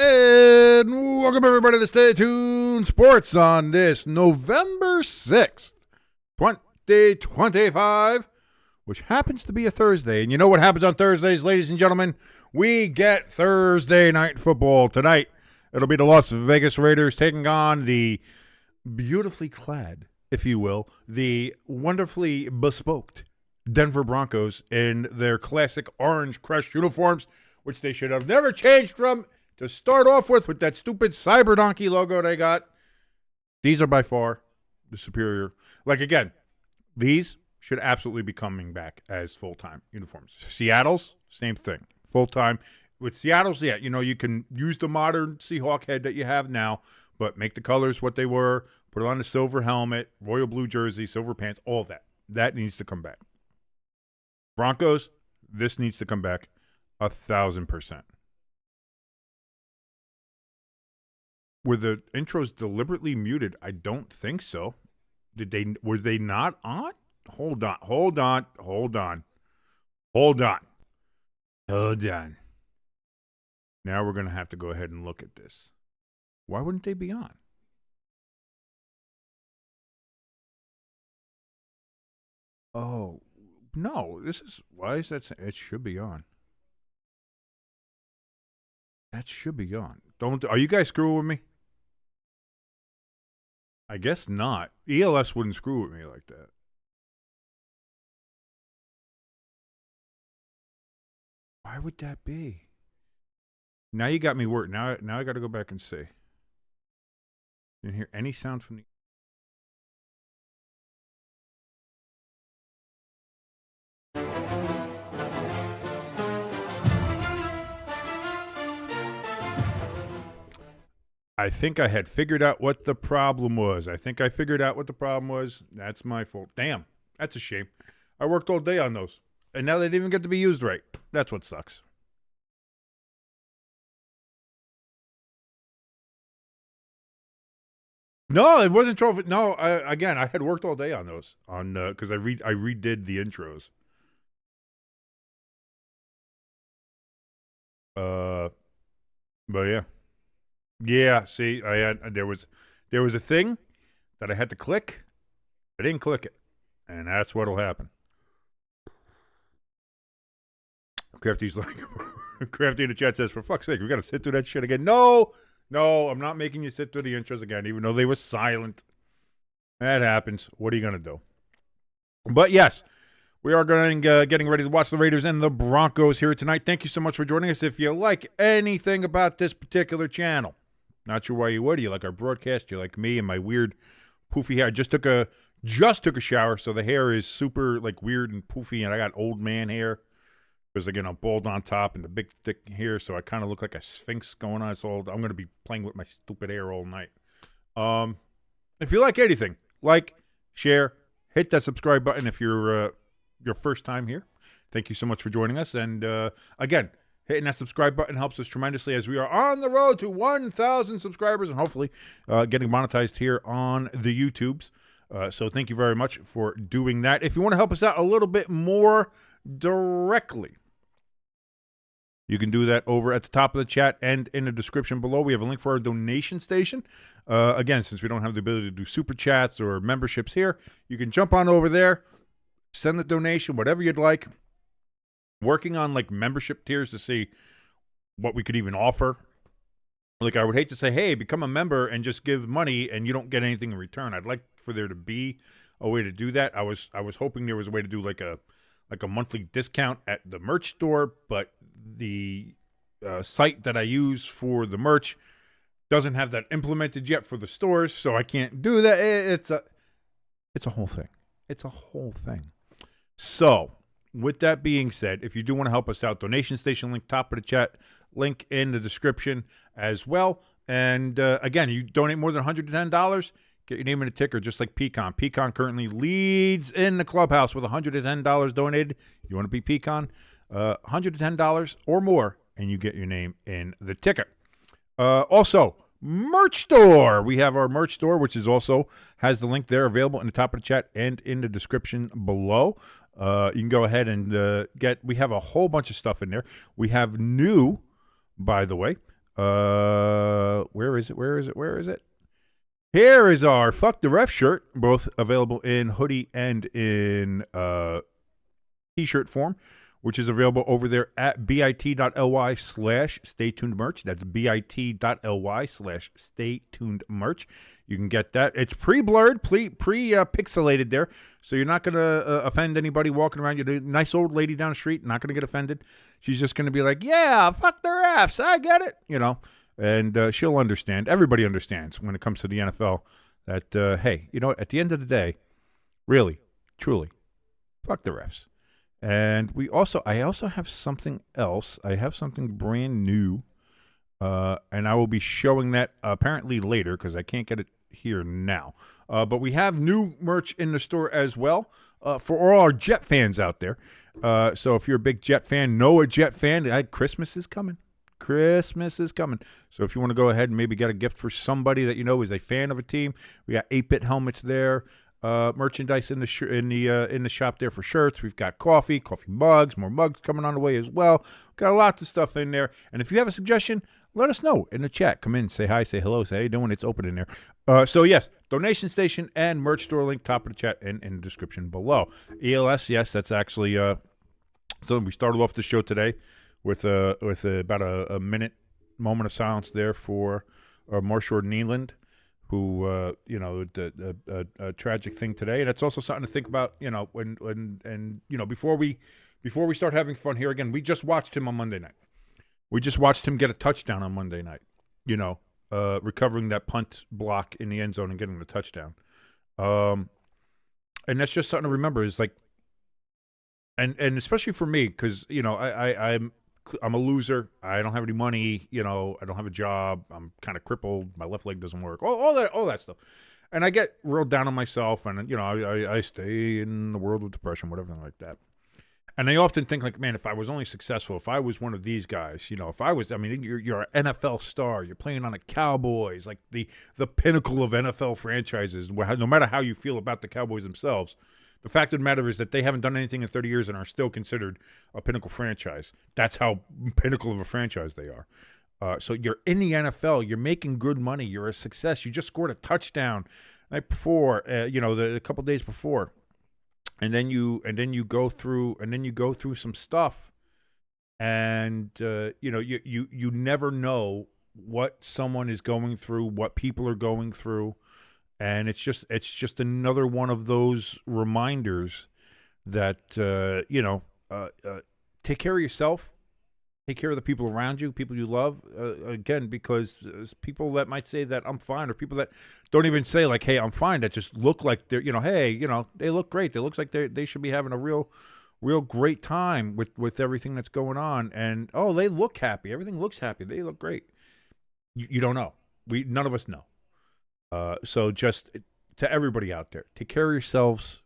And welcome everybody to Stay Tuned Sports on this November 6th, 2025, which happens to be a Thursday. And you know what happens on Thursdays, ladies and gentlemen? We get Thursday night football tonight. It'll be the Las Vegas Raiders taking on the beautifully clad, if you will, the wonderfully bespoked Denver Broncos in their classic orange crest uniforms, which they should have never changed from to start off with that stupid Cyber Donkey logo they got. These are by far the superior. Like, again, these should absolutely be coming back as full-time uniforms. Seattle's, same thing, full-time. With Seattle's, yeah, you know, you can use the modern Seahawk head that you have now, but make the colors what they were, put it on the silver helmet, royal blue jersey, silver pants, all of that. That needs to come back. Broncos, this needs to come back 1,000%. Were the intros deliberately muted? I don't think so. Were they not on? Hold on. Now we're going to have to go ahead and look at this. Why wouldn't they be on? Oh, no. Why is that? It should be on. That should be on. Are you guys screwing with me? I guess not. ELS wouldn't screw with me like that. Why would that be? Now you got me worried. Now I got to go back and see. Didn't hear any sound from the... I think I had figured out what the problem was. That's my fault. Damn, that's a shame. I worked all day on those, and now they didn't even get to be used right. That's what sucks. No, it wasn't trophy. No, I had worked all day on those because I redid the intros. But yeah. Yeah, see, there was a thing that I had to click. I didn't click it, and that's what'll happen. Crafty's like, Crafty in the chat says, for fuck's sake, we got to sit through that shit again. No, I'm not making you sit through the intros again, even though they were silent. That happens. What are you gonna do? But yes, we are getting ready to watch the Raiders and the Broncos here tonight. Thank you so much for joining us. If you like anything about this particular channel, not sure why you would. You like our broadcast. You like me and my weird poofy hair. I just took a shower, so the hair is super like weird and poofy, and I got old man hair because again I'm bald on top and the big thick hair, so I kind of look like a sphinx going on. So I'm going to be playing with my stupid hair all night. If you like anything, like, share, hit that subscribe button if you're your first time here. Thank you so much for joining us, and again, hitting that subscribe button helps us tremendously as we are on the road to 1,000 subscribers and hopefully getting monetized here on the YouTubes. So thank you very much for doing that. If you want to help us out a little bit more directly, you can do that over at the top of the chat and in the description below. We have a link for our donation station. Again, since we don't have the ability to do super chats or memberships here, you can jump on over there, send the donation, whatever you'd like. Working on like membership tiers to see what we could even offer. Like, I would hate to say, hey, become a member and just give money and you don't get anything in return. I'd like for there to be a way to do that. I was hoping there was a way to do like a monthly discount at the merch store, but the site that I use for the merch doesn't have that implemented yet for the stores, so I can't do that. It's a whole thing. It's a whole thing. So, with that being said, if you do want to help us out, donation station link, top of the chat, link in the description as well. And again, you donate more than $110, get your name in a ticker, just like Pecan. Pecan currently leads in the clubhouse with $110 donated. You want to be Pecan? $110 or more, and you get your name in the ticker. Also, merch store. We have our merch store, which is also has the link there available in the top of the chat and in the description below. You can go ahead and we have a whole bunch of stuff in there. We have new, by the way, Where is it? Here is our Fuck the Ref shirt, both available in hoodie and in t-shirt form, which is available over there at bit.ly/stay tuned merch. That's bit.ly/stay tuned merch. You can get that. It's pre-blurred, pre-pixelated there, so you're not going to offend anybody walking around. You're a nice old lady down the street, not going to get offended. She's just going to be like, yeah, fuck the refs. I get it, and she'll understand. Everybody understands when it comes to the NFL that, hey, at the end of the day, really, truly, fuck the refs. And I also have something else. I have something brand new, and I will be showing that apparently later because I can't get it here now. But we have new merch in the store as well for all our Jet fans out there. So if you're a big Jet fan, know a Jet fan, Christmas is coming. Christmas is coming. So if you want to go ahead and maybe get a gift for somebody that is a fan of a team, we got 8-bit helmets there. Merchandise in the shop there for shirts. We've got coffee mugs, more mugs coming on the way as well. Got lots of stuff in there. And if you have a suggestion, let us know in the chat. Come in, say hi, say hello, say how you doing. It's open in there. So yes, donation station and merch store link top of the chat and in the description below. ELS, yes, that's actually so we started off the show today with about a moment of silence there for Marshall Nealand, who a tragic thing today, and it's also something to think about. Before we start having fun here again, we just watched him on Monday night. We just watched him get a touchdown on Monday night. Recovering that punt block in the end zone and getting the touchdown. And that's just something to remember. Is like, and especially for me, because I'm a loser. I don't have any money. I don't have a job. I'm kind of crippled. My left leg doesn't work. All that stuff. And I get real down on myself. And, I stay in the world of depression, whatever like that. And I often think like, man, if I was only successful, if I was one of these guys, if I was, you're an NFL star. You're playing on the Cowboys, like the pinnacle of NFL franchises, no matter how you feel about the Cowboys themselves. The fact of the matter is that they haven't done anything in 30 years and are still considered a pinnacle franchise. That's how pinnacle of a franchise they are. So you're in the NFL. You're making good money. You're a success. You just scored a touchdown night before, a couple days before, and then you go through some stuff, and you never know what someone is going through, what people are going through. And it's just another one of those reminders that take care of yourself, take care of the people around you, people you love. Again, because people that might say that I'm fine, or people that don't even say like, "Hey, I'm fine," that just look like they're, hey, they look great. It looks like they should be having a real great time with everything that's going on. And they look happy. Everything looks happy. They look great. You don't know. None of us know. So just to everybody out there, take care of yourselves,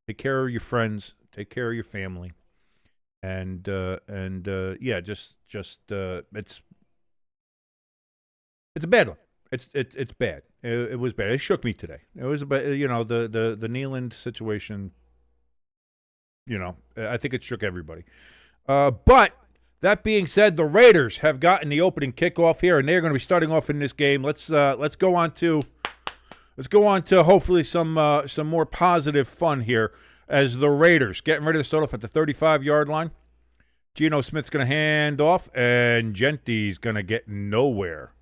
take care of your friends, take care of your family, and yeah, just it's a bad one. It's bad. It was bad. It shook me today. It was about the Nealand situation. I think it shook everybody. But that being said, the Raiders have gotten the opening kickoff here, and they're going to be starting off in this game. Let's go on to hopefully some more positive fun here as the Raiders getting ready to start off at the 35-yard line. Geno Smith's going to hand off, and Gentry's going to get nowhere.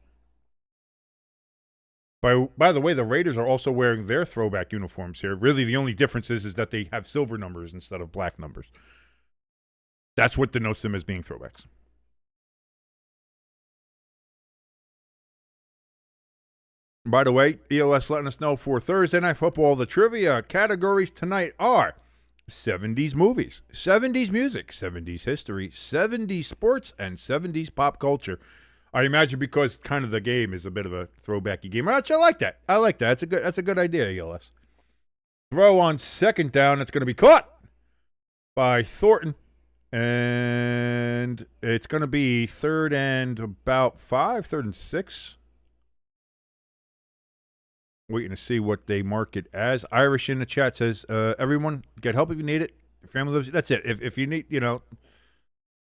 By the way, the Raiders are also wearing their throwback uniforms here. Really, the only difference is that they have silver numbers instead of black numbers. That's what denotes them as being throwbacks. By the way, EOS letting us know for Thursday Night Football, the trivia categories tonight are 70s movies, 70s music, 70s history, 70s sports, and 70s pop culture. I imagine because kind of the game is a bit of a throwbacky game. Actually, I like that. That's a good idea, ELS. Throw on second down. It's going to be caught by Thornton. And it's going to be third and 6. Waiting to see what they mark it as. Irish in the chat says, everyone, get help if you need it. Your family lives. That's it. If you need, and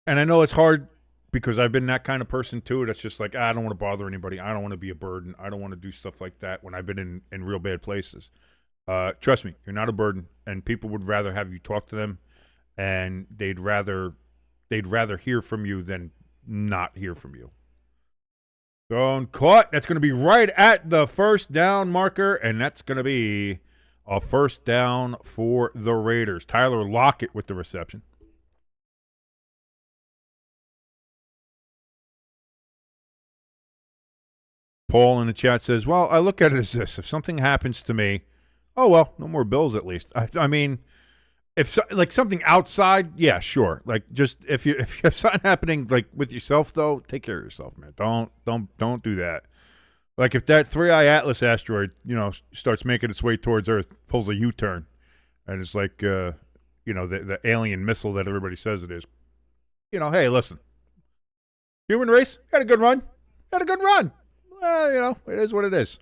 I know it's hard because I've been that kind of person too. That's just like, I don't want to bother anybody. I don't want to be a burden. I don't want to do stuff like that when I've been in real bad places. Trust me, you're not a burden, and people would rather have you talk to them, and they'd rather hear from you than not hear from you. Thrown caught. That's going to be right at the first down marker, and that's going to be a first down for the Raiders. Tyler Lockett with the reception. Paul in the chat says, well, I look at it as this. If something happens to me, oh, well, no more bills at least. I mean, if like something outside, yeah, sure. Like just if you have something happening like with yourself though, take care of yourself, man. Don't do that. Like if that 3i Atlas asteroid, starts making its way towards Earth, pulls a U-turn, and it's like the alien missile that everybody says it is. Hey, listen. Human race had a good run. Well, it is what it is.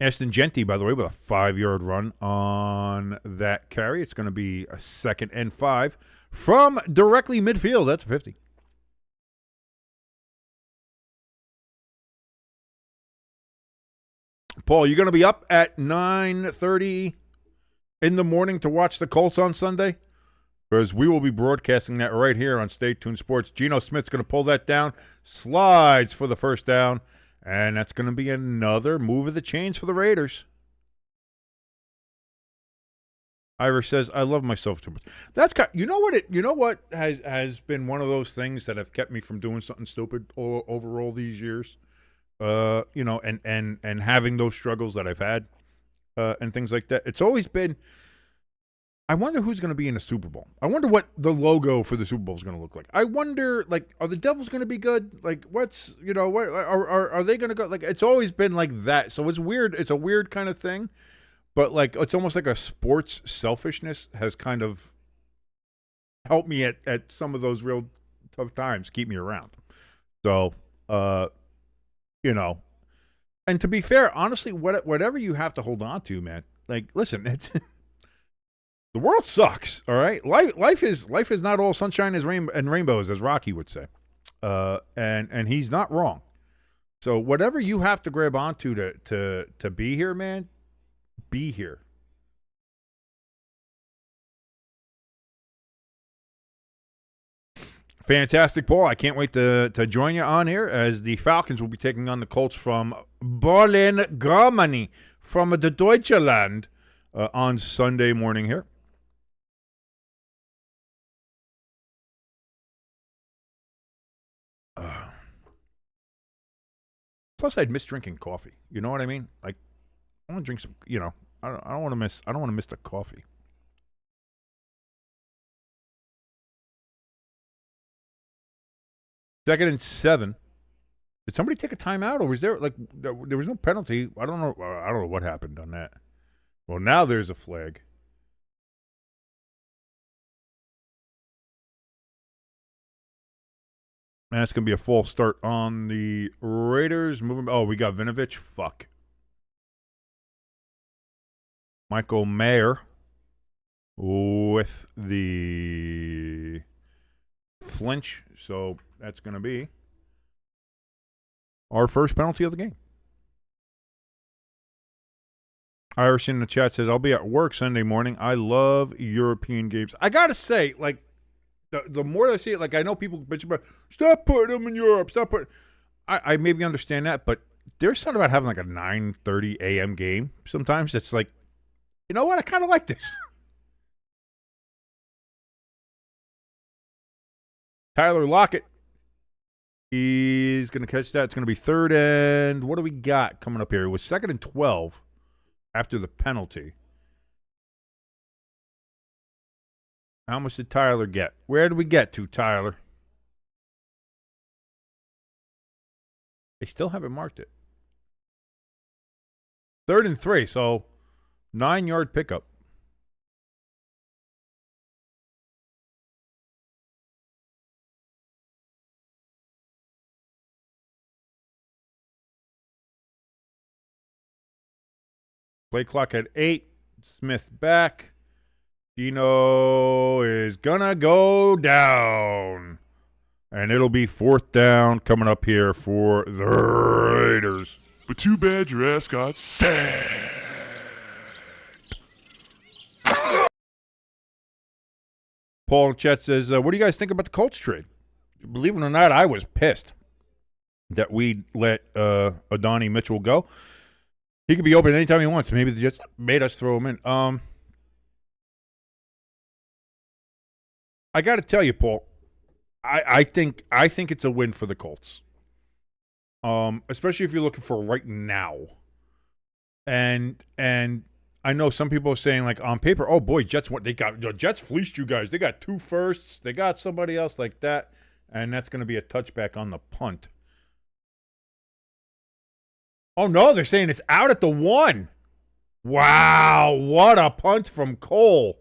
Aston Genty, by the way, with a 5-yard run on that carry. It's going to be a 2nd and 5 from directly midfield. That's 50. Paul, you going to be up at 9:30 in the morning to watch the Colts on Sunday? Because we will be broadcasting that right here on Stay Tuned Sports. Geno Smith's going to pull that down, slides for the first down, and that's going to be another move of the chains for the Raiders. Irish says, "I love myself too much." That's you know what has been one of those things that have kept me from doing something stupid over all these years. And having those struggles that I've had, and things like that. It's always been, I wonder who's going to be in the Super Bowl. I wonder what the logo for the Super Bowl is going to look like. I wonder, like, are the Devils going to be good? Like, what's, what are they going to go? Like, it's always been like that. So it's weird. It's a weird kind of thing. But, like, it's almost like a sports selfishness has kind of helped me at some of those real tough times, keep me around. So, and to be fair, honestly, whatever you have to hold on to, man, like, listen, the world sucks, all right? Life is not all sunshine and rainbows, as Rocky would say. And he's not wrong. So whatever you have to grab onto to be here, man, be here. Fantastic, Paul. I can't wait to join you on here as the Falcons will be taking on the Colts from Berlin, Germany, from the Deutschland on Sunday morning here. Plus, I'd miss drinking coffee. You know what I mean? Like, I want to drink some. I don't want to miss. I don't want to miss the coffee. Second and 7. Did somebody take a timeout, or was there there was no penalty? I don't know. I don't know what happened on that. Well, now there's a flag. And that's going to be a false start on the Raiders. Moving. Oh, we got Vinovich. Fuck. Michael Mayer with the flinch. So that's going to be our first penalty of the game. Irish in the chat says, I'll be at work Sunday morning. I love European games. I got to say, like, the more I see it, like, I know people bitch about, stop putting them in Europe. Stop putting. I maybe understand that, but there's something about having like a 9:30 a.m. game sometimes. It's like, you know what? I kind of like this. Tyler Lockett. He's going to catch that. It's going to be 3rd and, what do we got coming up here? It was 2nd and 12 after the penalty. How much did Tyler get? Where did we get to, Tyler? They still haven't marked it. 3rd and 3, so 9-yard pickup. Play clock at 8. Smith back. Gino is gonna go down. And it'll be 4th down coming up here for the Raiders. But too bad your ass got sacked. Paul in chat says, what do you guys think about the Colts trade? Believe it or not, I was pissed that we let Adonai Mitchell go. He could be open anytime he wants. Maybe they just made us throw him in. I got to tell you, Paul, I think it's a win for the Colts. Especially if you're looking for right now. And I know some people are saying, like, on paper, oh boy, Jets, what they got? The Jets fleeced you guys. They got 2 firsts. They got somebody else like that, and that's going to be a touchback on the punt. Oh no, they're saying it's out at the 1. Wow, what a punt from Cole.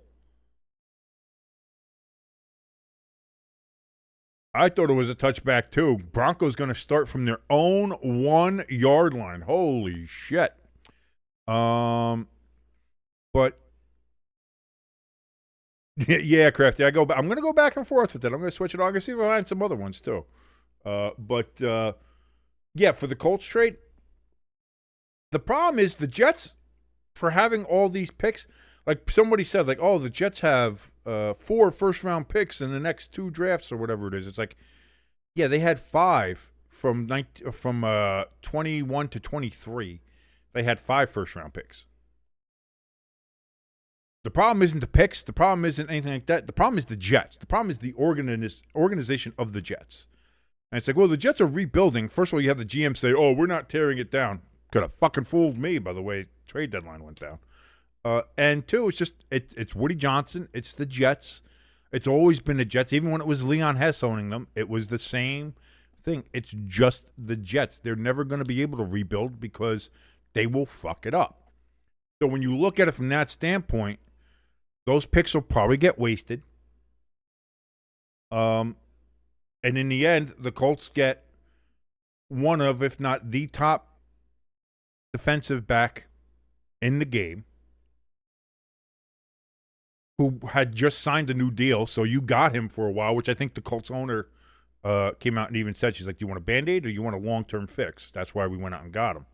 I thought it was a touchback too. Broncos going to start from their own 1-yard line. Holy shit. But yeah, Crafty, I'm going to go back and forth with it. I'm going to switch it on. I'm going to see if I find some other ones too. Yeah, for the Colts trade, the problem is the Jets, for having all these picks, like somebody said, like, oh, the Jets have 4 first-round picks in the next 2 drafts or whatever it is. It's like, yeah, they had 5 from 21 to 23. They had 5 first-round picks. The problem isn't the picks. The problem isn't anything like that. The problem is the Jets. The problem is the organization of the Jets. And it's like, well, the Jets are rebuilding. First of all, you have the GM say, oh, we're not tearing it down. Could have fucking fooled me by the way trade deadline went down. And 2, it's just it's Woody Johnson. It's the Jets. It's always been the Jets. Even when it was Leon Hess owning them, it was the same thing. It's just the Jets. They're never going to be able to rebuild because they will fuck it up. So when you look at it from that standpoint, those picks will probably get wasted. And in the end, the Colts get one of, if not the top defensive back in the game, who had just signed a new deal. So you got him for a while, which I think the Colts owner came out and even said, she's like, do you want a Band-Aid or you want a long-term fix? That's why we went out and got him.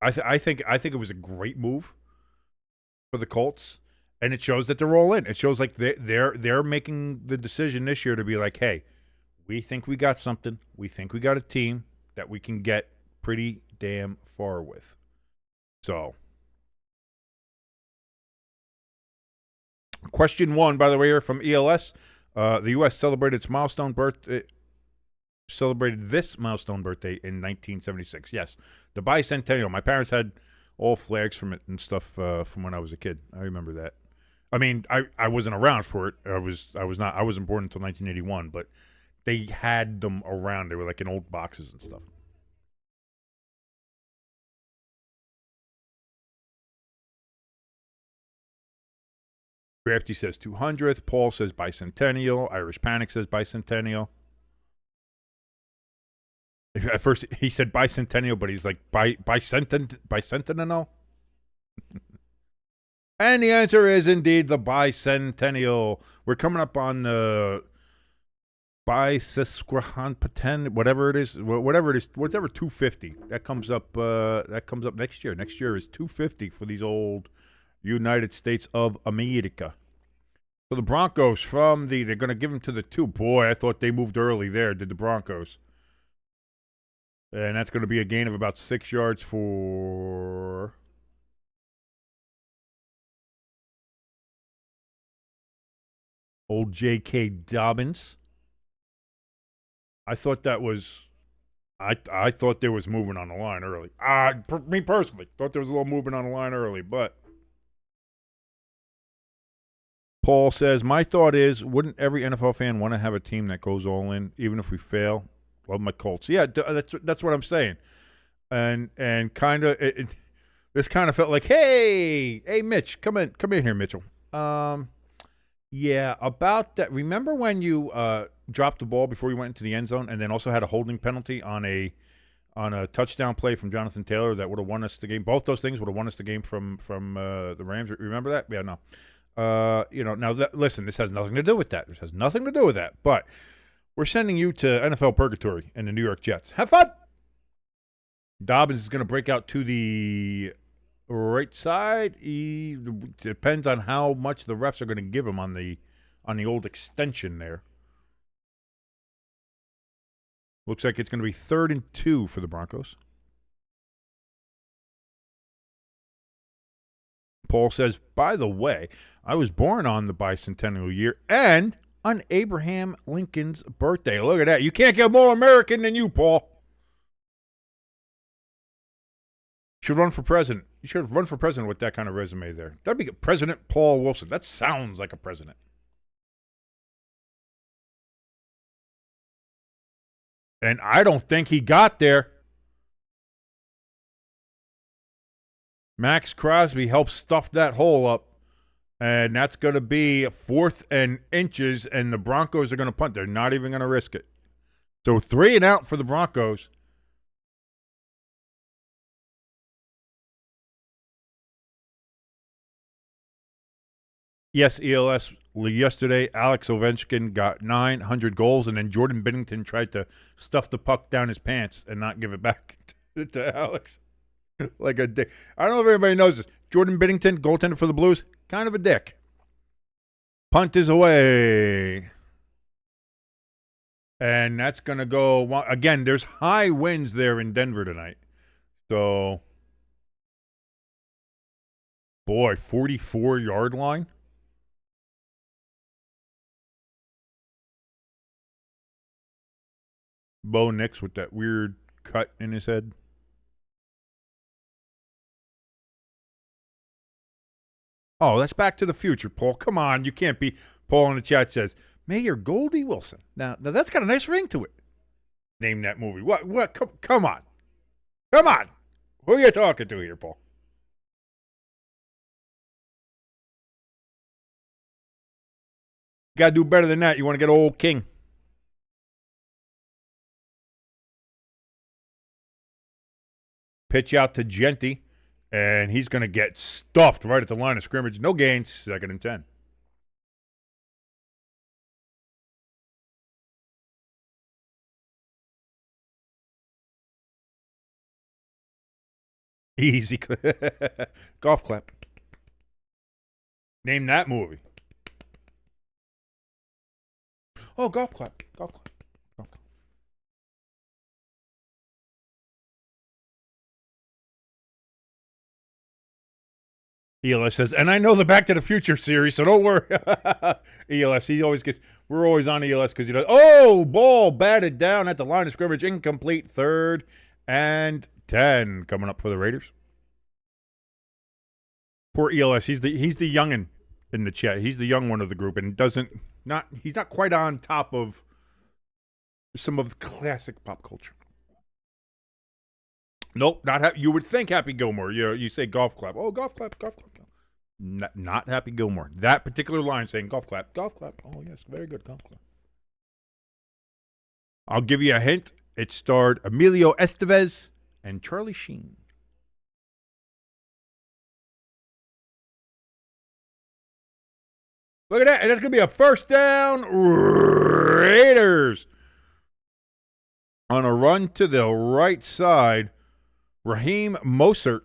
I think it was a great move for the Colts, and it shows that they're all in. It shows like they're making the decision this year to be like, hey, we think we got something. We think we got a team that we can get pretty damn far with. So, question 1, by the way, here from ELS. The U.S. celebrated this milestone birthday in 1976. Yes, the bicentennial. My parents had all flags from it and stuff from when I was a kid. I remember that. I mean, I wasn't around for it. I wasn't born until 1981, but they had them around. They were like in old boxes and stuff. Crafty says 200th. Paul says bicentennial. Irish Panic says bicentennial. At first, he said bicentennial, but he's like bicentennial. And the answer is indeed the bicentennial. We're coming up on the bisesquicentennial, whatever it is, whatever 250. That comes up next year. Next year is 250 for these old United States of America. So the Broncos they're going to give them to the 2. Boy, I thought they moved early there, did the Broncos. And that's going to be a gain of about 6 yards for old J.K. Dobbins. I thought that was I thought there was movement on the line early. Me personally thought there was a little movement on the line early, but Paul says, my thought is, wouldn't every NFL fan want to have a team that goes all in, even if we fail? Love my Colts. Yeah, that's what I'm saying. And kind of this kind of felt like, hey, Mitch, come in here, Mitchell. Yeah, about that. Remember when you dropped the ball before you went into the end zone, and then also had a holding penalty on a on a touchdown play from Jonathan Taylor that would have won us the game. Both those things would have won us the game from the Rams. Remember that? Yeah, no. Now listen, this has nothing to do with that. This has nothing to do with that. But we're sending you to NFL purgatory and the New York Jets. Have fun. Dobbins is going to break out to the right side. He depends on how much the refs are going to give him on the old extension there. Looks like it's going to be 3rd and 2 for the Broncos. Paul says, by the way, I was born on the bicentennial year and on Abraham Lincoln's birthday. Look at that. You can't get more American than you, Paul. Should run for president. You should run for president with that kind of resume there. That'd be President Paul Wilson. That sounds like a president. And I don't think he got there. Max Crosby helped stuff that hole up. And that's going to be 4th and inches, and the Broncos are going to punt. They're not even going to risk it. So 3 and out for the Broncos. Yes, ELS. Yesterday, Alex Ovechkin got 900 goals, and then Jordan Binnington tried to stuff the puck down his pants and not give it back to Alex. Like a dick. I don't know if everybody knows this. Jordan Binnington, goaltender for the Blues, kind of a dick. Punt is away. And that's going to go, again, there's high winds there in Denver tonight. So, boy, 44-yard line. Bo Nix with that weird cut in his head. Oh, that's Back to the Future, Paul. Come on, you can't be. Paul in the chat says, Mayor Goldie Wilson. Now that's got a nice ring to it. Name that movie. What? Come on. Come on. Who are you talking to here, Paul? You got to do better than that. You want to get old King. Pitch out to Genty, and he's going to get stuffed right at the line of scrimmage. No gains, 2nd and 10. Easy. Golf clap. Name that movie. Oh, golf clap. Golf clap. Golf clap. ELS says, and I know the Back to the Future series, so don't worry. ELS, we're always on ELS because he does. Oh, ball batted down at the line of scrimmage, incomplete, 3rd and 10 coming up for the Raiders. Poor ELS, he's the youngin' in the chat. He's the young one of the group, and he's not quite on top of some of the classic pop culture. Nope, you would think Happy Gilmore. You say golf clap. Oh, golf clap, golf clap. Not Happy Gilmore. That particular line saying golf clap, golf clap. Oh, yes, very good, golf clap. I'll give you a hint. It starred Emilio Estevez and Charlie Sheen. Look at that. And that's going to be a first down. Raiders. On a run to the right side, Raheem Mostert.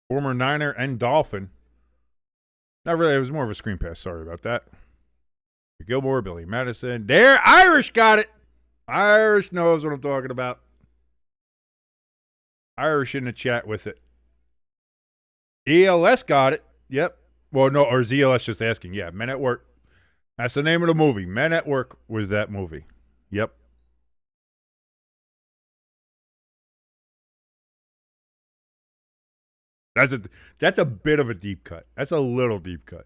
Former Niner and Dolphin. Not really. It was more of a screen pass. Sorry about that. Gilmore, Billy Madison. There. Irish got it. Irish knows what I'm talking about. Irish in the chat with it. ELS got it. Yep. Well, no, or is ELS just asking? Yeah, Men at Work. That's the name of the movie. Men at Work was that movie. Yep. That's a bit of a deep cut. That's a little deep cut.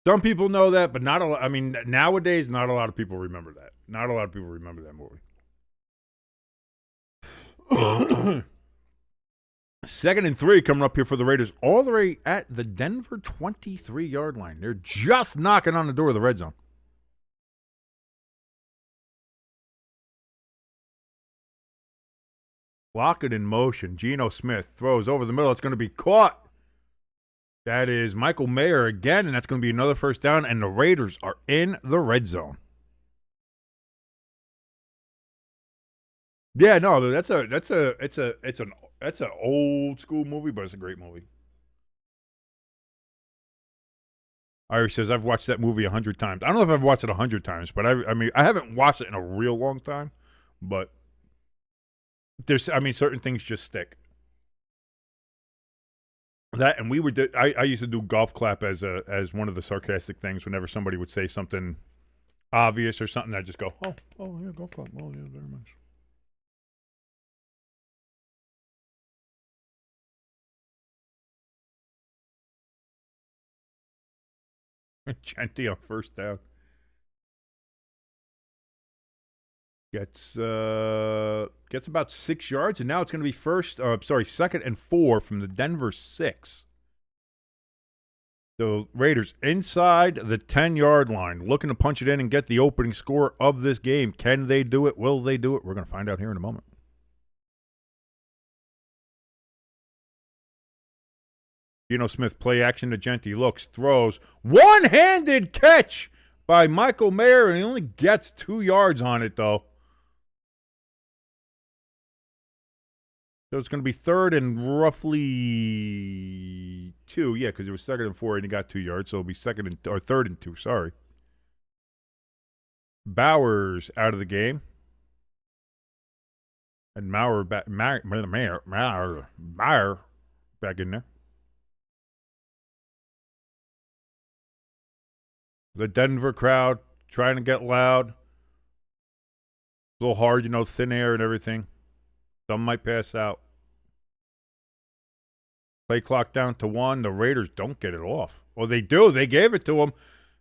Some people know that, but not a lot. I mean, nowadays, not a lot of people remember that. Not a lot of people remember that movie. 2nd and 3 coming up here for the Raiders, all the way at the Denver 23-yard line. They're just knocking on the door of the red zone. Lock it in motion. Geno Smith throws over the middle. It's going to be caught. That is Michael Mayer again, and that's going to be another first down, and the Raiders are in the red zone. Yeah, no, that's an old school movie, but it's a great movie. Irish says I've watched that movie 100 times. I don't know if I've watched it 100 times, but I mean I haven't watched it in a real long time. But certain things just stick. That and I used to do golf clap as one of the sarcastic things whenever somebody would say something obvious or something. I'd just go, oh yeah, golf clap. Oh yeah, very much. Genty on first down. Gets about 6 yards, and now it's going to be 2nd and 4 from the Denver 6. The Raiders inside the 10-yard line, looking to punch it in and get the opening score of this game. Can they do it? Will they do it? We're going to find out here in a moment. Geno Smith, play action to Genty, looks, throws. One-handed catch by Michael Mayer, and he only gets 2 yards on it, though. So it's going to be 3rd and roughly 2. Yeah, because it was 2nd and 4, and he got 2 yards, so it'll be 3rd and 2, sorry. Bowers out of the game. And Mayer back in there. The Denver crowd trying to get loud. A little hard, thin air and everything. Some might pass out. Play clock down to 1. The Raiders don't get it off. Well, they do. They gave it to him.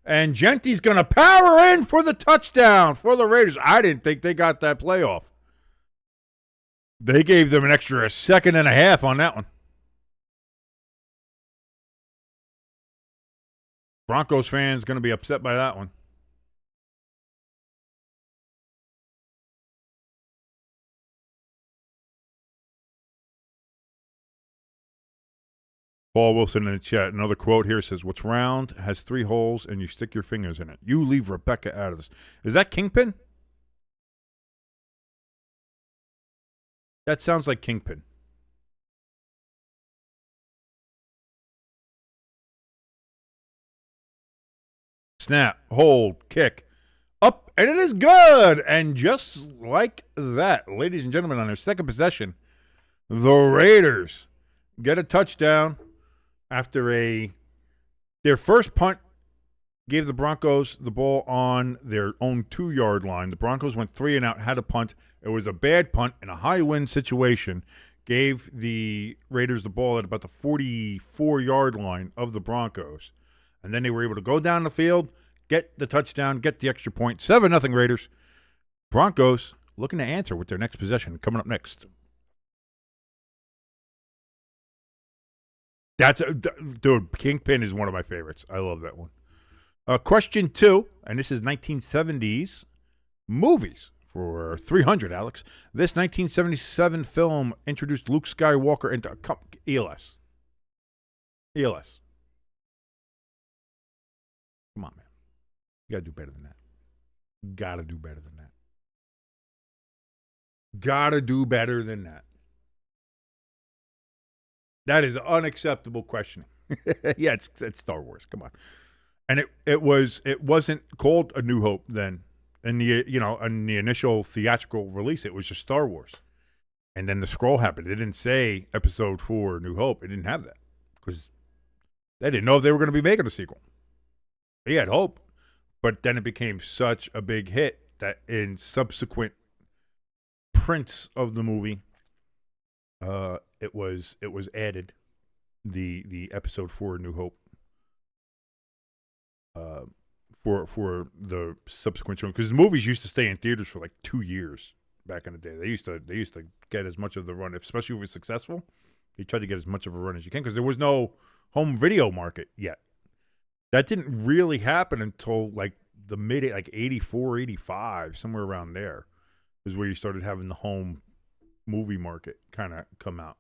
And Genty's going to power in for the touchdown for the Raiders. I didn't think they got that play off. They gave them an extra 1.5 seconds on that one. Broncos fans going to be upset by that one. Paul Wilson in the chat. Another quote here says, what's round has 3 holes and you stick your fingers in it. You leave Rebecca out of this. Is that Kingpin? That sounds like Kingpin. Snap, hold, kick. Up, and it is good. And just like that, ladies and gentlemen, on their second possession, the Raiders get a touchdown after their first punt gave the Broncos the ball on their own 2-yard line. The Broncos went 3 and out, had a punt. It was a bad punt in a high-wind situation. Gave the Raiders the ball at about the 44-yard line of the Broncos. And then they were able to go down the field, get the touchdown, get the extra point. 7-0 Raiders. Broncos looking to answer with their next possession. Coming up next. Dude, Kingpin is one of my favorites. I love that one. Question 2, and this is 1970s movies for 300, Alex. This 1977 film introduced Luke Skywalker into ELS. ELS. Come on, man. You got to do better than that. Got to do better than that. Got to do better than that. That is unacceptable questioning. Yeah, it's Star Wars. Come on. And it wasn't called A New Hope then. In the initial theatrical release, it was just Star Wars. And then the scroll happened. It didn't say Episode 4 New Hope. It didn't have that because they didn't know if they were going to be making a sequel. They had hope, but then it became such a big hit that in subsequent prints of the movie, it was added the Episode 4 New Hope for the subsequent show, because the movies used to stay in theaters for like 2 years back in the day. They used to get as much of the run, especially if it was successful. They tried to get as much of a run as you can because there was no home video market yet. That didn't really happen until like the mid, like 84, 85, somewhere around there is where you started having the home movie market kind of come out.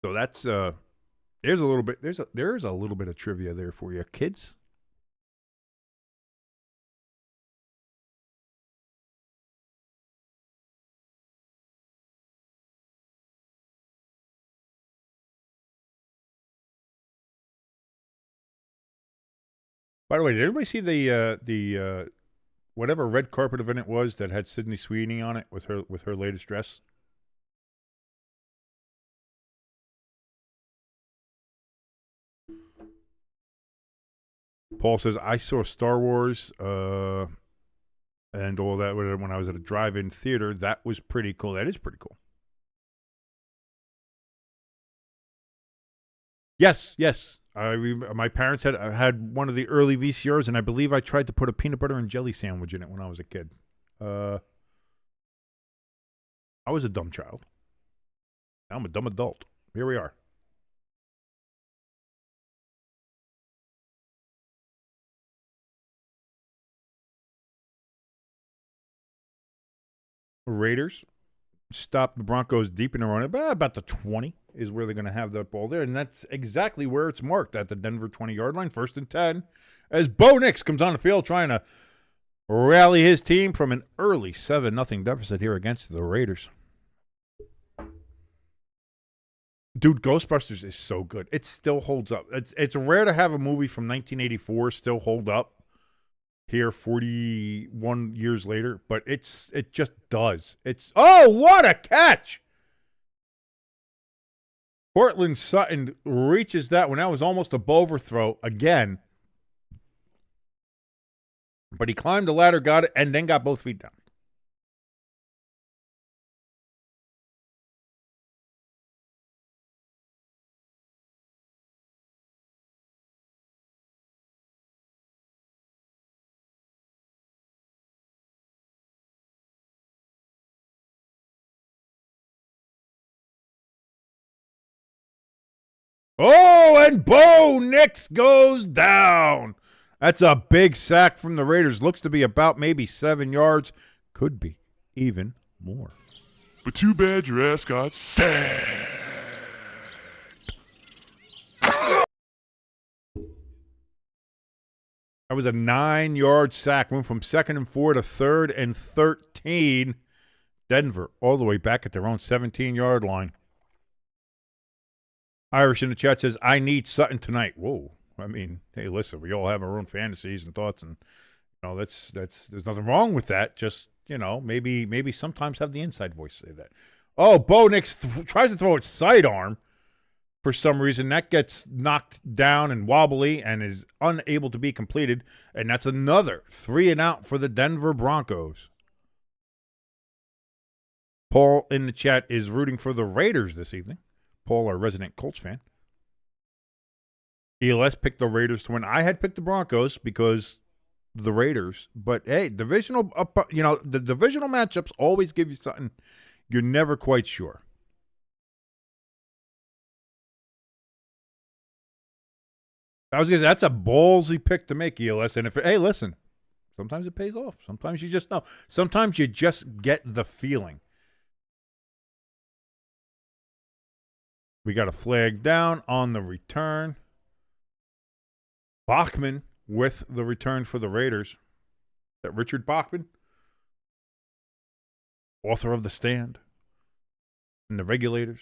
So that's there's a little bit there's a little bit of trivia there for you, kids. By the way, did everybody see the whatever red carpet event it was that had Sydney Sweeney on it with her latest dress? Paul says I saw Star Wars and all that when I was at a drive-in theater. That was pretty cool. That is pretty cool. Yes. My parents had one of the early VCRs, and I believe I tried to put a peanut butter and jelly sandwich in it when I was a kid. I was a dumb child. Now I'm a dumb adult. Here we are. Raiders stop the Broncos deep in the run. About the 20 is where they're going to have that ball there, and that's exactly where it's marked, at the Denver 20-yard line, 1st and 10, as Bo Nix comes on the field trying to rally his team from an early 7-0 deficit here against the Raiders. Dude, Ghostbusters is so good. It still holds up. It's rare to have a movie from 1984 still hold up here 41 years later, but it just does. Oh, what a catch! Cortland Sutton reaches that one. That was almost a overthrow again. But he climbed the ladder, got it, and then got both feet down. Oh, and Bo Nix goes down. That's a big sack from the Raiders. Looks to be about maybe 7 yards. Could be even more. But too bad your ass got sacked. That was a 9-yard sack. Went from 2nd and 4 to 3rd and 13. Denver all the way back at their own 17-yard line. Irish in the chat says, I need Sutton tonight. Whoa. I mean, hey, listen, we all have our own fantasies and thoughts, and that's there's nothing wrong with that. Just, maybe sometimes have the inside voice say that. Oh, Bo Nix tries to throw it sidearm for some reason. That gets knocked down and wobbly and is unable to be completed, and that's another 3-and-out for the Denver Broncos. Paul in the chat is rooting for the Raiders this evening. Paul, our resident Colts fan. ELS picked the Raiders to win. I had picked the Broncos because the Raiders. But, hey, the divisional matchups always give you something you're never quite sure. I was going to say, that's a ballsy pick to make, ELS. And hey, listen, sometimes it pays off. Sometimes you just know. Sometimes you just get the feeling. We got a flag down on the return. Bachman with the return for the Raiders. Is that Richard Bachman? Author of The Stand and The Regulators.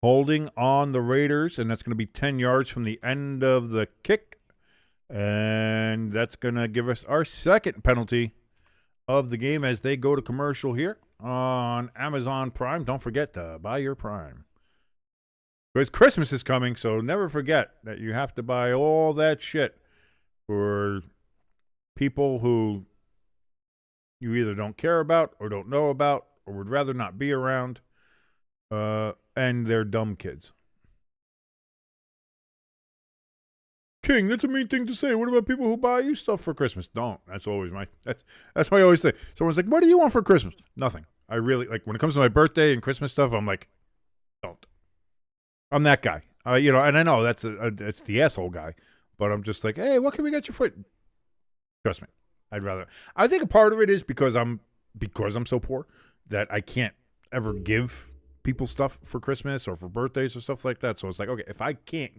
Holding on the Raiders, and that's going to be 10 yards from the end of the kick. And that's going to give us our second penalty of the game as they go to commercial here on Amazon Prime. Don't forget to buy your Prime, because Christmas is coming, so never forget that you have to buy all that shit for people who you either don't care about or don't know about or would rather not be around, and they're dumb kids. King, that's a mean thing to say. What about people who buy you stuff for Christmas? Don't. That's always that's what I always say. Someone's like, what do you want for Christmas? Nothing. I really, like, when it comes to my birthday and Christmas stuff, I'm like, don't. I'm that guy. And I know it's the asshole guy, but I'm just like, hey, what can we get you for? Trust me. I think a part of it is because I'm so poor that I can't ever give people stuff for Christmas or for birthdays or stuff like that. So it's like, okay, if I can't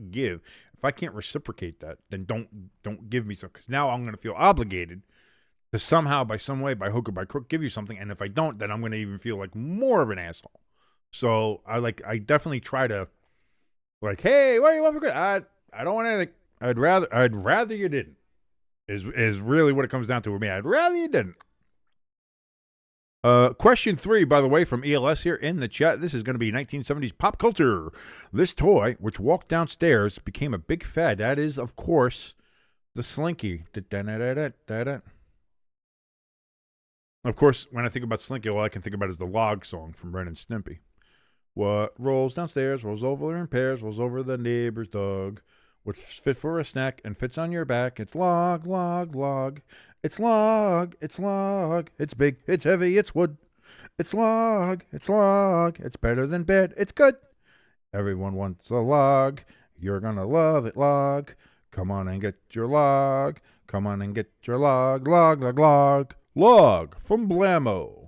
reciprocate that, then don't give me stuff, because now I'm going to feel obligated to somehow, by some way, by hook or by crook, give you something. And if I don't, then I'm going to even feel like more of an asshole. So I definitely try to, like, hey, what do you want for Christmas? I don't want anything. I'd rather you didn't. Is really what it comes down to with me. I'd rather you didn't. Question 3, by the way, from ELS here in the chat. This is going to be 1970s pop culture. This toy, which walked downstairs, became a big fad. That is, of course, the Slinky. Of course, when I think about Slinky, all I can think about is the log song from Ren and Stimpy. What rolls downstairs, rolls over in pairs, rolls over the neighbor's dog. What's fit for a snack and fits on your back? It's log, log, log. It's log, it's log. It's big, it's heavy, it's wood. It's log, it's log. It's better than bed, it's good. Everyone wants a log. You're gonna love it, log. Come on and get your log. Come on and get your log. Log, log, log. Log from Blammo.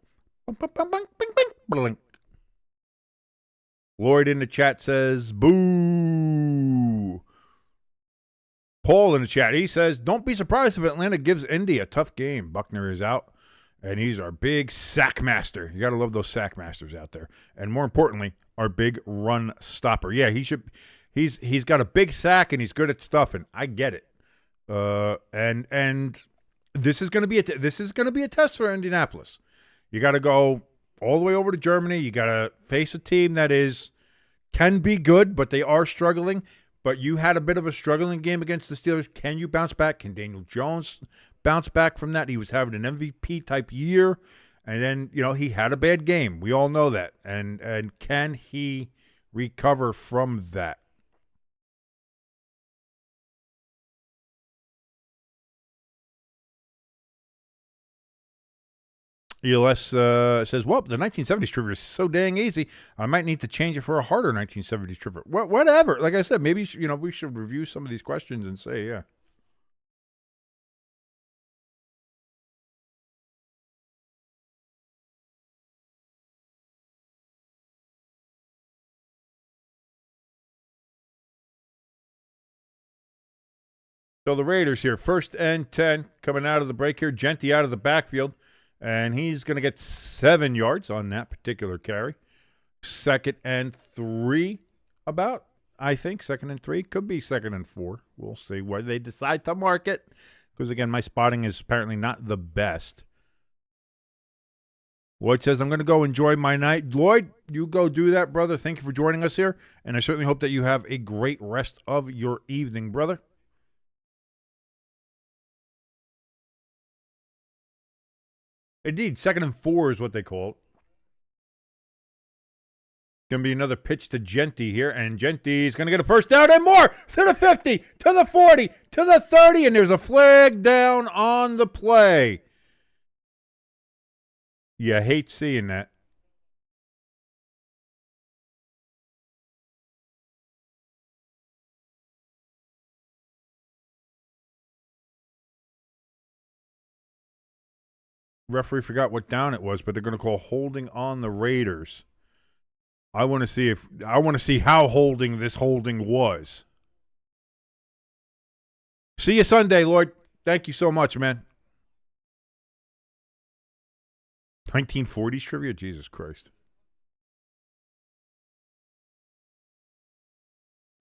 Lloyd in the chat says, boo. Paul in the chat, he says, don't be surprised if Atlanta gives Indy a tough game. Buckner is out, and he's our big sack master. You got to love those sack masters out there. And more importantly, our big run stopper. Yeah, he's got a big sack, and he's good at stuffing. I get it. And this is going to be a test for Indianapolis. You got to go all the way over to Germany. You got to face a team that can be good, but they are struggling. But you had a bit of a struggling game against the Steelers. Can you bounce back? Can Daniel Jones bounce back from that? He was having an MVP type year, and then he had a bad game. We all know that. And can he recover from that? ELS says, well, the 1970s trivia is so dang easy, I might need to change it for a harder 1970s trivia. Whatever. Like I said, maybe we should review some of these questions and say, yeah. So the Raiders here, 1st and 10, coming out of the break here. Genty out of the backfield, and he's going to get 7 yards on that particular carry. 2nd and 3, about, I think. 2nd and 3, could be 2nd and 4. We'll see where they decide to mark it, because, again, my spotting is apparently not the best. Lloyd says, I'm going to go enjoy my night. Lloyd, you go do that, brother. Thank you for joining us here, and I certainly hope that you have a great rest of your evening, brother. Indeed, 2nd and 4 is what they call it. Going to be another pitch to Genty here, and Genty's going to get a first down and more to the 50, to the 40, to the 30, and there's a flag down on the play. You hate seeing that. Referee forgot what down it was, but they're going to call holding on the Raiders. I want to see how holding this holding was. See you Sunday, Lloyd. Thank you so much, man. 1940s trivia? Jesus Christ.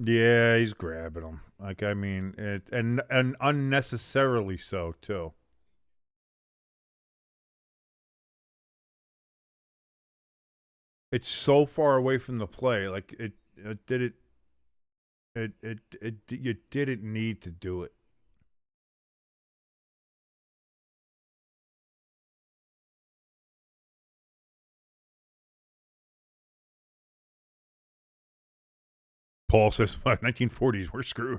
Yeah, he's grabbing them. Like, I mean, and unnecessarily so, too. It's so far away from the play. Like, you didn't need to do it. Paul says, 1940s, we're screwed.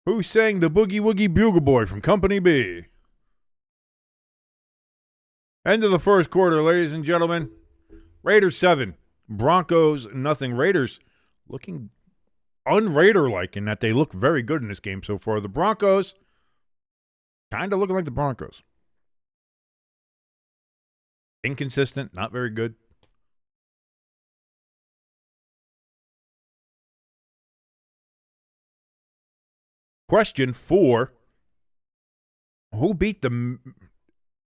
Who sang the Boogie Woogie Bugle Boy from Company B? End of the first quarter, ladies and gentlemen. Raiders 7, Broncos nothing. Raiders looking un-Raider-like in that they look very good in this game so far. The Broncos kind of looking like the Broncos. Inconsistent, not very good. Question 4. Who beat the...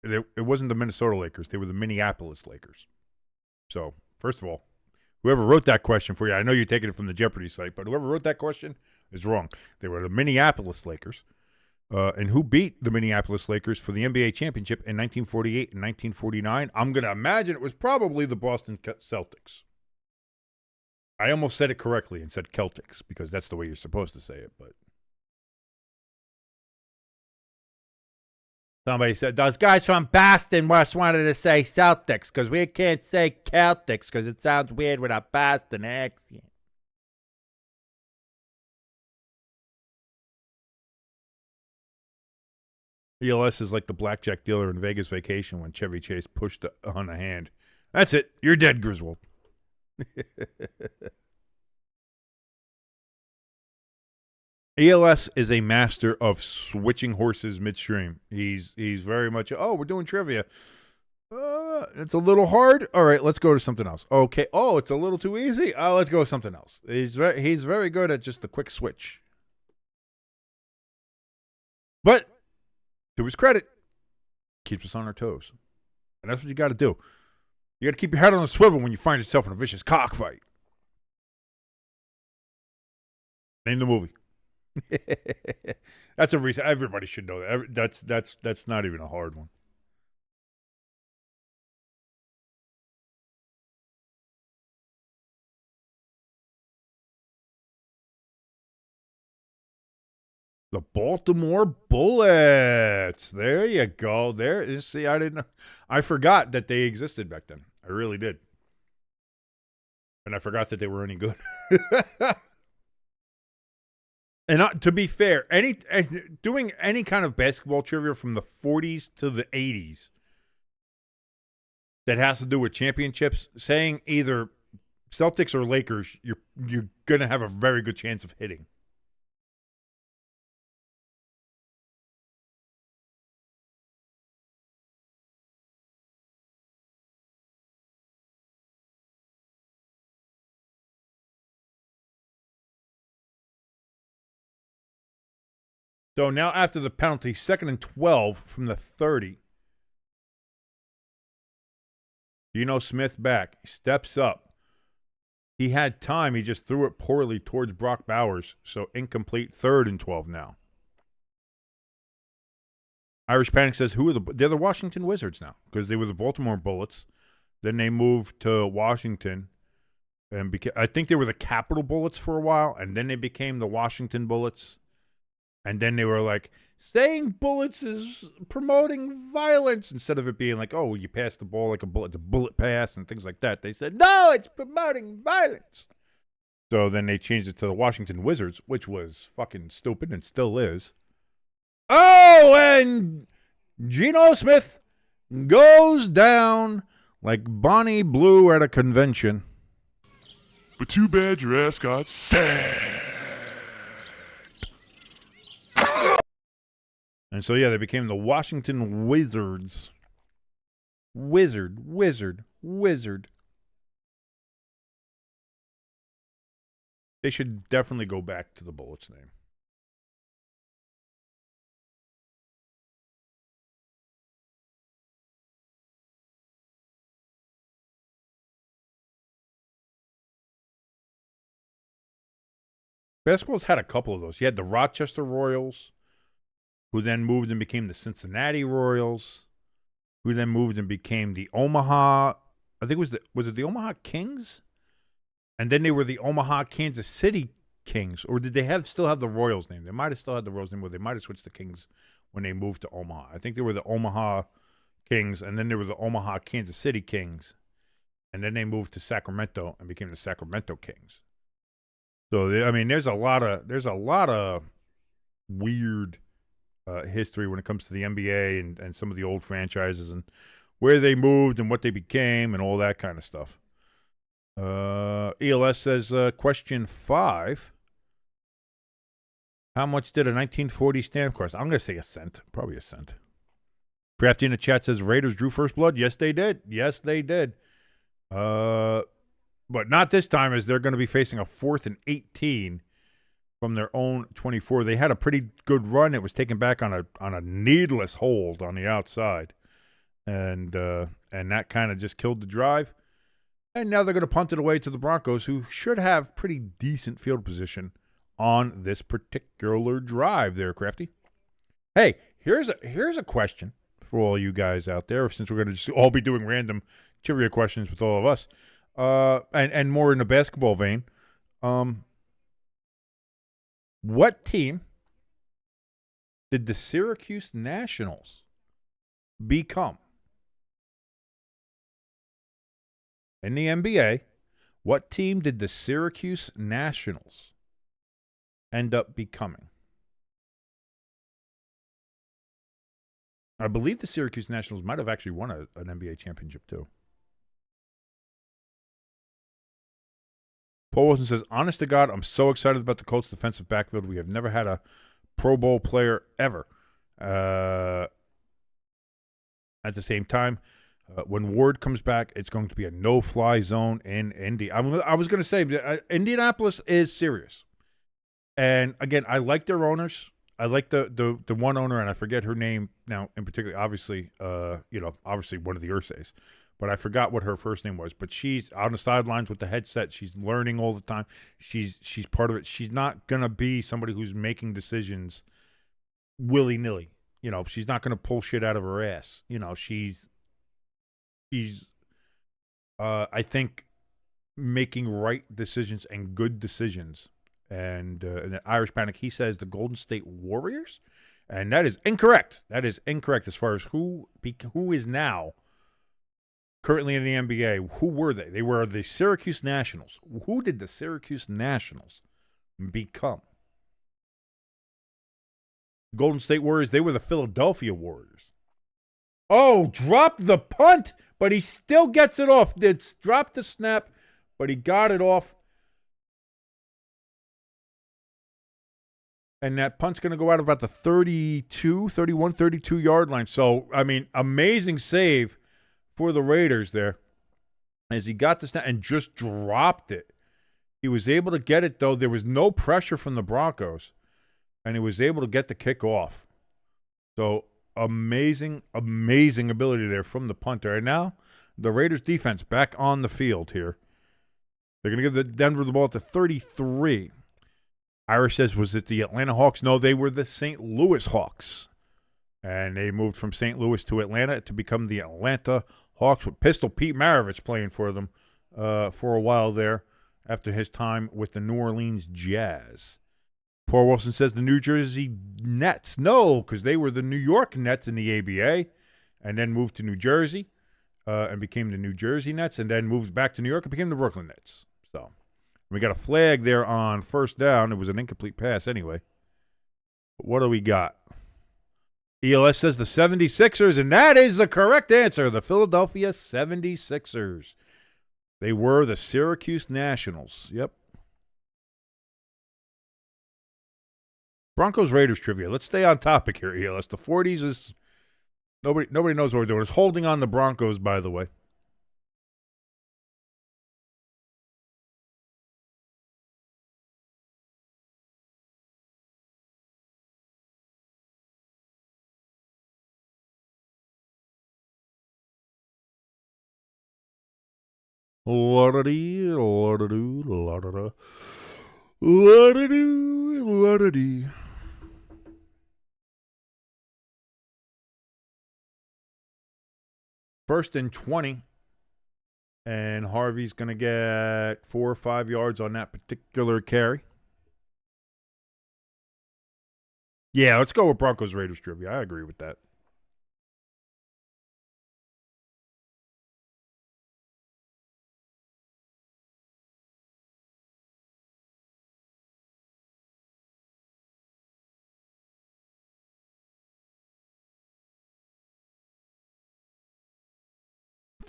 It wasn't the Minnesota Lakers. They were the Minneapolis Lakers. So, first of all, whoever wrote that question for you, I know you're taking it from the Jeopardy site, but whoever wrote that question is wrong. They were the Minneapolis Lakers. And who beat the Minneapolis Lakers for the NBA championship in 1948 and 1949? I'm going to imagine it was probably the Boston Celtics. I almost said it correctly and said Celtics because that's the way you're supposed to say it, but... Somebody said, those guys from Boston just wanted to say Celtics because we can't say Celtics because it sounds weird with a Boston accent. ELS is like the blackjack dealer in Vegas Vacation when Chevy Chase pushed on a hand. That's it. You're dead, Griswold. ELS is a master of switching horses midstream. He's very much, we're doing trivia. It's a little hard. All right, let's go to something else. Okay. Oh, it's a little too easy. Let's go with something else. He's very good at just the quick switch. But to his credit, keeps us on our toes. And that's what you got to do. You got to keep your head on the swivel when you find yourself in a vicious cockfight. Name the movie. That's a reason. Everybody should know that. That's not even a hard one. The Baltimore Bullets. There you go. There. See, I forgot that they existed back then. I really did. And I forgot that they were any good. And to be fair, doing any kind of basketball trivia from the 40s to the 80s that has to do with championships, saying either Celtics or Lakers, you're going to have a very good chance of hitting. So now after the penalty, 2nd and 12 from the 30. Geno Smith back. He steps up. He had time. He just threw it poorly towards Brock Bowers. So incomplete. 3rd and 12 now. Irish Panic says, they're the Washington Wizards now because they were the Baltimore Bullets. Then they moved to Washington. And I think they were the Capitol Bullets for a while. And then they became the Washington Bullets. And then they were like, saying bullets is promoting violence instead of it being like, oh, you pass the ball like a bullet, it's a bullet pass and things like that. They said, no, it's promoting violence. So then they changed it to the Washington Wizards, which was fucking stupid and still is. Oh, and Geno Smith goes down like Bonnie Blue at a convention. But too bad your ass got sacked. And so, yeah, they became the Washington Wizards. Wizard. They should definitely go back to the Bullets name. Basketball's had a couple of those. You had the Rochester Royals, who then moved and became the Cincinnati Royals, who then moved and became the Omaha, I think was it the Omaha Kings? And then they were the Omaha Kansas City Kings, or did they still have the Royals name? They might have still had the Royals name, or they might have switched to Kings when they moved to Omaha. I think they were the Omaha Kings, and then they were the Omaha Kansas City Kings. and then they moved to Sacramento and became the Sacramento Kings. So there's a lot of weird history when it comes to the NBA and some of the old franchises and where they moved and what they became and all that kind of stuff. ELS says, question 5. How much did a 1940 stamp cost? I'm going to say a cent. Probably a cent. Crafty in the chat says, Raiders drew first blood. Yes, they did. Yes, they did. But not this time, as they're going to be facing a 4th and 18 from their own 24. They had a pretty good run. It was taken back on a needless hold on the outside. And that kind of just killed the drive. And now they're going to punt it away to the Broncos, who should have pretty decent field position on this particular drive there, Crafty. Hey, here's a question for all you guys out there, since we're going to just all be doing random trivia questions with all of us, and more in the basketball vein. What team did the Syracuse Nationals become? In the NBA, what team did the Syracuse Nationals end up becoming? I believe the Syracuse Nationals might have actually won an NBA championship, too. Paul Wilson says, honest to God, I'm so excited about the Colts' defensive backfield. We have never had a Pro Bowl player ever. At the same time, when Ward comes back, it's going to be a no-fly zone in Indy. I was going to say, Indianapolis is serious. And, again, I like their owners. I like the one owner, and I forget her name now in particular. Obviously, obviously one of the Ursays. But I forgot what her first name was. But she's on the sidelines with the headset. She's learning all the time. She's part of it. She's not going to be somebody who's making decisions willy-nilly. She's not going to pull shit out of her ass. She's I think, making right decisions and good decisions. And the Irish Panic, he says the Golden State Warriors, and that is incorrect. That is incorrect as far as who is now currently in the NBA. Who were they? They were the Syracuse Nationals. Who did the Syracuse Nationals become? Golden State Warriors, they were the Philadelphia Warriors. Oh, dropped the punt, but he still gets it off. It's dropped the snap, but he got it off. And that punt's going to go out about the 32 yard line. So, amazing save for the Raiders there as he got the snap and just dropped it. He was able to get it, though. There was no pressure from the Broncos, and he was able to get the kick off. So, amazing ability there from the punter. And now, the Raiders defense back on the field here. They're going to give the Denver the ball at the 33. Irish says, was it the Atlanta Hawks? No, they were the St. Louis Hawks. And they moved from St. Louis to Atlanta to become the Atlanta Hawks with Pistol Pete Maravich playing for them for a while there after his time with the New Orleans Jazz. Paul Wilson says the New Jersey Nets. No, because they were the New York Nets in the ABA and then moved to New Jersey and became the New Jersey Nets and then moved back to New York and became the Brooklyn Nets. So we got a flag there on first down. It was an incomplete pass anyway. But what do we got? ELS says the 76ers, and that is the correct answer. The Philadelphia 76ers. They were the Syracuse Nationals. Yep. Broncos Raiders trivia. Let's stay on topic here, ELS. The 40s is nobody knows what we're doing. It's holding on the Broncos, by the way. First and 20. And Harvey's going to get 4 or 5 yards on that particular carry. Yeah, let's go with Broncos Raiders trivia. I agree with that.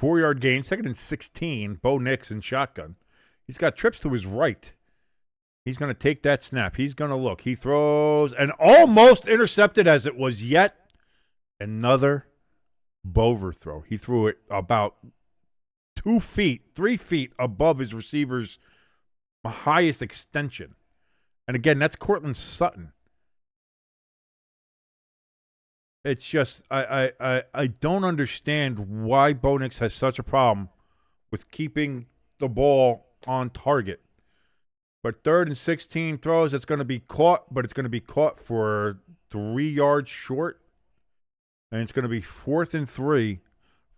4-yard gain, 2nd and 16. Bo Nix in shotgun. He's got trips to his right. He's going to take that snap. He's going to look. He throws and almost intercepted as it was yet another overthrow. He threw it about 2 feet, 3 feet above his receiver's highest extension. And again, that's Cortland Sutton. It's just I don't understand why Bo Nix has such a problem with keeping the ball on target. But 3rd and 16 throws, it's going to be caught, but it's going to be caught for 3 yards short. And it's going to be 4th and 3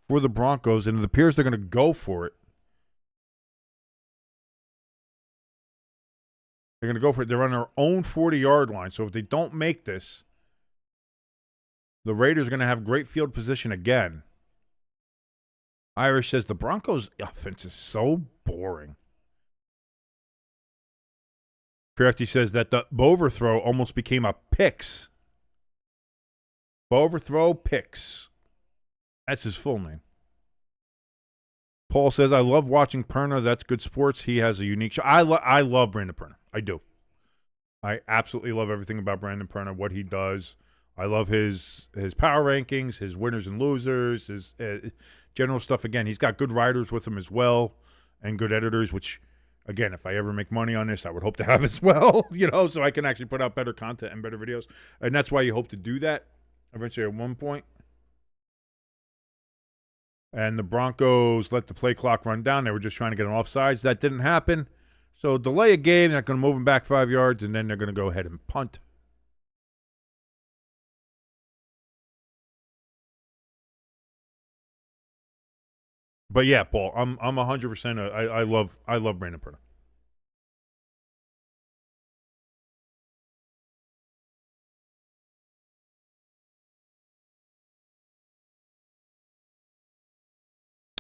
for the Broncos, and it appears they're going to go for it. They're going to go for it. They're on their own 40-yard line. So if they don't make this, the Raiders are going to have great field position again. Irish says the Broncos' offense is so boring. Crafty says that the overthrow almost became a picks. Overthrow picks. That's his full name. Paul says, I love watching Perna. That's good sports. He has a unique show. I love Brandon Perna. I do. I absolutely love everything about Brandon Perna, what he does. I love his power rankings, his winners and losers, his general stuff. Again, he's got good writers with him as well and good editors, which, again, if I ever make money on this, I would hope to have as well, so I can actually put out better content and better videos. And that's why you hope to do that eventually at one point. And the Broncos let the play clock run down. They were just trying to get an offsides. That didn't happen. So delay a game. They're going to move them back 5 yards, and then they're going to go ahead and punt. But yeah, Paul, I'm 100%. I love Brandon Perna.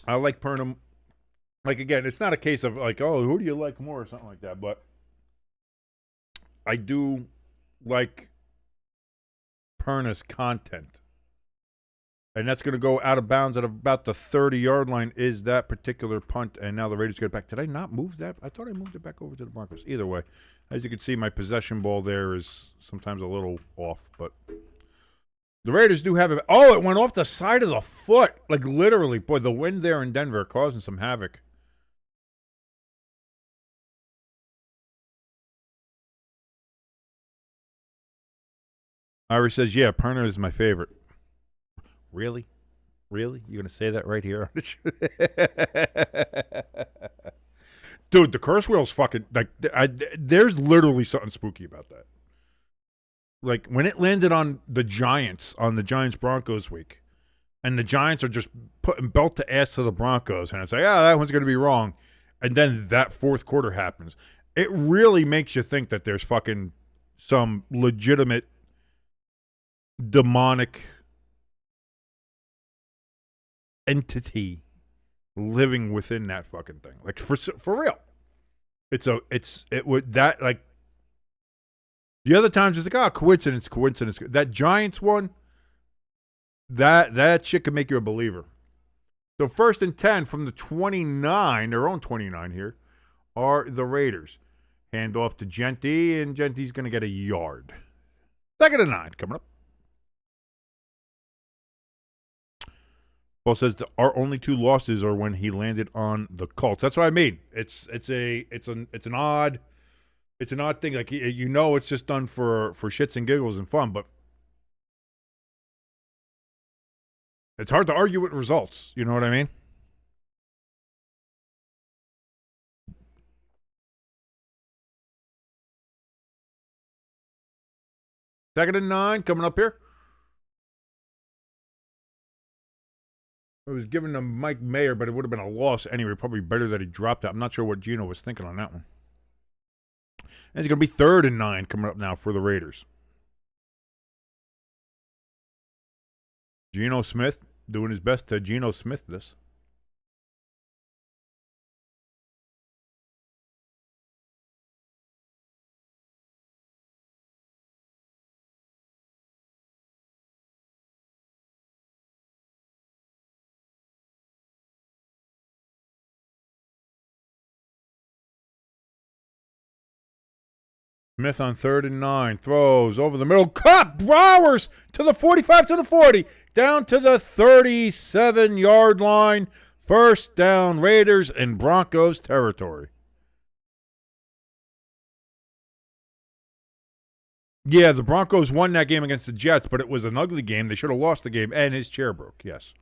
I like Perna. Like, again, it's not a case of like, oh, who do you like more or something like that. But I do like Perna's content. And that's going to go out of bounds at about the 30-yard line is that particular punt. And now the Raiders get it back. Did I not move that? I thought I moved it back over to the Broncos. Either way, as you can see, my possession ball there is sometimes a little off. But the Raiders do have it. Oh, it went off the side of the foot. Like, literally. Boy, the wind there in Denver causing some havoc. Irish says, yeah, Perna is my favorite. Really? Really? You're going to say that right here? Dude, the curse wheel's fucking, like, there's literally something spooky about that. Like, when it landed on the Giants-Broncos week, and the Giants are just putting belt to ass to the Broncos, and it's like, that one's going to be wrong. And then that fourth quarter happens. It really makes you think that there's fucking some legitimate demonic entity living within that fucking thing. Like, for real. It would, that, like, the other times it's like, coincidence. That Giants one, that shit can make you a believer. So 1st and 10 from the 29, their own 29 here, are the Raiders. Hand off to Genty, and Genty's going to get a yard. 2nd and 9 coming up. Paul says our only 2 losses are when he landed on the Colts. That's what I mean. It's an odd thing. Like, it's just done for shits and giggles and fun, but it's hard to argue with results. You know what I mean? Second and 9 coming up here. It was given to Mike Mayer, but it would have been a loss anyway. Probably better that he dropped it. I'm not sure what Gino was thinking on that one. And it's going to be 3rd and 9 coming up now for the Raiders. Geno Smith doing his best to Geno Smith this. Smith on 3rd and 9. Throws over the middle. Cut! Browers to the 45 to the 40. Down to the 37-yard line. First down, Raiders in Broncos territory. Yeah, the Broncos won that game against the Jets, but it was an ugly game. They should have lost the game, and his chair broke, yes.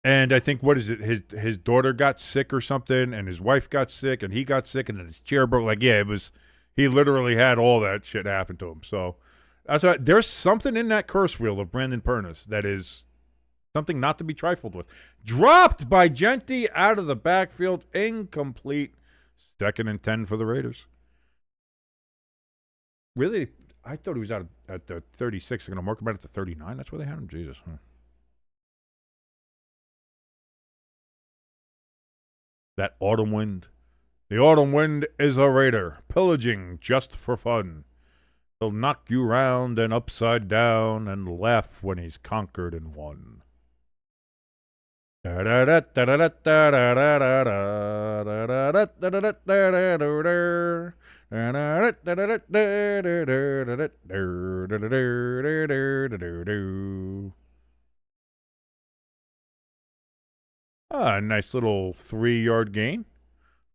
And I think, what is it, his daughter got sick or something, and his wife got sick, and he got sick, and then his chair broke. Like, yeah, he literally had all that shit happen to him. So that's why there's something in that curse wheel of Brandon Pernus that is something not to be trifled with. Dropped by Genti out of the backfield, incomplete. 2nd and 10 for the Raiders. Really? I thought he was out at the 36. They're going to mark him out at the 39. That's where they had him? Jesus. Huh. That autumn wind. The autumn wind is a raider, pillaging just for fun. He'll knock you round and upside down and laugh when he's conquered and won. A nice little 3-yard gain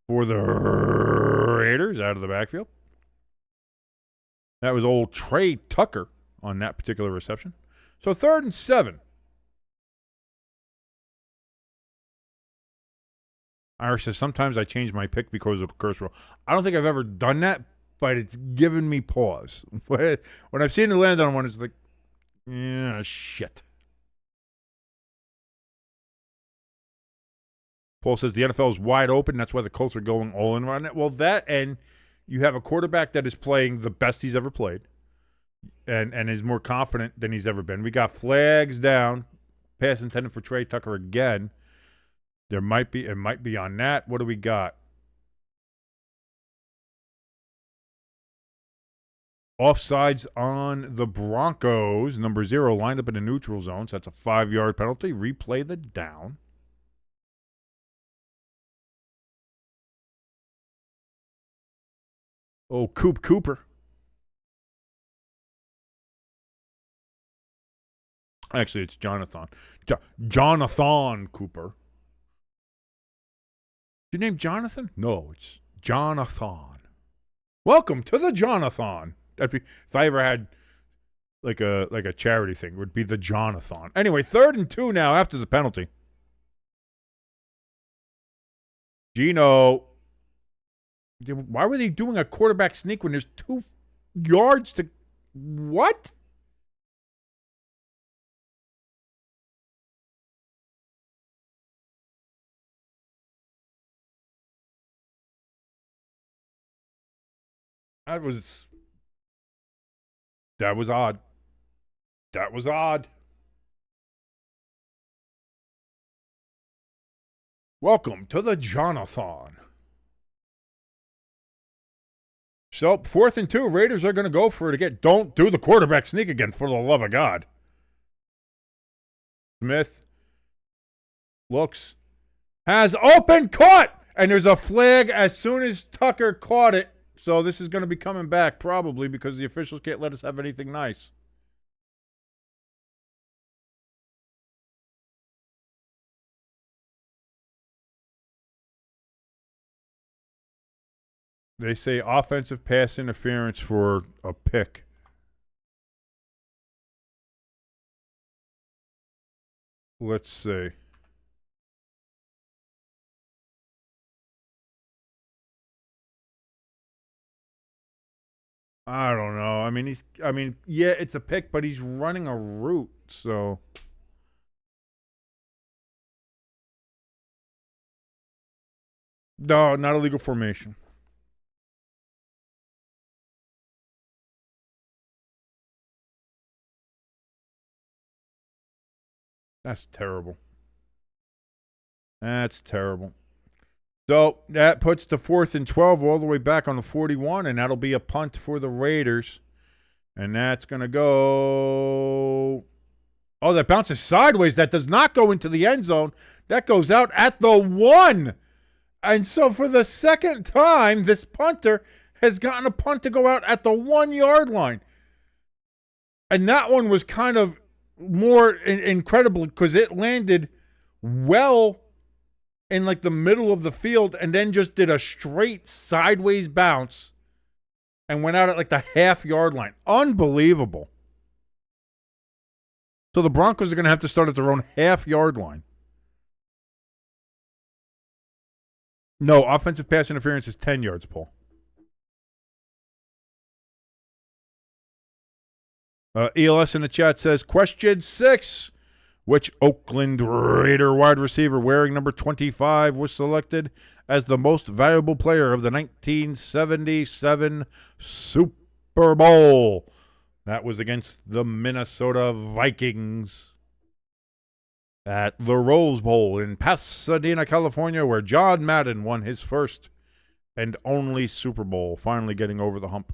for the Raiders out of the backfield. That was old Trey Tucker on that particular reception. So 3rd and 7. Irish says, sometimes I change my pick because of the curse rule. I don't think I've ever done that, but it's given me pause. When I've seen it land on one, it's like, yeah, shit. Paul says the NFL is wide open. That's why the Colts are going all in on it. Well, that, and you have a quarterback that is playing the best he's ever played and is more confident than he's ever been. We got flags down. Pass intended for Trey Tucker again. It might be on that. What do we got? Offsides on the Broncos. Number 0 lined up in the neutral zone. So that's a 5-yard penalty. Replay the down. Oh, Cooper. Actually, it's Jonathan. Jonathan Cooper. Is your name Jonathan? No, it's Jonathan. Welcome to the Jonathan. That'd be, if I ever had like a charity thing, it would be the Jonathan. Anyway, 3rd and 2 now after the penalty. Gino. Why were they doing a quarterback sneak when there's 2 yards to... What? That was odd. That was odd. Welcome to the Jonathan. So, 4th and 2, Raiders are going to go for it again. Don't do the quarterback sneak again, for the love of God. Smith looks, has open, caught, and there's a flag as soon as Tucker caught it. So this is going to be coming back probably because the officials can't let us have anything nice. They say offensive pass interference for a pick. Let's see. I don't know. Yeah, it's a pick, but he's running a route, so. No, not a legal formation. That's terrible. That's terrible. So that puts the 4th and 12 all the way back on the 41, and that'll be a punt for the Raiders. And that's going to go. Oh, that bounces sideways. That does not go into the end zone. That goes out at the 1. And so for the second time, this punter has gotten a punt to go out at the 1 yard line. And that one was kind of more incredible because it landed well in like the middle of the field and then just did a straight sideways bounce and went out at like the half-yard line. Unbelievable. So the Broncos are going to have to start at their own half-yard line. No, offensive pass interference is 10 yards, Paul. ELS in the chat says, question 6. Which Oakland Raider wide receiver wearing number 25 was selected as the most valuable player of the 1977 Super Bowl? That was against the Minnesota Vikings at the Rose Bowl in Pasadena, California, where John Madden won his first and only Super Bowl, finally getting over the hump.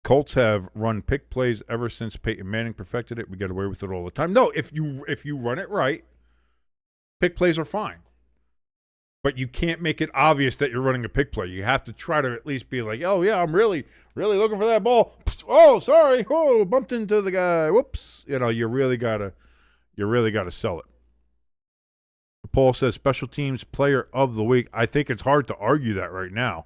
Colts have run pick plays ever since Peyton Manning perfected it. We get away with it all the time. No, if you run it right, pick plays are fine. But you can't make it obvious that you're running a pick play. You have to try to at least be like, oh, yeah, I'm really, really looking for that ball. Oh, sorry. Oh, bumped into the guy. Whoops. You really gotta sell it. Paul says special teams player of the week. I think it's hard to argue that right now.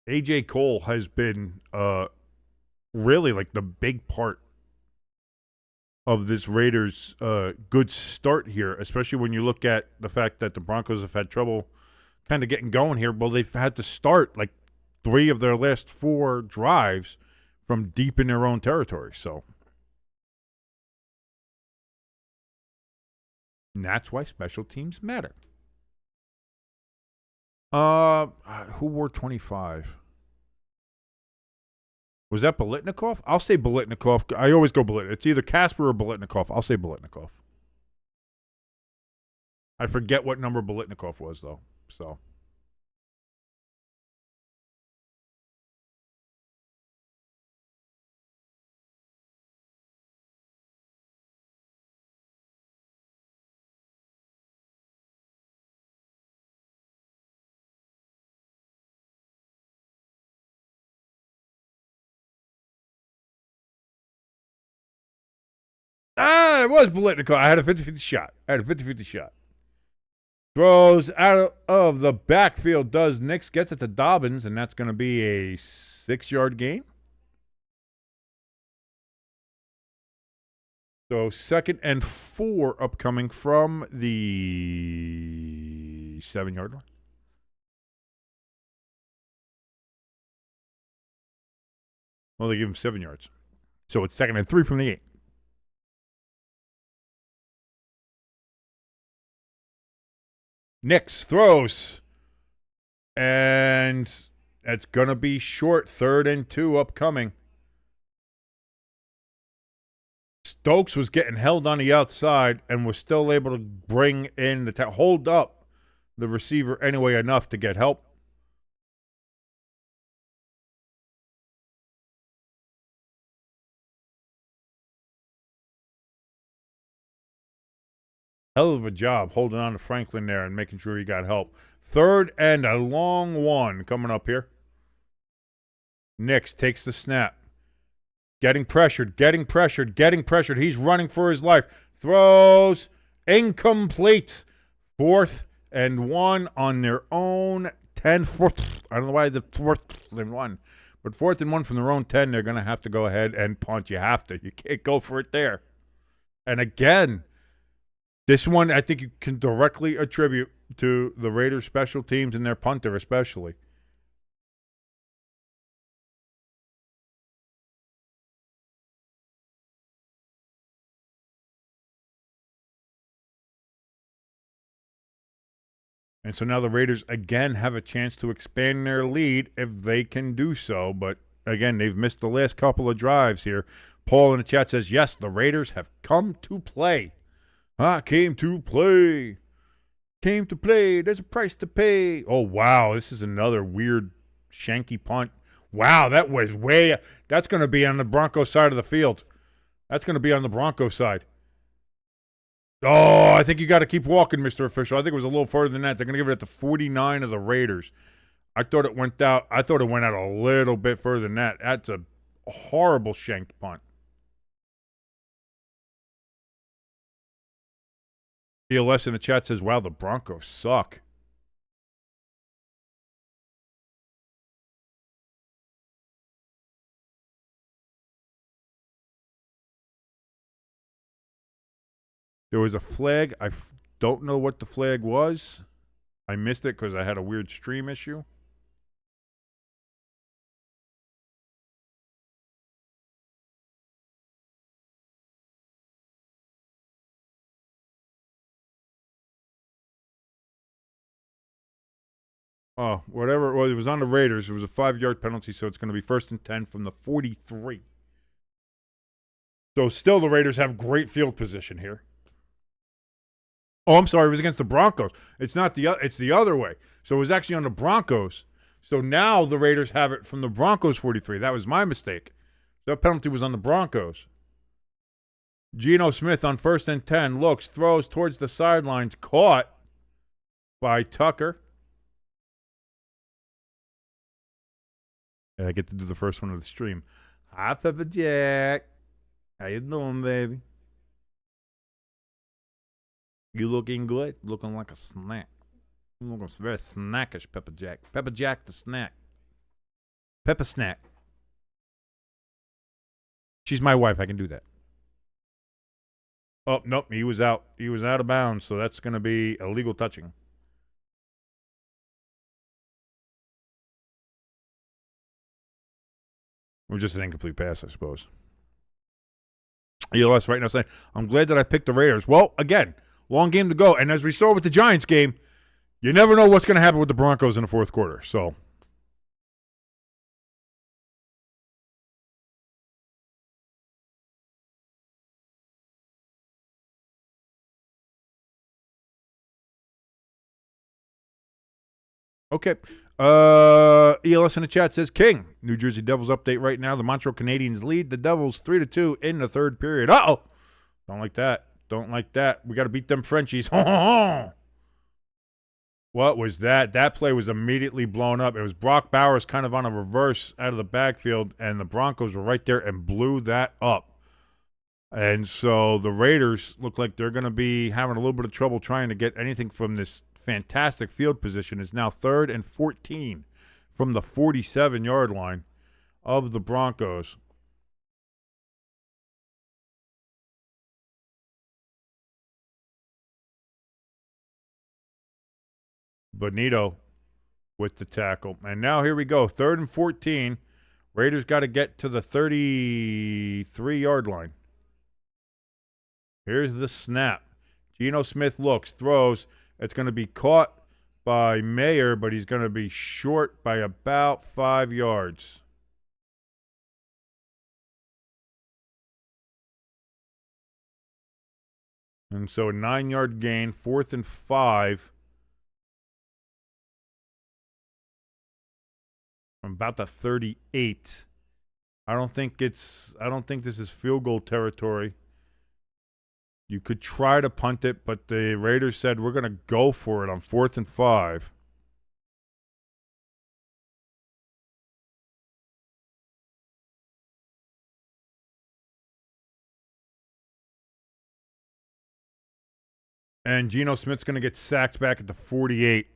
A.J. Cole has been really like the big part of this Raiders' good start here, especially when you look at the fact that the Broncos have had trouble kind of getting going here. Well, they've had to start like 3 of their last 4 drives from deep in their own territory. So, and that's why special teams matter. Who wore 25? Was that Bolitnikov? I'll say Bolitnikov. I always go Bolitnikov. It's either Casper or Bolitnikov. I'll say Bolitnikov. I forget what number Bolitnikov was, though. So. It was Bolitnikov. I had a 50-50 shot. Throws out of the backfield. Does Nix, gets it to Dobbins, and that's going to be a 6-yard gain. So 2nd and 4 upcoming from the 7-yard line. Well, they give him 7 yards. So it's 2nd and 3 from the 8. Nix throws. And that's going to be short. 3rd and 2 upcoming. Stokes was getting held on the outside and was still able to bring in hold up the receiver anyway enough to get help. Hell of a job holding on to Franklin there and making sure he got help. 3rd and a long one coming up here. Nix takes the snap. Getting pressured. He's running for his life. Throws. Incomplete. 4th and 1 on their own 10. I don't know why the 4th and 1. But 4th and 1 from their own 10, they're going to have to go ahead and punt. You have to. You can't go for it there. And again, this one I think you can directly attribute to the Raiders' special teams and their punter especially. And so now the Raiders again have a chance to expand their lead if they can do so. But again, they've missed the last couple of drives here. Paul in the chat says, yes, the Raiders have come to play. I came to play. Came to play. There's a price to pay. Oh, wow. This is another weird shanky punt. Wow, that was way. That's going to be on the Broncos side of the field. That's going to be on the Broncos side. Oh, I think you got to keep walking, Mr. Official. I think it was a little further than that. They're going to give it at the 49 of the Raiders. I thought it went out. I thought it went out a little bit further than that. That's a horrible shanked punt. DLS in the chat says, wow, the Broncos suck. There was a flag. I don't know what the flag was. I missed it because I had a weird stream issue. Oh, whatever it was on the Raiders. It was a 5-yard penalty, so it's going to be 1st and 10 from the 43. So still the Raiders have great field position here. Oh, I'm sorry. It was against the Broncos. It's not it's the other way. So it was actually on the Broncos. So now the Raiders have it from the Broncos 43. That was my mistake. That penalty was on the Broncos. Geno Smith on 1st and 10 looks, throws towards the sidelines, caught by Tucker. I get to do the first one of the stream. Hi, Pepper Jack. How you doing, baby? You looking good? Looking like a snack. You looking very snackish, Pepper Jack. Pepper Jack the snack. Pepper snack. She's my wife. I can do that. Oh, nope. He was out. He was out of bounds, so that's going to be illegal touching. Or just an incomplete pass, I suppose. ELS right now saying, I'm glad that I picked the Raiders. Well, again, long game to go. And as we saw with the Giants game, you never know what's going to happen with the Broncos in the fourth quarter. So, okay. ELS in the chat says, King, New Jersey Devils update right now. The Montreal Canadiens lead the Devils 3-2 in the third period. Uh-oh. Don't like that. Don't like that. We got to beat them Frenchies. What was that? That play was immediately blown up. It was Brock Bowers kind of on a reverse out of the backfield, and the Broncos were right there and blew that up. And so the Raiders look like they're going to be having a little bit of trouble trying to get anything from this fantastic field position. Is now 3rd and 14 from the 47-yard line of the Broncos. Bonito with the tackle. And now here we go. 3rd and 14. Raiders got to get to the 33-yard line. Here's the snap. Geno Smith looks, throws. It's going to be caught by Mayer, but he's going to be short by about 5 yards. And so a 9-yard gain, 4th and 5. From about the 38. I don't think this is field goal territory. You could try to punt it, but the Raiders said we're going to go for it on 4th and 5. And Geno Smith's going to get sacked back at the 48.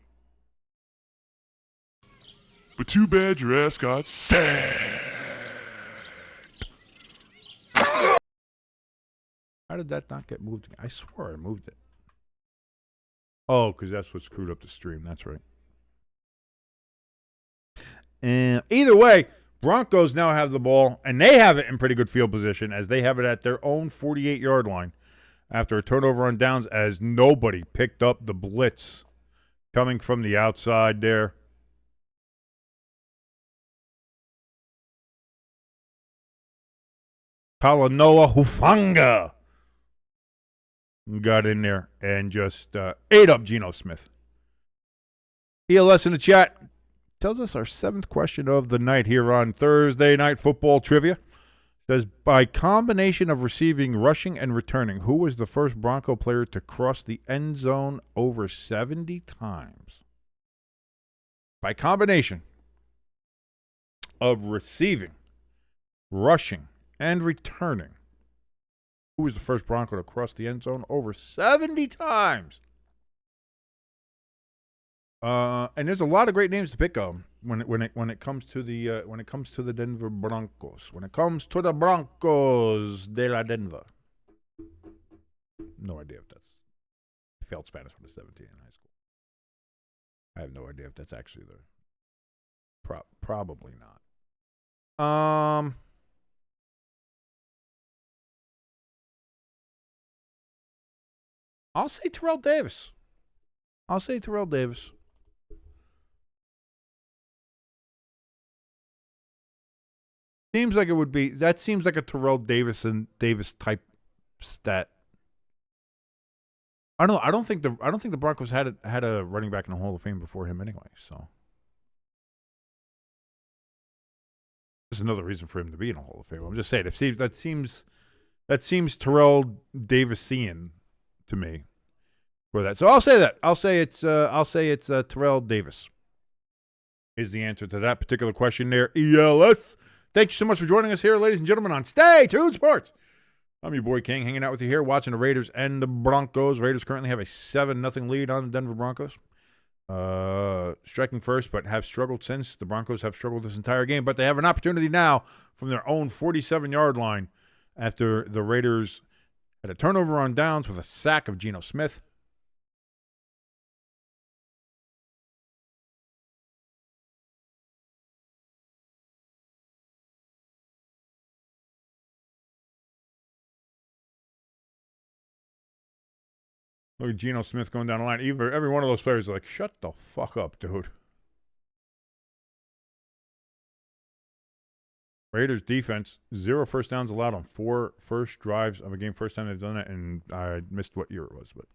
But too bad your ass got sacked. How did that not get moved? I swore I moved it. Oh, because that's what screwed up the stream. That's right. And either way, Broncos now have the ball, and they have it in pretty good field position as they have it at their own 48-yard line after a turnover on downs as nobody picked up the blitz coming from the outside there. Talanoa Hufanga got in there and just ate up Geno Smith. ELS in the chat tells us our 7th question of the night here on Thursday Night Football Trivia. Says, by combination of receiving, rushing, and returning, who was the first Bronco player to cross the end zone over 70 times? By combination of receiving, rushing, and returning, who was the first Bronco to cross the end zone over 70 times? And there's a lot of great names to pick of when it comes to the Denver Broncos. When it comes to the Broncos de la Denver. No idea if that's I failed Spanish when I was 17 in high school. I have no idea if that's actually the probably not. I'll say Terrell Davis. Seems like it would be. That seems like a Terrell Davis type stat. I don't know. I don't think the Broncos had a running back in the Hall of Fame before him anyway. So there's another reason for him to be in the Hall of Fame. I'm just saying. That seems Terrell Davisian to me for that. So I'll say that. I'll say it's Terrell Davis is the answer to that particular question there. ELS. Thank you so much for joining us here, ladies and gentlemen, on Stay Tuned Sports. I'm your boy King, hanging out with you here, watching the Raiders and the Broncos. Raiders currently have a 7-0 lead on the Denver Broncos. Striking first, but have struggled since. The Broncos have struggled this entire game, but they have an opportunity now from their own 47-yard line after the Raiders had a turnover on downs with a sack of Geno Smith. Look at Geno Smith going down the line. Every one of those players is like, shut the fuck up, dude. Raiders defense, 0 first downs allowed on 4 first drives of a game. First time they've done it, and I missed what year it was, but.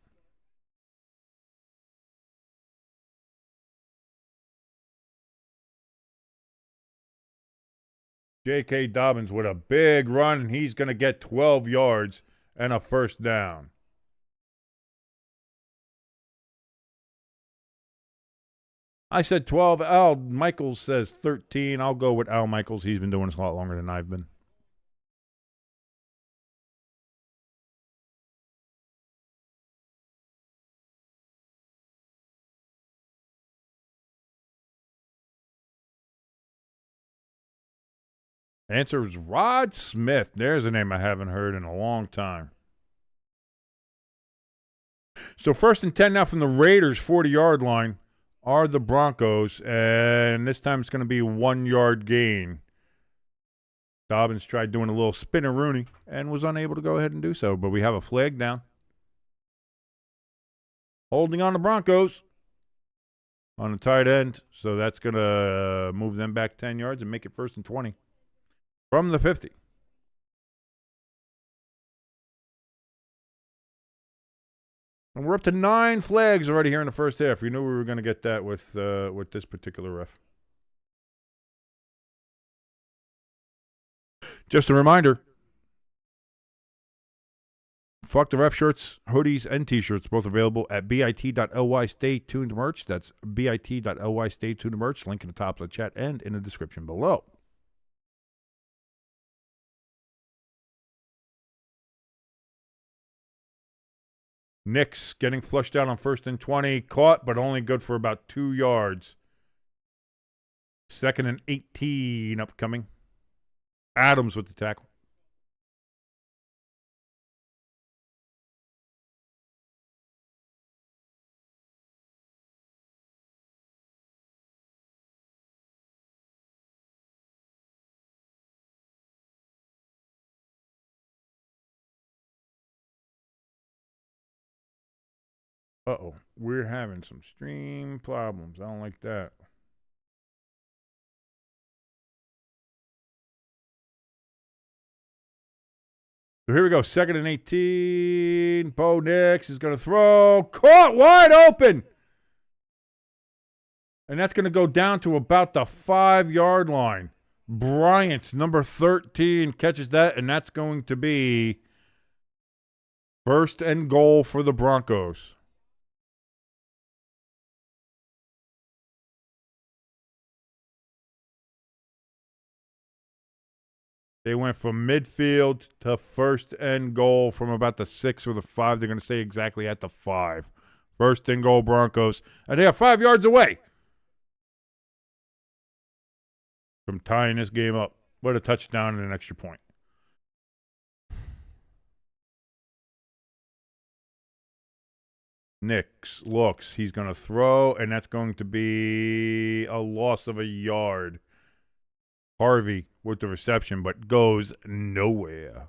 J.K. Dobbins with a big run, and he's going to get 12 yards and a first down. I said 12. Al Michaels says 13. I'll go with Al Michaels. He's been doing this a lot longer than I've been. Answer is Rod Smith. There's a name I haven't heard in a long time. So 1st and 10 now from the Raiders' 40-yard line are the Broncos, and this time it's going to be 1-yard gain. Dobbins tried doing a little spin-a-rooney and was unable to go ahead and do so, but we have a flag down. Holding on the Broncos on the tight end, so that's going to move them back 10 yards and make it 1st and 20 from the 50. And we're up to 9 flags already here in the first half. We knew we were going to get that with this particular ref. Just a reminder, Fuck the Ref shirts, hoodies, and T-shirts, both available at bit.ly. Stay tuned merch. That's bit.ly. Stay tuned merch. Link in the top of the chat and in the description below. Nix getting flushed out on 1st and 20. Caught, but only good for about 2 yards. 2nd and 18 upcoming. Adams with the tackle. Uh-oh. We're having some stream problems. I don't like that. So here we go. 2nd and 18. Bo Nix is going to throw. Caught wide open. And that's going to go down to about the 5-yard line. Bryant's number 13 catches that, and that's going to be 1st and goal for the Broncos. They went from midfield to 1st and goal from about the 6 or the 5. They're going to stay exactly at the 5. 1st and goal Broncos. And they are 5 yards away from tying this game up. What a touchdown and an extra point. Nix looks. He's going to throw, and that's going to be a loss of a yard. Harvey with the reception, but goes nowhere.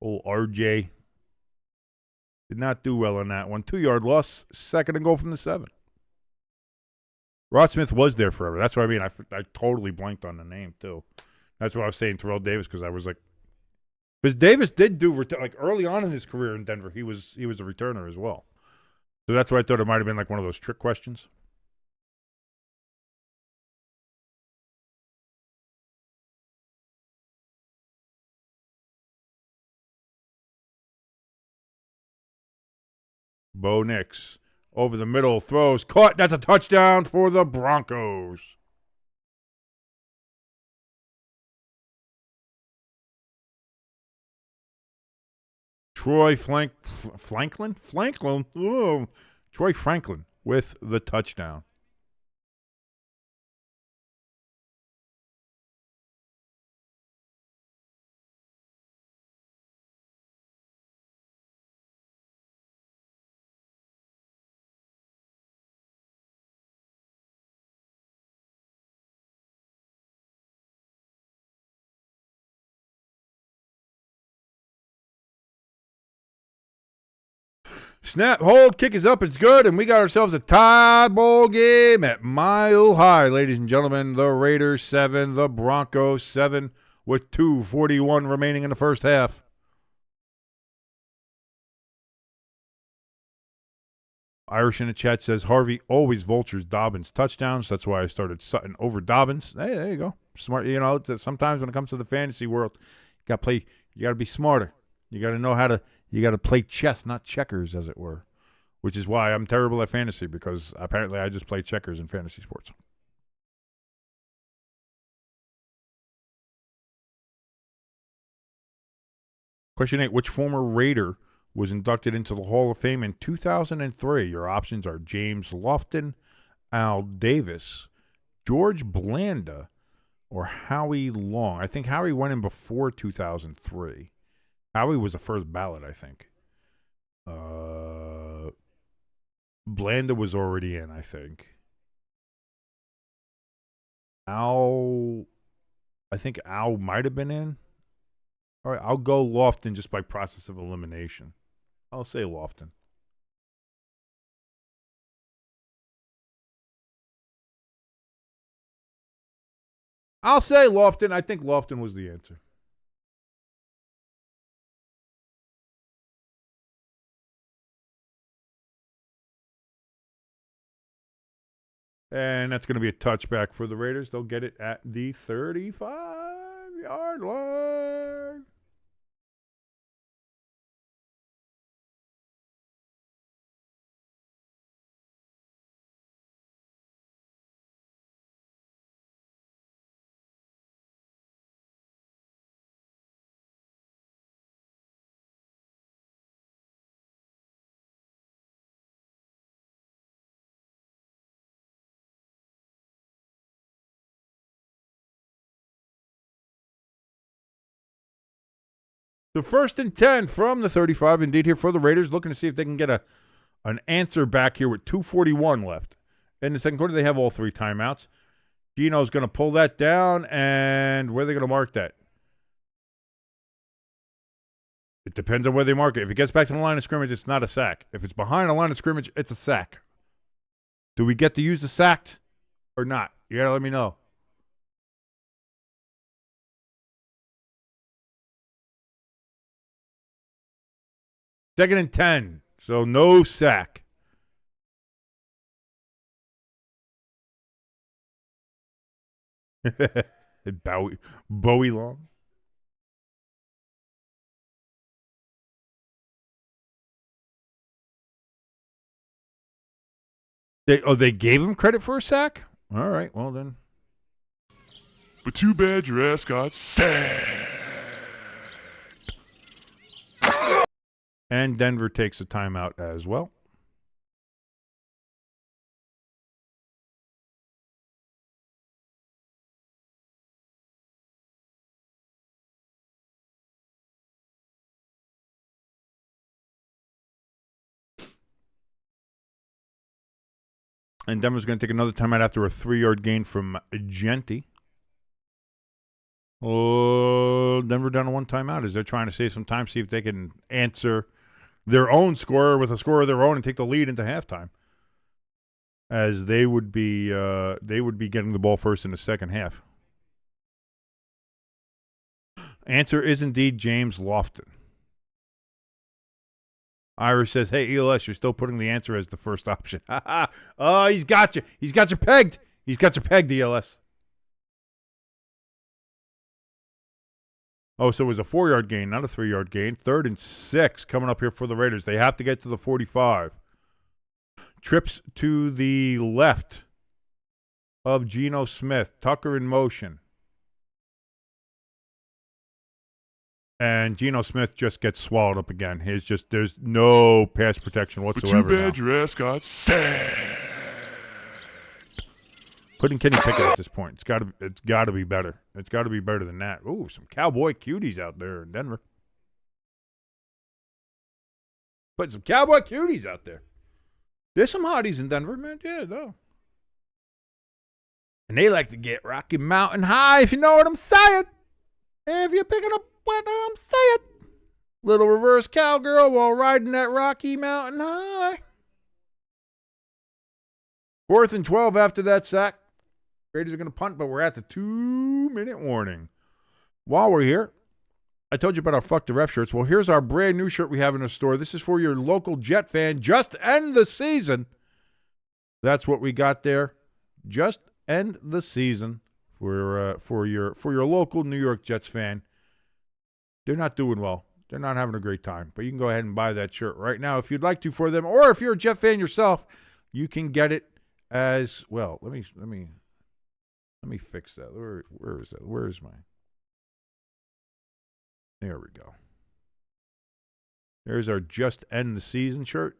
Old RJ did not do well on that one. 2-yard loss, 2nd and goal from the 7. Rod Smith was there forever. That's what I mean. I totally blanked on the name, too. That's what I was saying, Terrell Davis, because I was like, because Davis did do, like, early on in his career in Denver, he was a returner as well. So that's why I thought it might have been like one of those trick questions. Bo Nix over the middle, throws, caught. That's a touchdown for the Broncos. Troy Franklin? Ooh. Troy Franklin with the touchdown. Snap, hold, kick is up, it's good, and we got ourselves a tie ball game at Mile High, ladies and gentlemen. The Raiders 7, the Broncos 7, with 2:41 remaining in the first half. Irish in the chat says Harvey always vultures Dobbins touchdowns. That's why I started Sutton over Dobbins. Hey, there you go. Smart. You know, sometimes when it comes to the fantasy world, you got to play. You got to be smarter. You got to know how to. You got to play chess, not checkers, as it were. Which is why I'm terrible at fantasy, because apparently I just play checkers in fantasy sports. Question 8: which former Raider was inducted into the Hall of Fame in 2003? Your options are James Lofton, Al Davis, George Blanda, or Howie Long. I think Howie went in before 2003. Howie was the first ballot, I think. Blanda was already in, I think. I think Al might have been in. All right, I'll go Lofton just by process of elimination. I'll say Lofton. I'll say Lofton. I think Lofton was the answer. And that's going to be a touchback for the Raiders. They'll get it at the 35-yard line. So 1st and 10 from the 35, indeed, here for the Raiders, looking to see if they can get an answer back here with 2:41 left. In the second quarter, they have all 3 timeouts. Gino's going to pull that down, and where are they going to mark that? It depends on where they mark it. If it gets back to the line of scrimmage, it's not a sack. If it's behind the line of scrimmage, it's a sack. Do we get to use the sacked or not? You got to let me know. 2nd and 10. So no sack. Bowie Long. They gave him credit for a sack? All right, well then. But too bad your ass got sacked. And Denver takes a timeout as well. And Denver's going to take another timeout after a 3-yard gain from Genty. Oh, Denver down to 1 timeout as they're trying to save some time, see if they can answer their own score with a score of their own and take the lead into halftime. As they would be getting the ball first in the second half. Answer is indeed James Lofton. Irish says, hey, ELS, you're still putting the answer as the first option. Oh, he's got you. He's got you pegged. He's got you pegged, ELS. Oh, so it was a 4-yard gain, not a 3-yard gain. 3rd and 6 coming up here for the Raiders. They have to get to the 45. Trips to the left of Geno Smith. Tucker in motion. And Geno Smith just gets swallowed up again. There's no pass protection whatsoever. But too bad your ass got sacked. Putting Kenny Pickett at this point, it's got to be better. It's got to be better than that. Ooh, some cowboy cuties out there in Denver. Putting some cowboy cuties out there. There's some hotties in Denver, man. Yeah, no. And they like to get Rocky Mountain High, if you know what I'm saying. If you're picking up what I'm saying. Little reverse cowgirl while riding that Rocky Mountain High. 4th and 12 after that sack. Raiders are going to punt, but we're at the 2-minute warning. While we're here, I told you about our Fuck the Ref shirts. Well, here's our brand new shirt we have in the store. This is for your local Jet fan. Just end the season. That's what we got there. Just end the season for your local New York Jets fan. They're not doing well. They're not having a great time. But you can go ahead and buy that shirt right now if you'd like to for them. Or if you're a Jet fan yourself, you can get it as well. Let me fix that. Where is that? Where is my? There we go. There's our Just End the Season shirt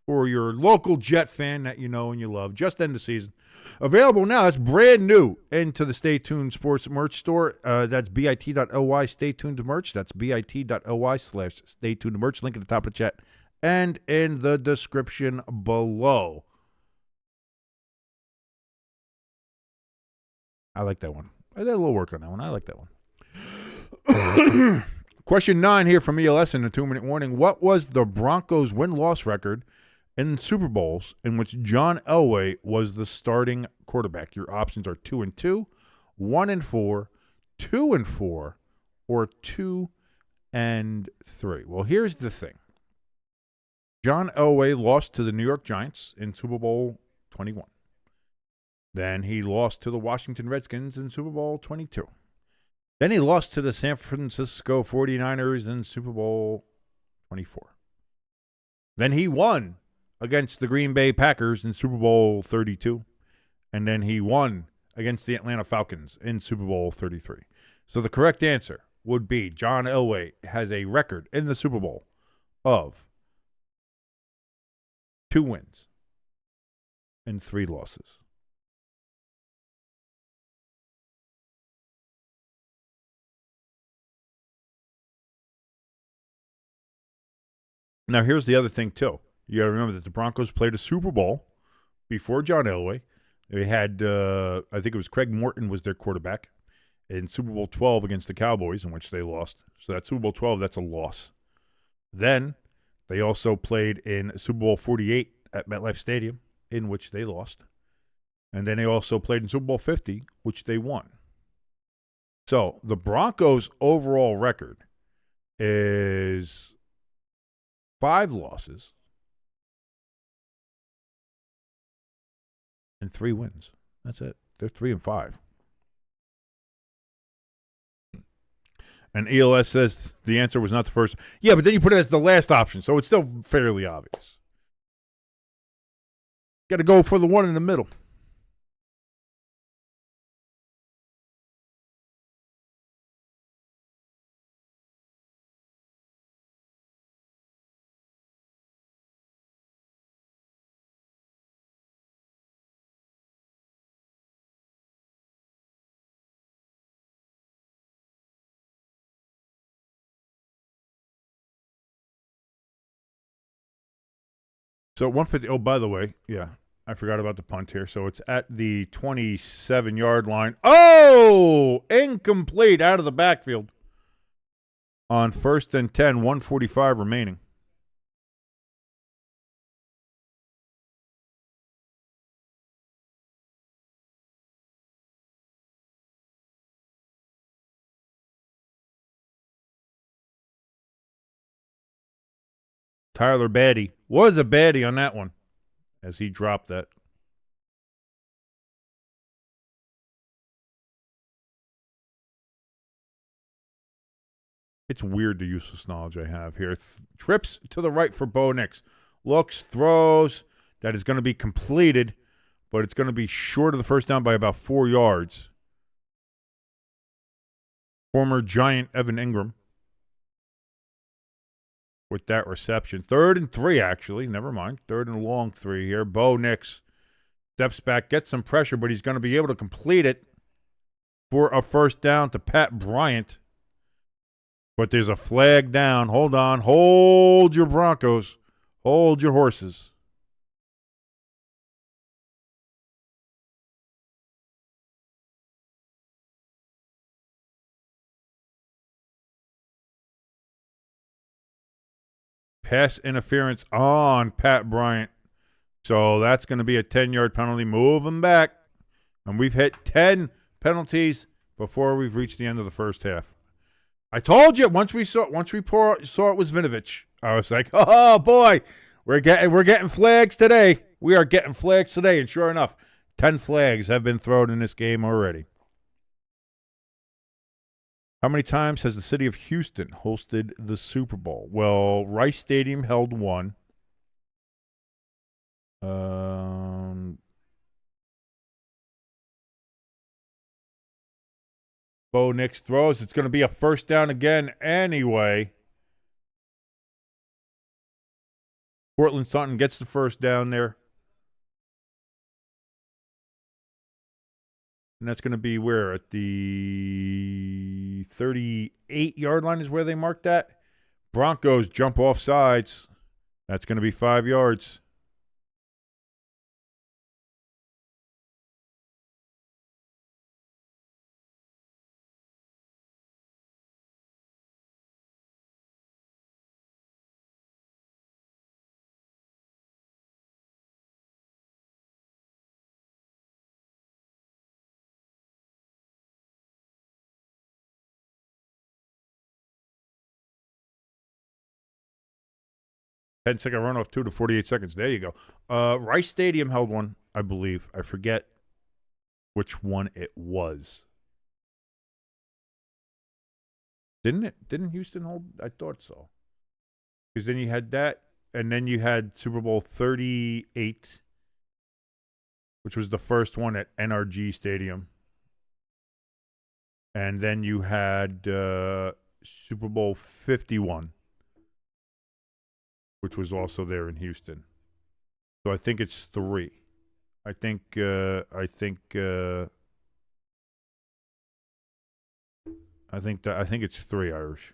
for your local Jet fan that you know and you love. Just End the Season. Available now. It's brand new into the Stay Tuned Sports merch store. That's bit.ly Stay Tuned merch. That's bit.ly/Stay Tuned merch. Link at the top of the chat and in the description below. I like that one. I did a little work on that one. I like that one. Question 9 here from ELS in the 2-minute warning. What was the Broncos' win-loss record in Super Bowls in which John Elway was the starting quarterback? Your options are 2-2, 1-4, 2-4, or 2-3. Well, here's the thing. John Elway lost to the New York Giants in Super Bowl 21. Then he lost to the Washington Redskins in Super Bowl 22. Then he lost to the San Francisco 49ers in Super Bowl 24. Then he won against the Green Bay Packers in Super Bowl 32. And then he won against the Atlanta Falcons in Super Bowl 33. So the correct answer would be John Elway has a record in the Super Bowl of 2 wins and 3 losses. Now, here's the other thing, too. You got to remember that the Broncos played a Super Bowl before John Elway. They had, I think it was Craig Morton was their quarterback in Super Bowl 12 against the Cowboys, in which they lost. So that Super Bowl 12, that's a loss. Then they also played in Super Bowl 48 at MetLife Stadium, in which they lost. And then they also played in Super Bowl 50, which they won. So the Broncos' overall record is 5 losses and 3 wins. That's it. They're 3-5. And ELS says the answer was not the first. Yeah, but then you put it as the last option, so it's still fairly obvious. Got to go for the one in the middle. So 150. Oh, by the way, yeah, I forgot about the punt here. So it's at the 27-yard line. Oh, incomplete out of the backfield. On 1st and 10, 1:45 remaining. Tyler Batty was a baddie on that one as he dropped that. It's weird the useless knowledge I have here. Trips to the right for Bo Nix. Looks, throws. That is going to be completed, but it's going to be short of the first down by about 4 yards. Former Giant Evan Ingram with that reception. 3rd and 3, actually. Never mind. 3rd and long 3 here. Bo Nix steps back, gets some pressure, but he's going to be able to complete it for a first down to Pat Bryant. But there's a flag down. Hold on. Hold your Broncos. Hold your horses. Pass interference on Pat Bryant. So that's going to be a 10-yard penalty. Move him back. And we've hit 10 penalties before we've reached the end of the first half. I told you once we saw it was Vinovich. I was like, oh boy, we're getting flags today. We are getting flags today, and sure enough, 10 flags have been thrown in this game already. How many times has the city of Houston hosted the Super Bowl? Well, Rice Stadium held one. Bo Nix throws. It's going to be a first down again anyway. Cortland Sutton gets the first down there. And that's going to be where? At the 38-yard line is where they marked that. Broncos jump off sides. That's going to be 5 yards. Second runoff 2 to 48 seconds. There you go. Rice Stadium held one, I believe. I forget which one it was. Didn't it? Didn't Houston hold? I thought so. Because then you had that, and then you had Super Bowl 38, which was the first one at NRG Stadium. And then you had Super Bowl 51. Which was also there in Houston. So I think it's 3. I think it's 3 Irish.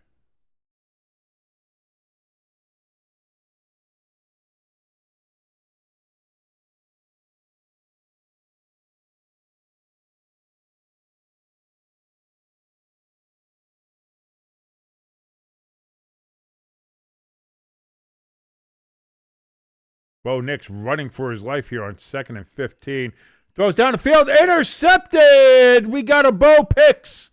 Bo Nix running for his life here on 2nd and 15. Throws down the field. Intercepted! We got a Bo Picks.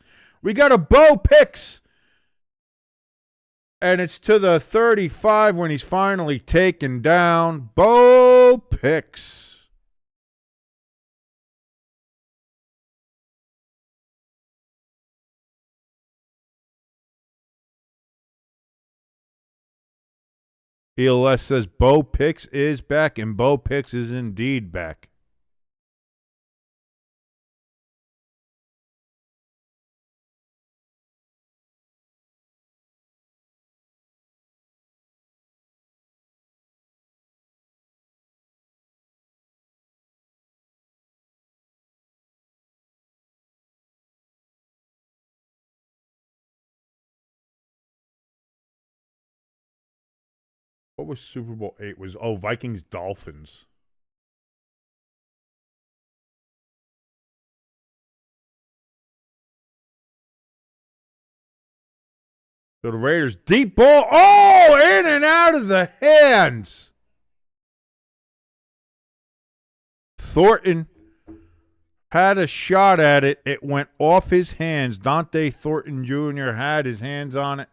And it's to the 35 when he's finally taken down. Bo picks. ELS says Bo Picks is back, and Bo Picks is indeed back. What was Super Bowl 8? Was Vikings Dolphins. So the Raiders deep ball. Oh, in and out of the hands. Thornton had a shot at it. It went off his hands. Dante Thornton Jr. had his hands on it.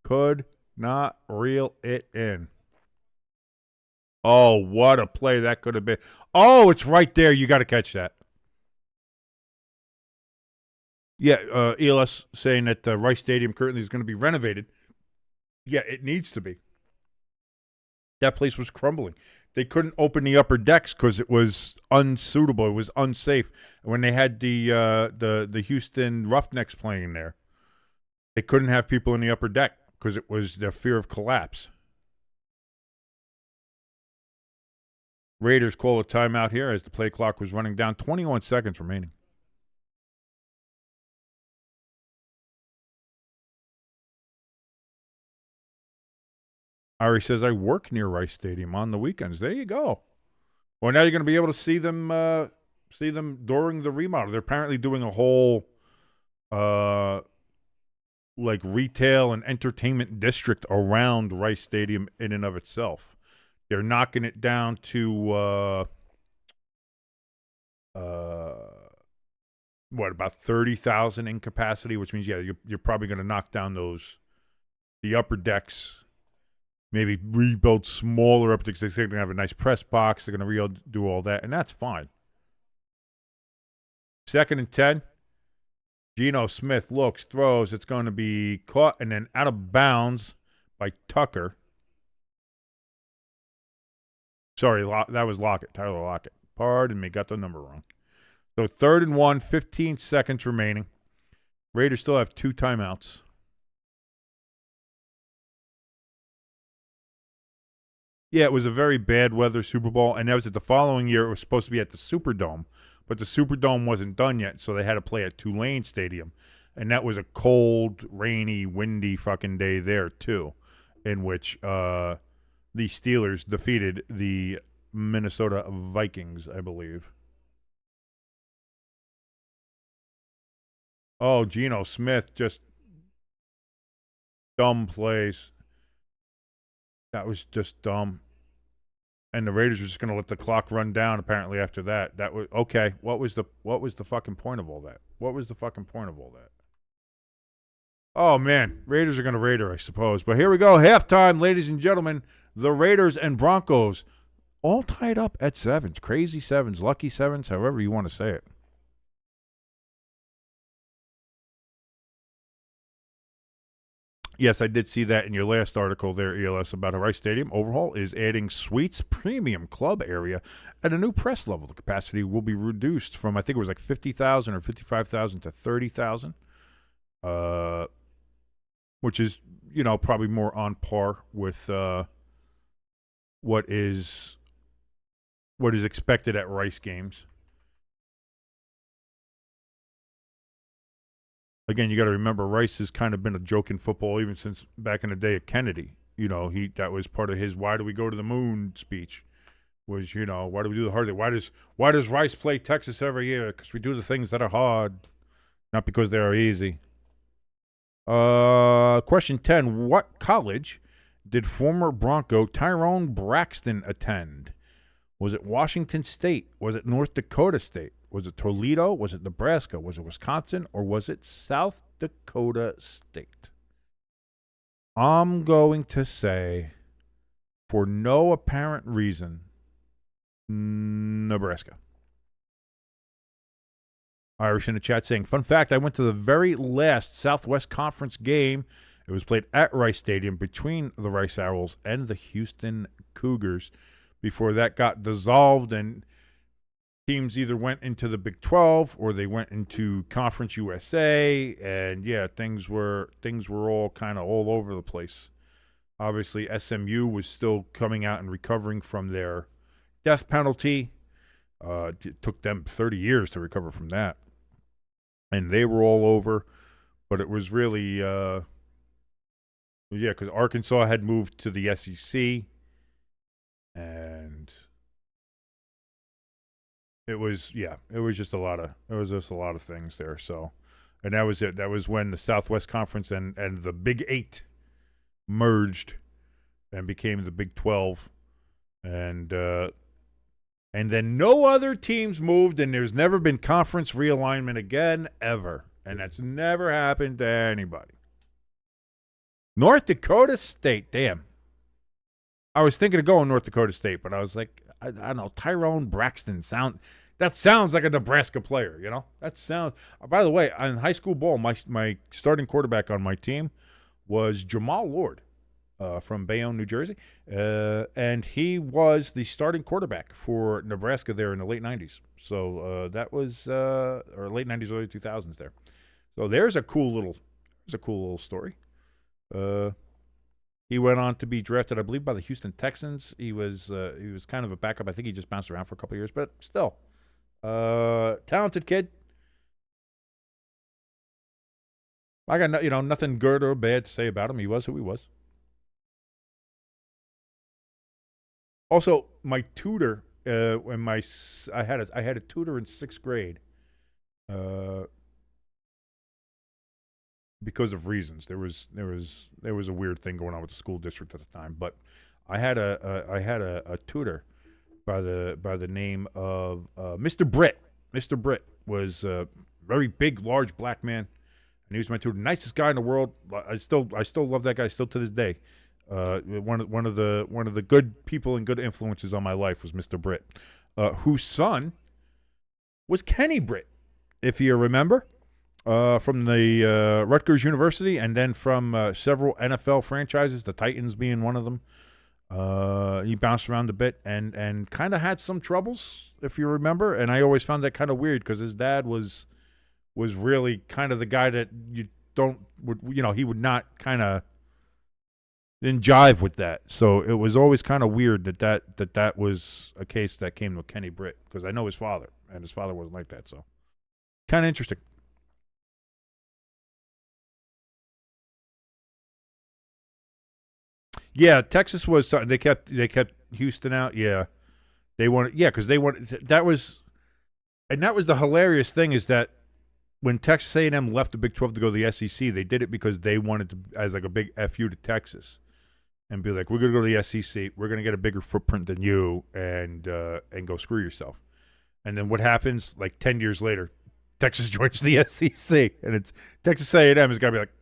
Could not reel it in. Oh, what a play that could have been. Oh, it's right there. You got to catch that. Yeah, ELS saying that Rice Stadium currently is going to be renovated. Yeah, it needs to be. That place was crumbling. They couldn't open the upper decks because it was unsuitable. It was unsafe. When they had the Houston Roughnecks playing there, they couldn't have people in the upper deck because it was their fear of collapse. Raiders call a timeout here as the play clock was running down. 21 seconds remaining. Ari says, I work near Rice Stadium on the weekends. There you go. Well, now you're going to be able to see them during the remodel. They're apparently doing a whole like retail and entertainment district around Rice Stadium in and of itself. They're knocking it down to about 30,000 in capacity, which means you're probably going to knock down the upper decks. Maybe rebuild smaller up because they're going to have a nice press box. They're going to redo all that, and that's fine. 2nd and 10. Geno Smith looks, throws. It's going to be caught and then out of bounds by Tucker. Sorry, that was Lockett, Tyler Lockett. Pardon me, got the number wrong. So 3rd and 1, 15 seconds remaining. Raiders still have 2 timeouts. Yeah, it was a very bad weather Super Bowl, and that was the following year. It was supposed to be at the Superdome, but the Superdome wasn't done yet, so they had to play at Tulane Stadium, and that was a cold, rainy, windy fucking day there, too, in which the Steelers defeated the Minnesota Vikings, I believe. Oh, Geno Smith, just dumb plays. That was just dumb. And the Raiders were just going to let the clock run down. Apparently, after that, that was okay. What was the fucking point of all that? What was the fucking point of all that? Oh man, Raiders are going to Raider, I suppose. But here we go, halftime, ladies and gentlemen. The Raiders and Broncos all tied up at 7s, crazy 7s, lucky 7s, however you want to say it. Yes, I did see that in your last article there, ELS, about a Rice Stadium overhaul is adding suites premium club area at a new press level. The capacity will be reduced from, I think it was like 50,000 or 55,000 to 30,000, which is, probably more on par with what is expected at Rice games. Again, you got to remember Rice has kind of been a joke in football even since back in the day of Kennedy. That was part of his "Why do we go to the moon?" speech. Was why do we do the hard thing? Why does Rice play Texas every year? Because we do the things that are hard, not because they are easy. Question 10: What college did former Bronco Tyrone Braxton attend? Was it Washington State? Was it North Dakota State? Was it Toledo? Was it Nebraska? Was it Wisconsin? Or was it South Dakota State? I'm going to say, for no apparent reason, Nebraska. Irish in the chat saying, fun fact, I went to the very last Southwest Conference game. It was played at Rice Stadium between the Rice Owls and the Houston Cougars before that got dissolved and teams either went into the Big 12 or they went into Conference USA. And, yeah, things were all kind of all over the place. Obviously, SMU was still coming out and recovering from their death penalty. It took them 30 years to recover from that. And they were all over, but it was really, because Arkansas had moved to the SEC, and it was just a lot of things there. So, and that was it. That was when the Southwest Conference and the Big 8 merged and became the Big 12, and then no other teams moved, and there's never been conference realignment again, ever. And that's never happened to anybody. North Dakota State, damn. I was thinking of going North Dakota State, but I was like, I don't know, Tyrone Braxton that sounds like a Nebraska player, you know? That sounds, by the way, in high school ball, my starting quarterback on my team was Jamal Lord. From Bayonne, New Jersey, and he was the starting quarterback for Nebraska there in the late 90s. So that was or late 90s, early 2000s there. So there's a cool little story. He went on to be drafted, I believe, by the Houston Texans. He was kind of a backup. I think he just bounced around for a couple of years, but still, talented kid. I got nothing good or bad to say about him. He was who he was. Also, my tutor, I had a tutor in 6th grade, because of reasons. There was a weird thing going on with the school district at the time, but I had a tutor by the name of Mr. Britt. Mr. Britt was a very big, large black man, and he was my tutor. Nicest guy in the world. I still love that guy still to this day. One of the good people and good influences on my life was Mr. Britt, whose son was Kenny Britt, if you remember, from the Rutgers University, and then from several NFL franchises, the Titans being one of them. He bounced around a bit and kind of had some troubles, if you remember. And I always found that kind of weird because his dad was really kind of the guy that he would not kind of didn't jive with that. So it was always kind of weird that was a case that came to Kenny Britt, because I know his father, and his father wasn't like that. So kind of interesting. Yeah, Texas was. They kept Houston out. Yeah, they wanted. Yeah, because they wanted. That was the hilarious thing, is that when Texas A&M left the Big 12 to go to the SEC, they did it because they wanted to, as like a big FU to Texas, and be like, we're going to go to the SEC. We're going to get a bigger footprint than you, and go screw yourself. And then what happens? Like 10 years later, Texas joins the SEC, and it's Texas A&M is going to be like,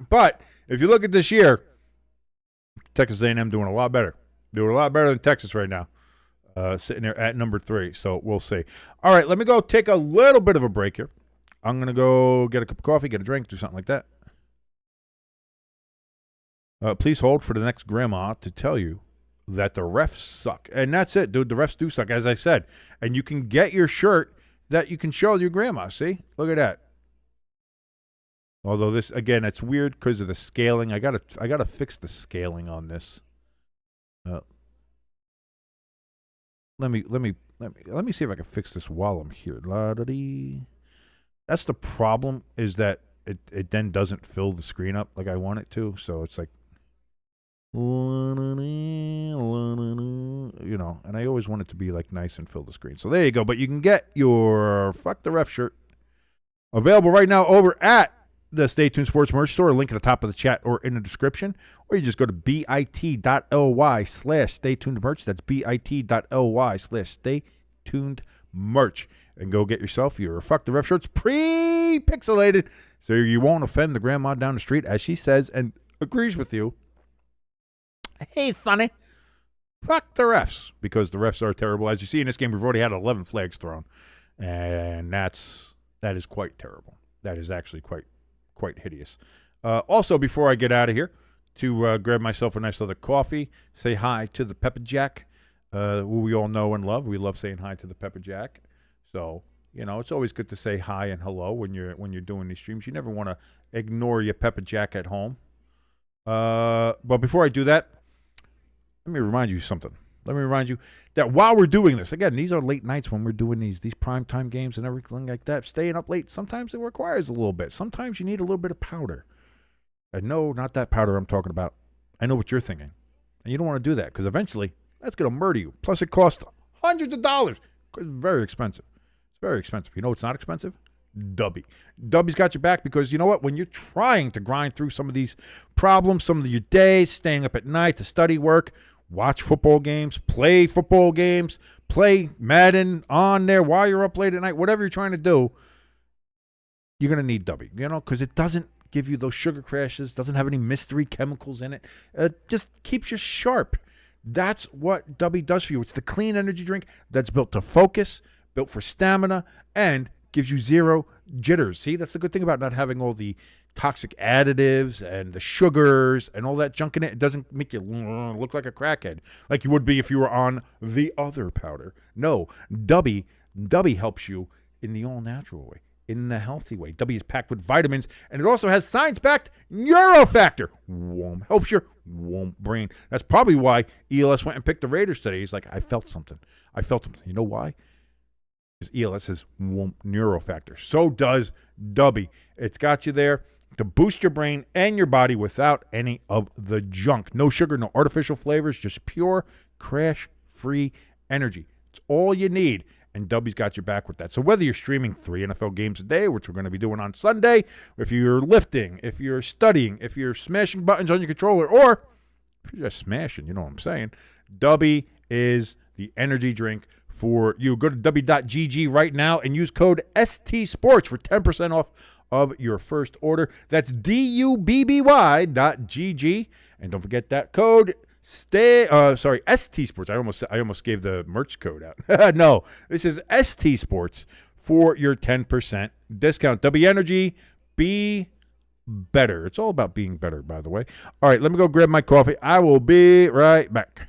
but if you look at this year, Texas A&M doing a lot better than Texas right now, sitting there at number 3. So we'll see. All right, let me go take a little bit of a break here. I'm going to go get a cup of coffee, get a drink, do something like that. Please hold for the next grandma to tell you that the refs suck. And that's it, dude. The refs do suck, as I said. And you can get your shirt that you can show your grandma. See? Look at that. Although this, again, it's weird because of the scaling. I gotta fix the scaling on this. Let me see if I can fix this while I'm here. La-da-dee. That's the problem, is that it then doesn't fill the screen up like I want it to. So it's like, and I always want it to be like nice and fill the screen. So there you go. But you can get your Fuck the Ref shirt available right now over at the Stay Tuned Sports Merch Store. Link at the top of the chat or in the description. Or you just go to bit.ly/staytunedmerch. That's bit.ly/staytunedmerch. And go get yourself your Fuck the Ref shirts pre-pixelated so you won't offend the grandma down the street, as she says and agrees with you Hey, Sonny. Fuck the refs, because the refs are terrible. As you see in this game, we've already had 11 flags thrown, and that is quite terrible. That is actually quite hideous. Also, before I get out of here, to grab myself a nice little coffee, say hi to the Pepper Jack, who we all know and love. We love saying hi to the Pepper Jack. So, it's always good to say hi and hello when you're doing these streams. You never want to ignore your Pepper Jack at home. But before I do that, let me remind you something. Let me remind you that while we're doing this, again, these are late nights when we're doing these primetime games and everything like that. Staying up late, sometimes it requires a little bit. Sometimes you need a little bit of powder. And no, not that powder I'm talking about. I know what you're thinking. And you don't want to do that because eventually that's going to murder you. Plus, it costs hundreds of dollars. It's very expensive. It's very expensive. You know what's not expensive? Dubby. Dubby's got your back because you know what? When you're trying to grind through some of these problems, some of your days, staying up at night to study work, watch football games, play football games, play Madden on there while you're up late at night, whatever you're trying to do, you're going to need Dubby, because it doesn't give you those sugar crashes, doesn't have any mystery chemicals in it. It just keeps you sharp. That's what Dubby does for you. It's the clean energy drink that's built to focus, built for stamina, and gives you zero jitters. See, that's the good thing about not having all the toxic additives and the sugars and all that junk in it. It doesn't make you look like a crackhead like you would be if you were on the other powder. No, Dubby helps you in the all-natural way, in the healthy way. Dubby is packed with vitamins, and it also has science-backed neurofactor. Helps your brain. That's probably why ELS went and picked the Raiders today. He's like, I felt something. You know why? Because ELS has neurofactor. So does Dubby. It's got you there to boost your brain and your body without any of the junk. No sugar, no artificial flavors, just pure, crash-free energy. It's all you need, and Dubby's got your back with that. So whether you're streaming 3 NFL games a day, which we're going to be doing on Sunday, if you're lifting, if you're studying, if you're smashing buttons on your controller, or if you're just smashing, you know what I'm saying, Dubby is the energy drink for you. Go to W.GG right now and use code STSports for 10% off of your first order. That's DUBBY.GG. And don't forget that code. ST Sports. I almost gave the merch code out. No, this is ST Sports for your 10% discount. W Energy, be better. It's all about being better, by the way. All right, let me go grab my coffee. I will be right back.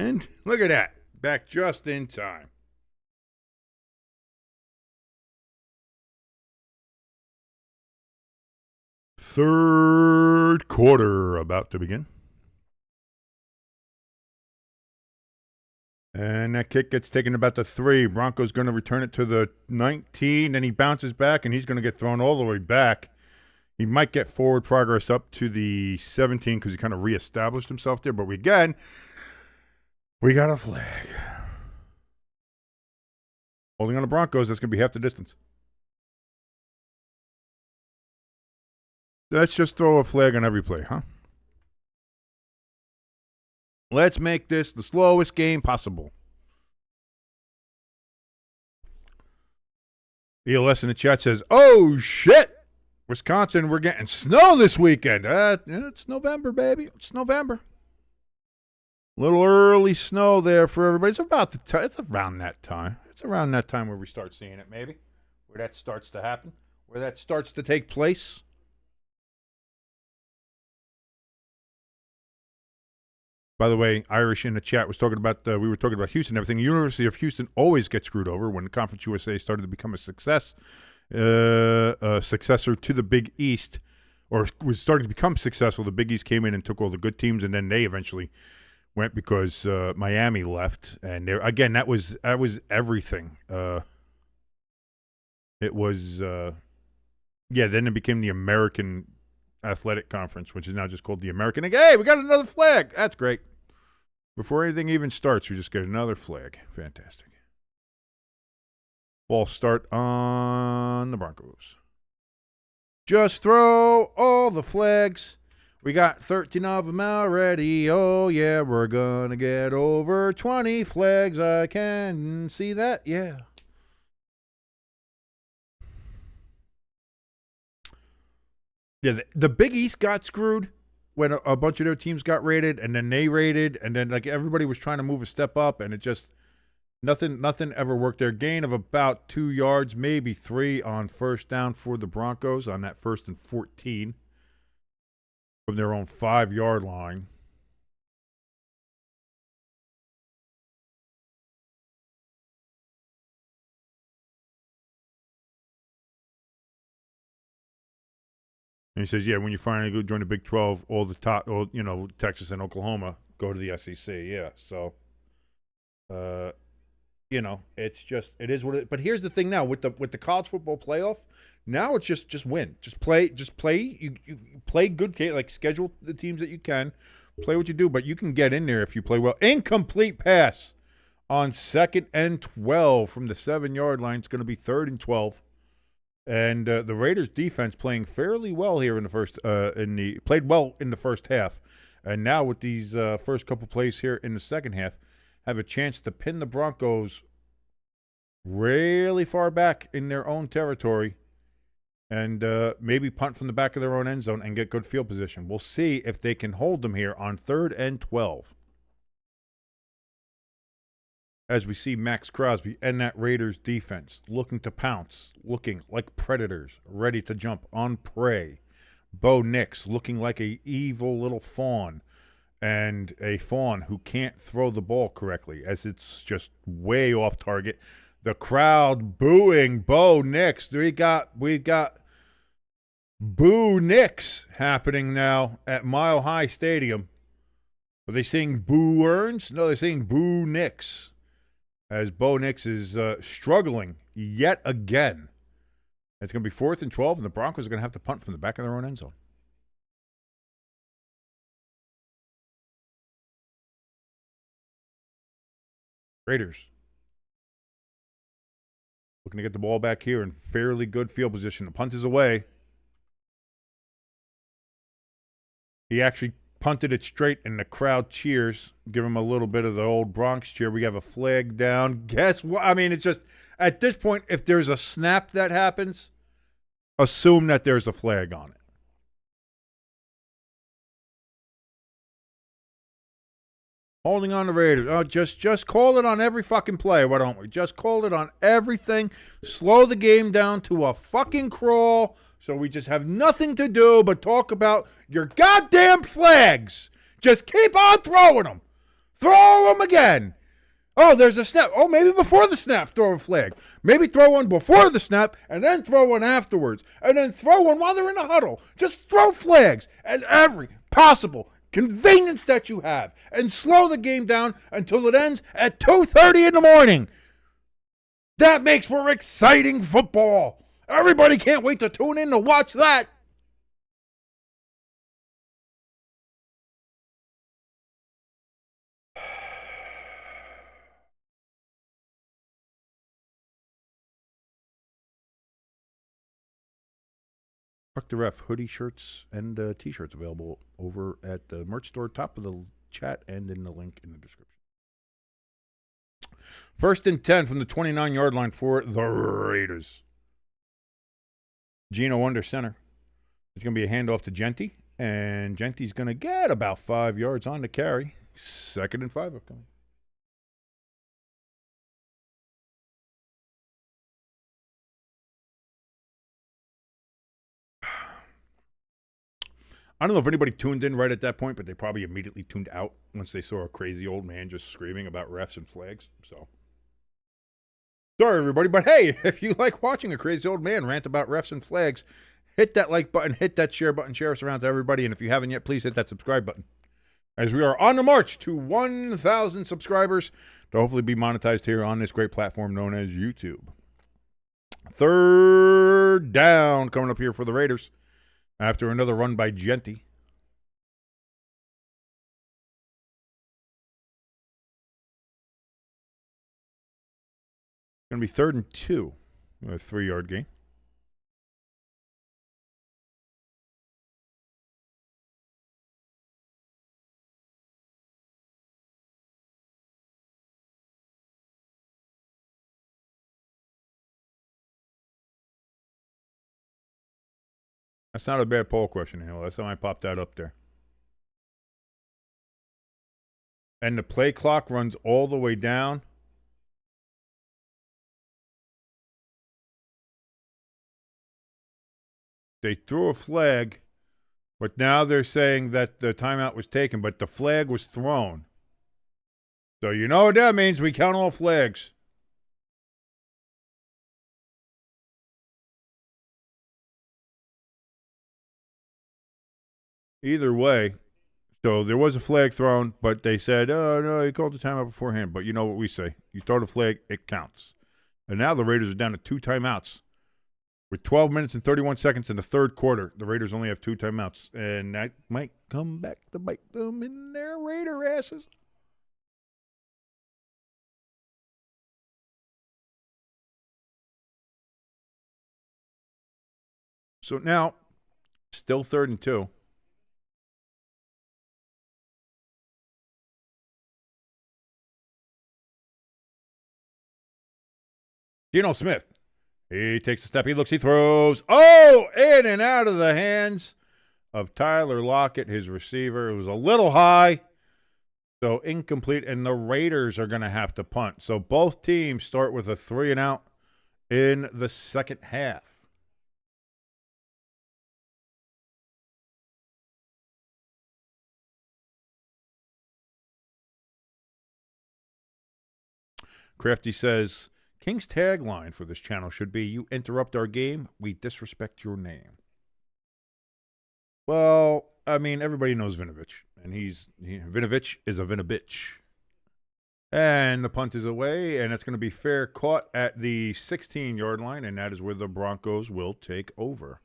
And look at that. Back just in time. Third quarter about to begin. And that kick gets taken about the 3. Broncos going to return it to the 19, and he bounces back, and he's going to get thrown all the way back. He might get forward progress up to the 17 because he kind of reestablished himself there. But we got a flag. Holding on the Broncos, that's going to be half the distance. Let's just throw a flag on every play, huh? Let's make this the slowest game possible. ELS in the chat says, oh, shit! Wisconsin, we're getting snow this weekend. It's November, baby. It's November. Little early snow there for everybody. It's about it's around that time. It's around that time where we start seeing it, maybe. Where that starts to happen. Where that starts to take place. By the way, Irish in the chat was talking about, we were talking about Houston and everything. University of Houston always gets screwed over when Conference USA started to become a success, a successor to the Big East, or was starting to become successful. The Big East came in and took all the good teams, and then they eventually went because Miami left. And again, that was everything. It was, then it became the American Athletic Conference, which is now just called the American. Hey, we got another flag. That's great. Before anything even starts, we just get another flag. Fantastic. Ball start on the Broncos. Just throw all the flags. We got 13 of them already. Oh, yeah, we're going to get over 20 flags. I can see that, yeah. Yeah, the Big East got screwed when a bunch of their teams got rated, and then they rated, and then like everybody was trying to move a step up, and it just nothing ever worked there. Gain of about 2 yards, maybe 3 on first down for the Broncos on that 1st and 14 from their own 5-yard line. And he says, yeah, when you finally go join the Big 12, all the top, Texas and Oklahoma go to the SEC. Yeah, so, it's just, it is what it is. But here's the thing now, with the college football playoff, now it's just win. Just play. You play good game, like schedule the teams that you can, play what you do, but you can get in there if you play well. Incomplete pass on 2nd and 12 from the 7-yard line. It's going to be 3rd and 12. And the Raiders defense playing fairly well here in the first played well in the first half, and now with these first couple plays here in the second half, have a chance to pin the Broncos really far back in their own territory, and maybe punt from the back of their own end zone and get good field position. We'll see if they can hold them here on 3rd and 12. As we see Max Crosby and that Raiders defense looking to pounce, looking like predators, ready to jump on prey. Bo Nix looking like a evil little fawn, and a fawn who can't throw the ball correctly as it's just way off target. The crowd booing Bo Nix. We got Boo Nix happening now at Mile High Stadium. Are they saying Boo Earns? No, they're saying Boo Nix. As Bo Nix is struggling yet again. It's going to be 4th and 12, and the Broncos are going to have to punt from the back of their own end zone. Raiders looking to get the ball back here in fairly good field position. The punt is away. He actually punted it straight, and the crowd cheers. Give him a little bit of the old Bronx cheer. We have a flag down. Guess what? I mean, it's just, at this point, if there's a snap that happens, assume that there's a flag on it. Holding on the Raiders. Oh, just call it on every fucking play. Why don't we? Just call it on everything. Slow the game down to a fucking crawl. So we just have nothing to do but talk about your goddamn flags. Just keep on throwing them. Throw them again. Oh, there's a snap. Oh, maybe before the snap, throw a flag. Maybe throw one before the snap and then throw one afterwards. And then throw one while they're in the huddle. Just throw flags at every possible convenience that you have. And slow the game down until it ends at 2:30 in the morning. That makes for exciting football. Everybody can't wait to tune in to watch that. Fuck the Ref hoodie shirts and t-shirts available over at the merch store, top of the chat, and in the link in the description. 1st and 10 from the 29-yard line for the Raiders. Geno under center. It's going to be a handoff to Genty, and Genty's going to get about 5 yards on the carry. 2nd and 5 upcoming. I don't know if anybody tuned in right at that point, but they probably immediately tuned out once they saw a crazy old man just screaming about refs and flags. So, sorry, everybody. But hey, if you like watching a crazy old man rant about refs and flags, hit that like button, hit that share button, share us around to everybody. And if you haven't yet, please hit that subscribe button. As we are on the march to 1,000 subscribers to hopefully be monetized here on this great platform known as YouTube. 3rd down coming up here for the Raiders. After another run by Genty. Going to be 3rd and 2. A 3-yard gain. That's not a bad poll question, Hill. That's how I popped that up there. And the play clock runs all the way down. They threw a flag, but now they're saying that the timeout was taken, but the flag was thrown. So you know what that means. We count all flags. Either way, so there was a flag thrown, but they said, oh, no, you called the timeout beforehand. But you know what we say. You throw the flag, it counts. And now the Raiders are down to 2 timeouts. With 12 minutes and 31 seconds in the 3rd quarter, the Raiders only have 2 timeouts. And that might come back to bite them in their Raider asses. So now, still 3rd and 2. Geno Smith. He takes a step. He looks. He throws. Oh, in and out of the hands of Tyler Lockett, his receiver. It was a little high, so incomplete, and the Raiders are going to have to punt. So both teams start with a 3-and-out in the second half. Crafty says, King's tagline for this channel should be, you interrupt our game, we disrespect your name. Well, I mean, everybody knows Vinovich, and Vinovich is a Vinovich. And the punt is away, and it's going to be fair caught at the 16-yard line, and that is where the Broncos will take over.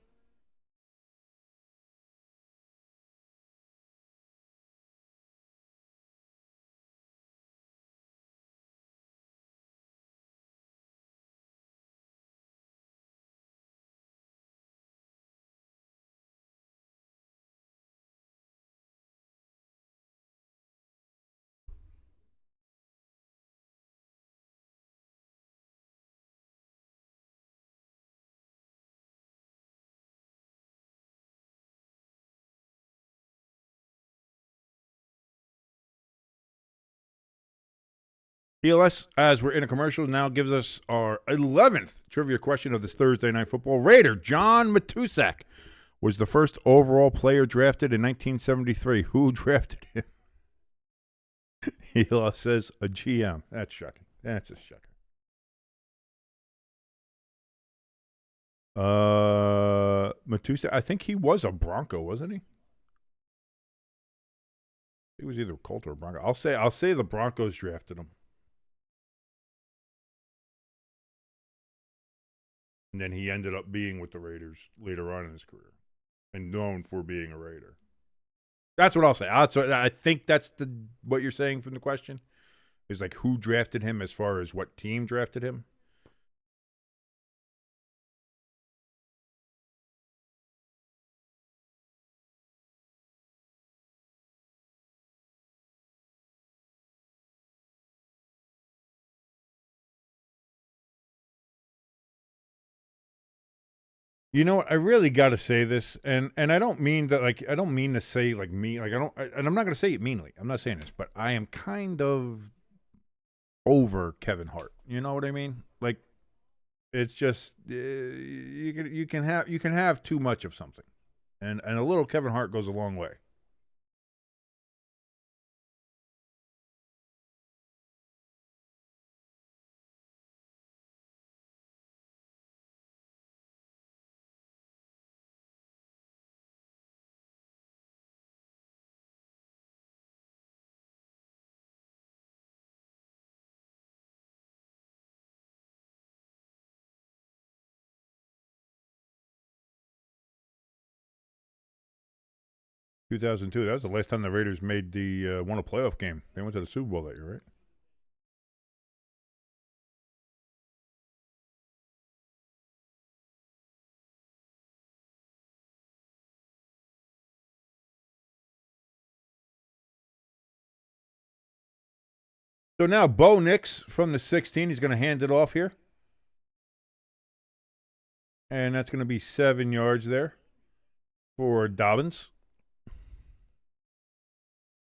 ELS, as we're in a commercial, now gives us our 11th trivia question of this Thursday Night Football. Raider John Matusak was the first overall player drafted in 1973. Who drafted him? Eli says a GM. That's shocking. That's a shocker. Matusa, I think he was a Bronco, wasn't he? He was either Colt or a Bronco. I'll say the Broncos drafted him. And then he ended up being with the Raiders later on in his career and known for being a Raider. That's what I'll say. I think that's what you're saying from the question is like who drafted him as far as what team drafted him. You know what? I really got to say this, and I don't mean that like I don't mean to say like me like I don't and I'm not going to say it meanly. I'm not saying this, but I am kind of over Kevin Hart. You know what I mean? Like it's just you can have too much of something, and a little Kevin Hart goes a long way. Two 2002. That was the last time the Raiders made the won a playoff game. They went to the Super Bowl that year, right? So now Bo Nix from the 16. He's going to hand it off here. And that's going to be 7 yards there for Dobbins.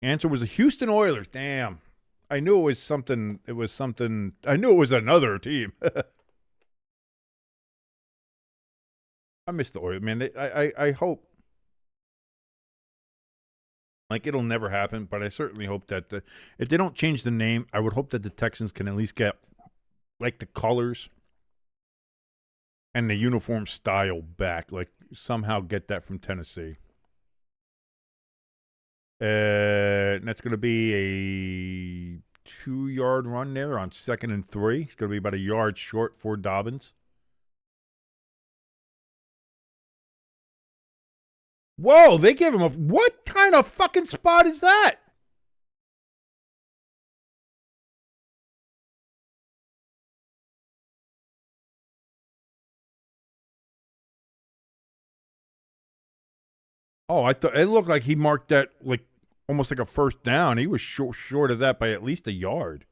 Answer was the Houston Oilers. Damn. I knew it was something. I knew it was another team. I miss the Oilers, man. I hope. Like, it'll never happen, but I certainly hope that if they don't change the name, I would hope that the Texans can at least get, like, the colors and the uniform style back. Like, somehow get that from Tennessee. And that's going to be a 2-yard run there on 2nd and 3. It's going to be about a yard short for Dobbins. Whoa, they gave him a... What kind of fucking spot is that? Oh, I thought it looked like he marked that like almost like a first down. He was short of that by at least a yard.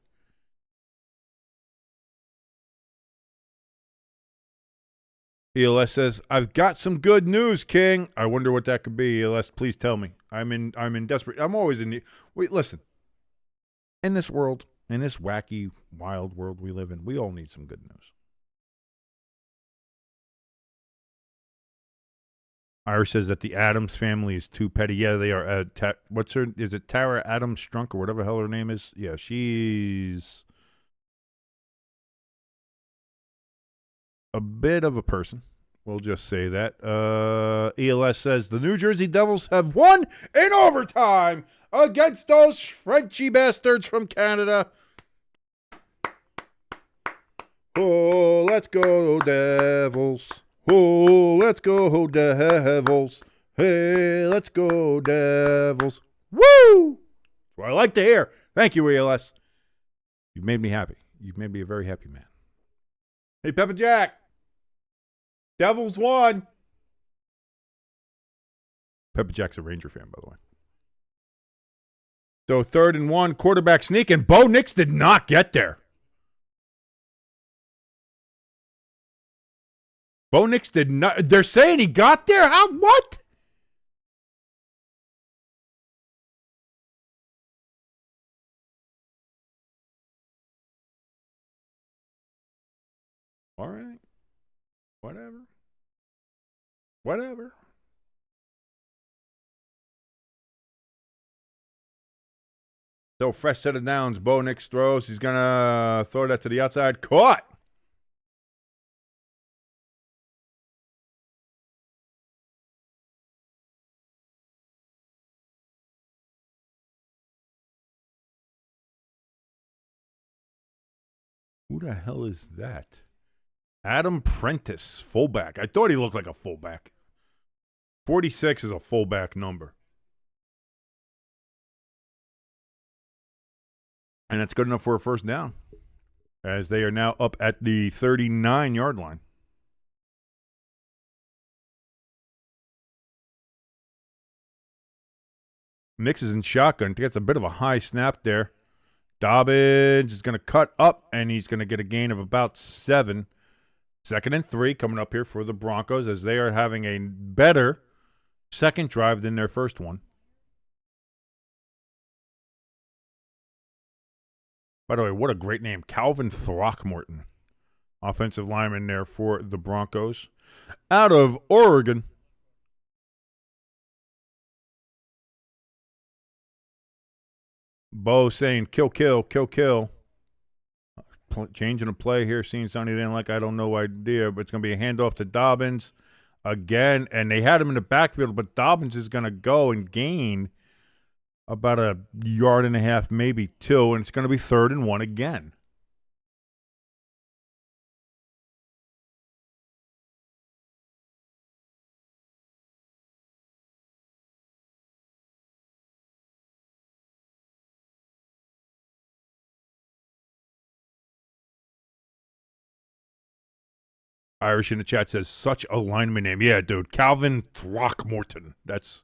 ELS says, "I've got some good news, King." I wonder what that could be. ELS, please tell me. I'm in desperate. I'm always in. Wait, listen. In this world, in this wacky, wild world we live in, we all need some good news. Irish says that the Adams family is too petty. Yeah, they are. What's her? Is it Tara Adams Strunk or whatever the hell her name is? Yeah, she's a bit of a person. We'll just say that. ELS says the New Jersey Devils have won in overtime against those Frenchy bastards from Canada. Oh, let's go, Devils. Oh, let's go, Devils. Hey, let's go, Devils. Woo! That's what I like to hear. Thank you, ELS. You've made me happy. You've made me a very happy man. Hey, Pepper Jack. Devils won. Pepper Jack's a Ranger fan, by the way. So 3rd and 1, quarterback sneak, and Bo Nix did not get there. Bo Nix did not. They're saying he got there? How? What? All right. Whatever. Whatever. So fresh set of downs. Bo Nix throws. He's going to throw that to the outside. Caught. Who the hell is that? Adam Prentice, fullback. I thought he looked like a fullback. 46 is a fullback number. And that's good enough for a first down, as they are now up at the 39-yard line. Nix is in shotgun. I think that's a bit of a high snap there. Dobbins is going to cut up, and he's going to get a gain of about 7. 2nd and 3 coming up here for the Broncos, as they are having a better second drive than their first one. By the way, what a great name. Calvin Throckmorton, offensive lineman there for the Broncos. Out of Oregon. Bo saying, kill, kill, kill, kill. Changing a play here, seeing something he didn't like, I don't know idea, but it's going to be a handoff to Dobbins again. And they had him in the backfield, but Dobbins is going to go and gain about a yard and a half, maybe 2, and it's going to be 3rd and 1 again. Irish in the chat says, such a lineman name. Yeah, dude. Calvin Throckmorton. That's...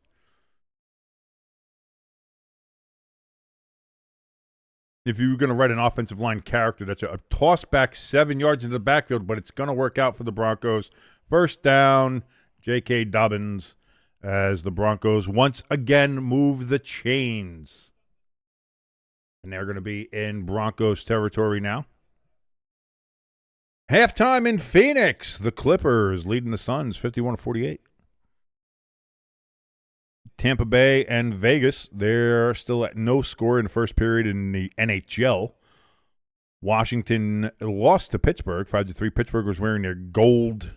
If you were going to write an offensive line character, that's a toss back 7 yards into the backfield, but it's going to work out for the Broncos. First down, J.K. Dobbins, as the Broncos once again move the chains. And they're going to be in Broncos territory now. Halftime in Phoenix. The Clippers leading the Suns 51-48. Tampa Bay and Vegas, they're still at no score in the first period in the NHL. Washington lost to Pittsburgh 5-3. Pittsburgh was wearing their gold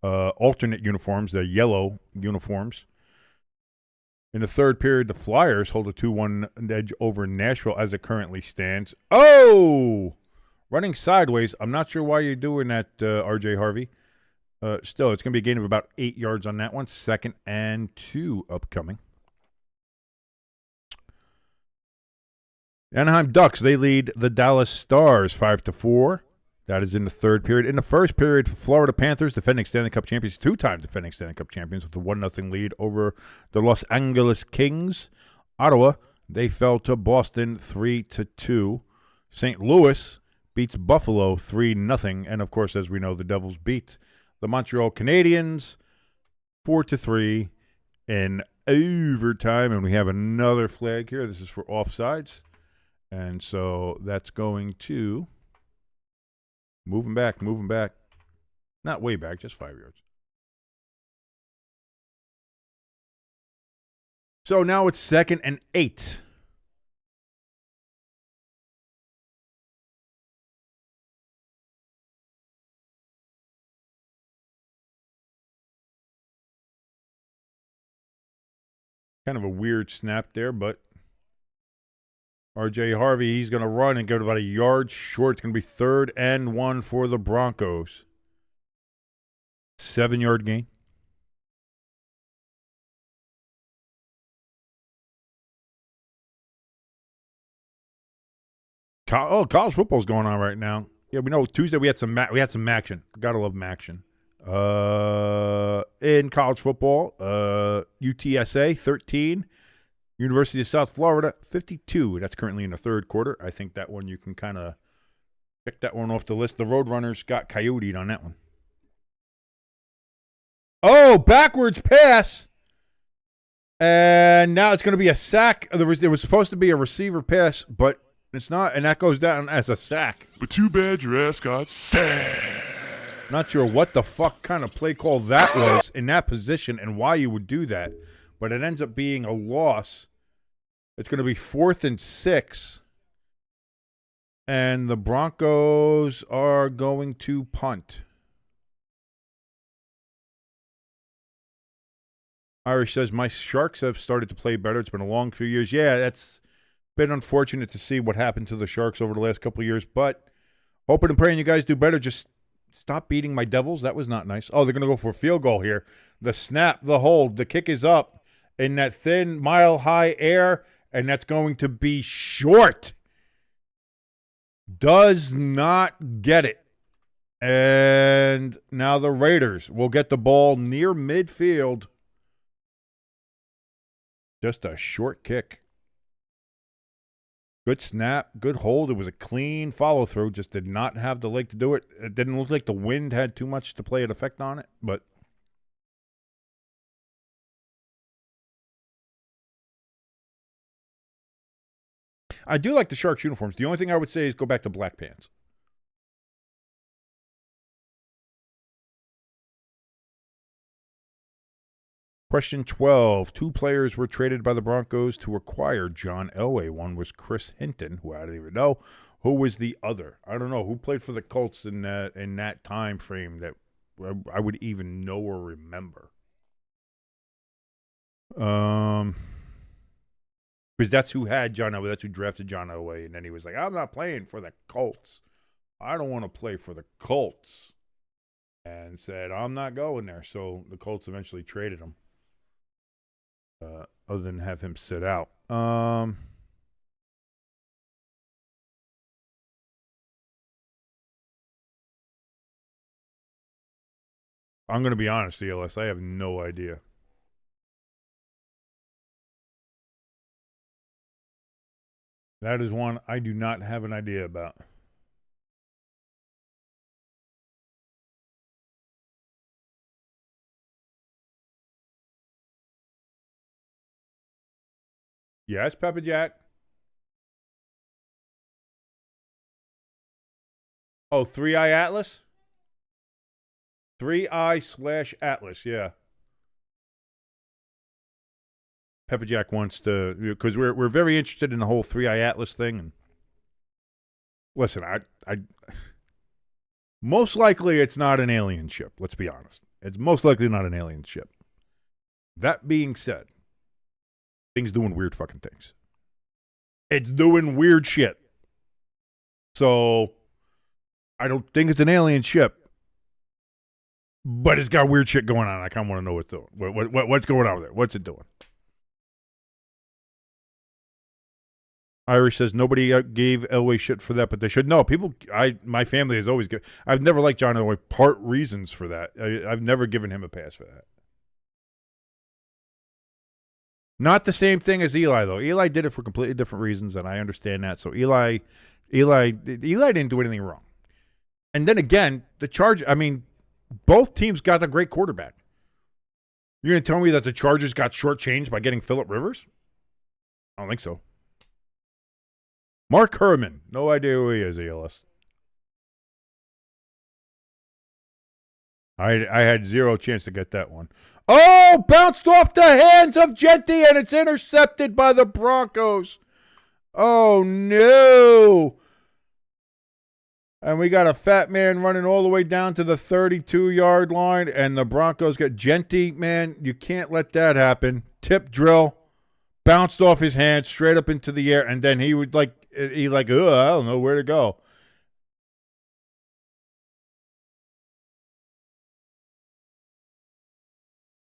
alternate uniforms, their yellow uniforms. In the third period, the Flyers hold a 2-1 edge over Nashville as it currently stands. Oh! Running sideways. I'm not sure why you're doing that, R.J. Harvey. Still, it's going to be a gain of about 8 yards on that one. 2nd and 2 upcoming. Anaheim Ducks, they lead the Dallas Stars 5-4. That is in the third period. In the first period, Florida Panthers, defending Stanley Cup champions, 2-time defending Stanley Cup champions, with a 1-0 lead over the Los Angeles Kings. Ottawa, they fell to Boston 3-2. St. Louis beats Buffalo 3-0. And, of course, as we know, the Devils beat the Montreal Canadiens 4-3 in overtime. And we have another flag here. This is for offsides. And so that's going to moving back. Not way back, just 5 yards. So now it's 2nd and 8. Kind of a weird snap there, but R.J. Harvey, he's going to run and go about a yard short. It's going to be 3rd and 1 for the Broncos. 7-yard gain. College football's going on right now. Yeah, we know Tuesday we had some action. Gotta love action. In college football, UTSA 13, University of South Florida 52. That's currently in the third quarter. I think that one you can kind of check that one off the list. The Roadrunners got coyoted on that one. Oh, backwards pass. And now it's going to be a sack. There was supposed to be a receiver pass, but it's not, and that goes down as a sack. But too bad your ass got sacked. Not sure what the fuck kind of play call that was in that position and why you would do that, but it ends up being a loss It's going to be 4th and 6. And the Broncos are going to punt. Irish says, my Sharks have started to play better. It's been a long few years. Yeah, that's been unfortunate to see what happened to the Sharks over the last couple of years. But hoping and praying you guys do better. Just stop beating my Devils. That was not nice. Oh, they're going to go for a field goal here. The snap, the hold, the kick is up in that thin, mile-high air, and that's going to be short. Does not get it. And now the Raiders will get the ball near midfield. Just a short kick. Good snap, good hold. It was a clean follow-through. Just did not have the leg to do it. It didn't look like the wind had too much to play an effect on it, but I do like the Sharks uniforms. The only thing I would say is go back to black pants. Question 12. 2 players were traded by the Broncos to acquire John Elway. One was Chris Hinton, who I don't even know. Who was the other? I don't know. Who played for the Colts in that time frame that I would even know or remember? Because that's who had John Elway. That's who drafted John Elway. And then he was like, I'm not playing for the Colts. I don't want to play for the Colts. And said, I'm not going there. So the Colts eventually traded him. Other than have him sit out. I'm going to be honest, ELS. I have no idea. That is one I do not have an idea about. Yes, Peppa Jack. Oh, 3i Atlas? 3i/Atlas, yeah. Peppa Jack wants to, because we're very interested in the whole 3i Atlas thing. And listen, I most likely it's not an alien ship. Let's be honest. It's most likely not an alien ship. That being said, thing's doing weird fucking things. It's doing weird shit. So I don't think it's an alien ship, but it's got weird shit going on. I kind of want to know what's doing. What's going on with it? What's it doing? Irish says nobody gave Elway shit for that, but they should. No, people. My family has always. I've never liked John Elway. Part reasons for that. I've never given him a pass for that. Not the same thing as Eli, though. Eli did it for completely different reasons, and I understand that. So Eli didn't do anything wrong. And then again, both teams got a great quarterback. You're going to tell me that the Chargers got shortchanged by getting Phillip Rivers? I don't think so. Mark Herman. No idea who he is, ELS. I had zero chance to get that one. Oh, bounced off the hands of Genty, and it's intercepted by the Broncos. Oh, no. And we got a fat man running all the way down to the 32-yard line, and the Broncos got Genty. Man, you can't let that happen. Tip drill, bounced off his hands straight up into the air, and then he would I don't know where to go.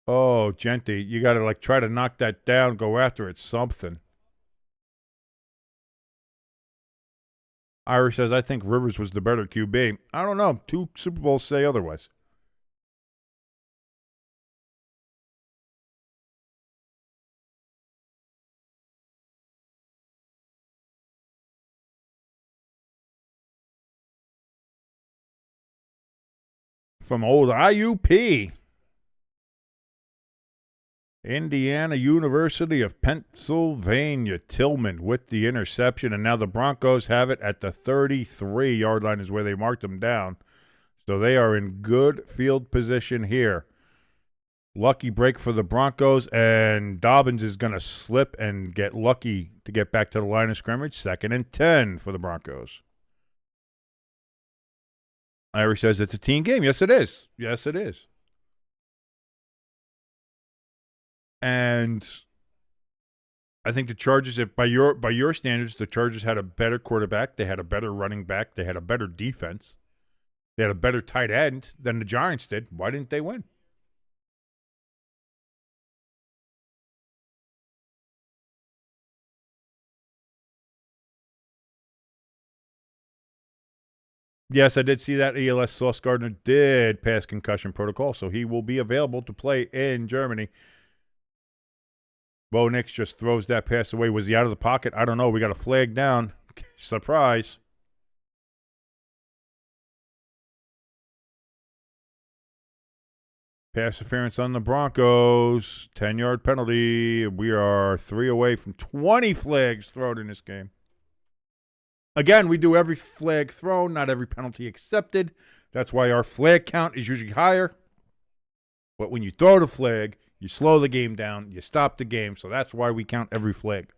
Oh, Genty, you got to try to knock that down, go after it, something. Irish says, I think Rivers was the better QB. I don't know. 2 Super Bowls say otherwise. From old IUP. Indiana University of Pennsylvania, Tillman with the interception, and now the Broncos have it at the 33-yard line is where they marked them down. So they are in good field position here. Lucky break for the Broncos, and Dobbins is going to slip and get lucky to get back to the line of scrimmage. 2nd and 10 for the Broncos. Irish says it's a team game. Yes, it is. Yes, it is. And I think the Chargers, if by your standards, the Chargers had a better quarterback, they had a better running back, they had a better defense, they had a better tight end than the Giants did. Why didn't they win? Yes, I did see that. ELS Sauce Gardner did pass concussion protocol, so he will be available to play in Germany. Bo Nix just throws that pass away. Was he out of the pocket? I don't know. We got a flag down. Surprise. Pass interference on the Broncos. 10-yard penalty. We are 3 away from 20 flags thrown in this game. Again, we do every flag thrown, not every penalty accepted. That's why our flag count is usually higher. But when you throw the flag, you slow the game down, you stop the game, so that's why we count every flag.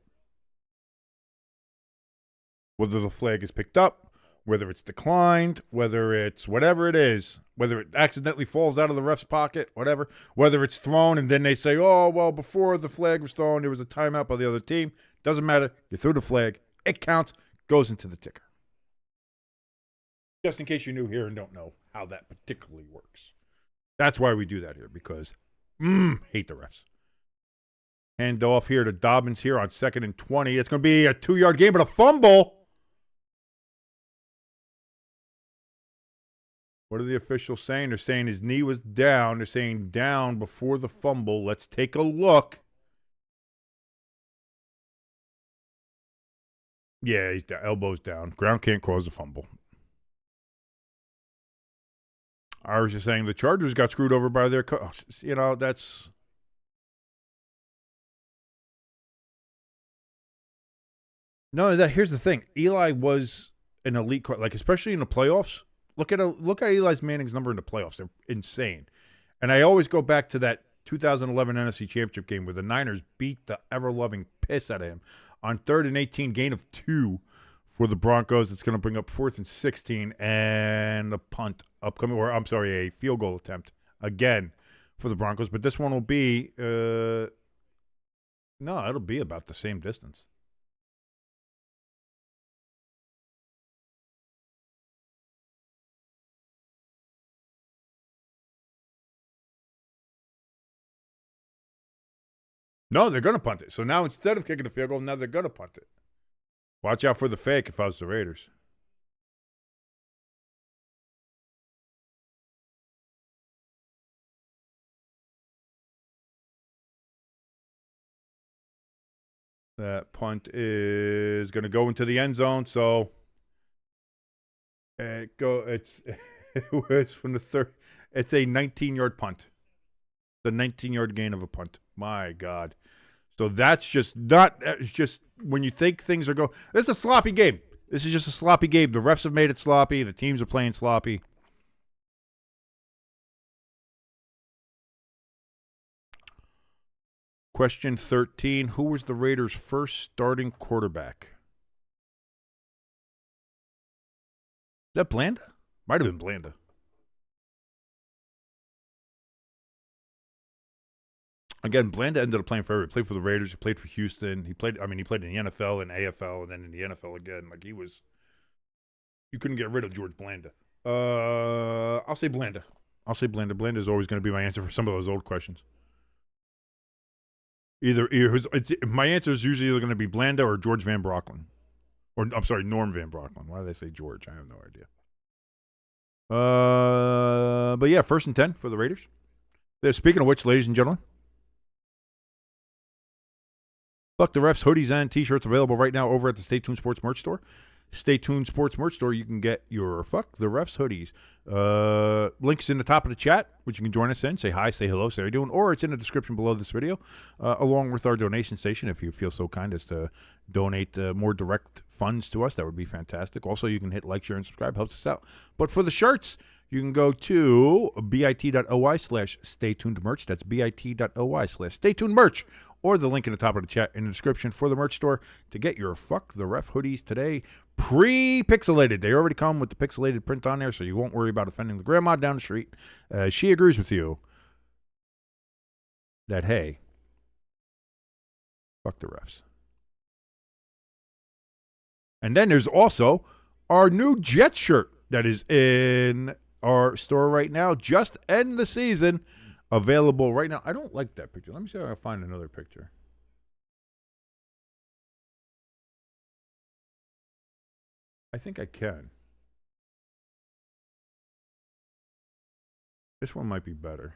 Whether the flag is picked up, whether it's declined, whether it's whatever it is, whether it accidentally falls out of the ref's pocket, whatever, whether it's thrown and then they say, oh, well, before the flag was thrown, there was a timeout by the other team. Doesn't matter. You threw the flag. It counts. Goes into the ticker. Just in case you're new here and don't know how that particularly works. That's why we do that here, because hate the refs. Hand off here to Dobbins here on 2nd and 20. It's going to be a 2-yard game, but a fumble. What are the officials saying? They're saying his knee was down. They're saying down before the fumble. Let's take a look. Yeah, he's down, elbows down. Ground can't cause a fumble. Irish is saying the Chargers got screwed over by their coach. You know, that's... No, here's the thing. Eli was an elite, like especially in the playoffs. Look at Eli Manning's number in the playoffs. They're insane. And I always go back to that 2011 NFC Championship game where the Niners beat the ever-loving piss out of him. On 3rd and 18, gain of 2 for the Broncos. It's going to bring up 4th and 16 and the punt upcoming, or I'm sorry, a field goal attempt again for the Broncos. But this one will be, no, it'll be about the same distance. No, they're going to punt it. So now instead of kicking the field goal, now they're going to punt it. Watch out for the fake if I was the Raiders. That punt is going to go into the end zone. So it was from the third. It's a 19-yard punt. The 19-yard gain of a punt. My God. So that's just not. It's just when you think things are going. This is a sloppy game. This is just a sloppy game. The refs have made it sloppy. The teams are playing sloppy. Question 13. Who was the Raiders' first starting quarterback? Is that Blanda? Might have been Blanda. Again, Blanda ended up playing forever. He played for the Raiders. He played for Houston. He played in the NFL and AFL, and then in the NFL again. Like you couldn't get rid of George Blanda. I'll say Blanda. Blanda is always going to be my answer for some of those old questions. My answer is usually either going to be Blanda or George Van Brocklin. Or, I'm sorry, Norm Van Brocklin. Why do they say George? I have no idea. But yeah, 1st and 10 for the Raiders. Speaking of which, ladies and gentlemen, Fuck the Refs hoodies and t-shirts available right now over at the Stay Tuned Sports merch store. Stay Tuned Sports merch store. You can get your Fuck the Refs hoodies. Links in the top of the chat, which you can join us in. Say hi, say hello, say how you doing. Or it's in the description below this video, along with our donation station. If you feel so kind as to donate more direct funds to us, that would be fantastic. Also, you can hit like, share, and subscribe. Helps us out. But for the shirts, You can go to bit.ly/staytunedmerch. That's bit.ly/staytunedmerch. Or the link in the top of the chat in the description for the merch store to get your Fuck the Ref hoodies today. Pre-pixelated. They already come with the pixelated print on there, so you won't worry about offending the grandma down the street. She agrees with you that, hey, fuck the refs. And then there's also our new Jets shirt that is in our store right now. Just end the season. Available right now. I don't like that picture. Let me see if I can find another picture. I think I can. This one might be better.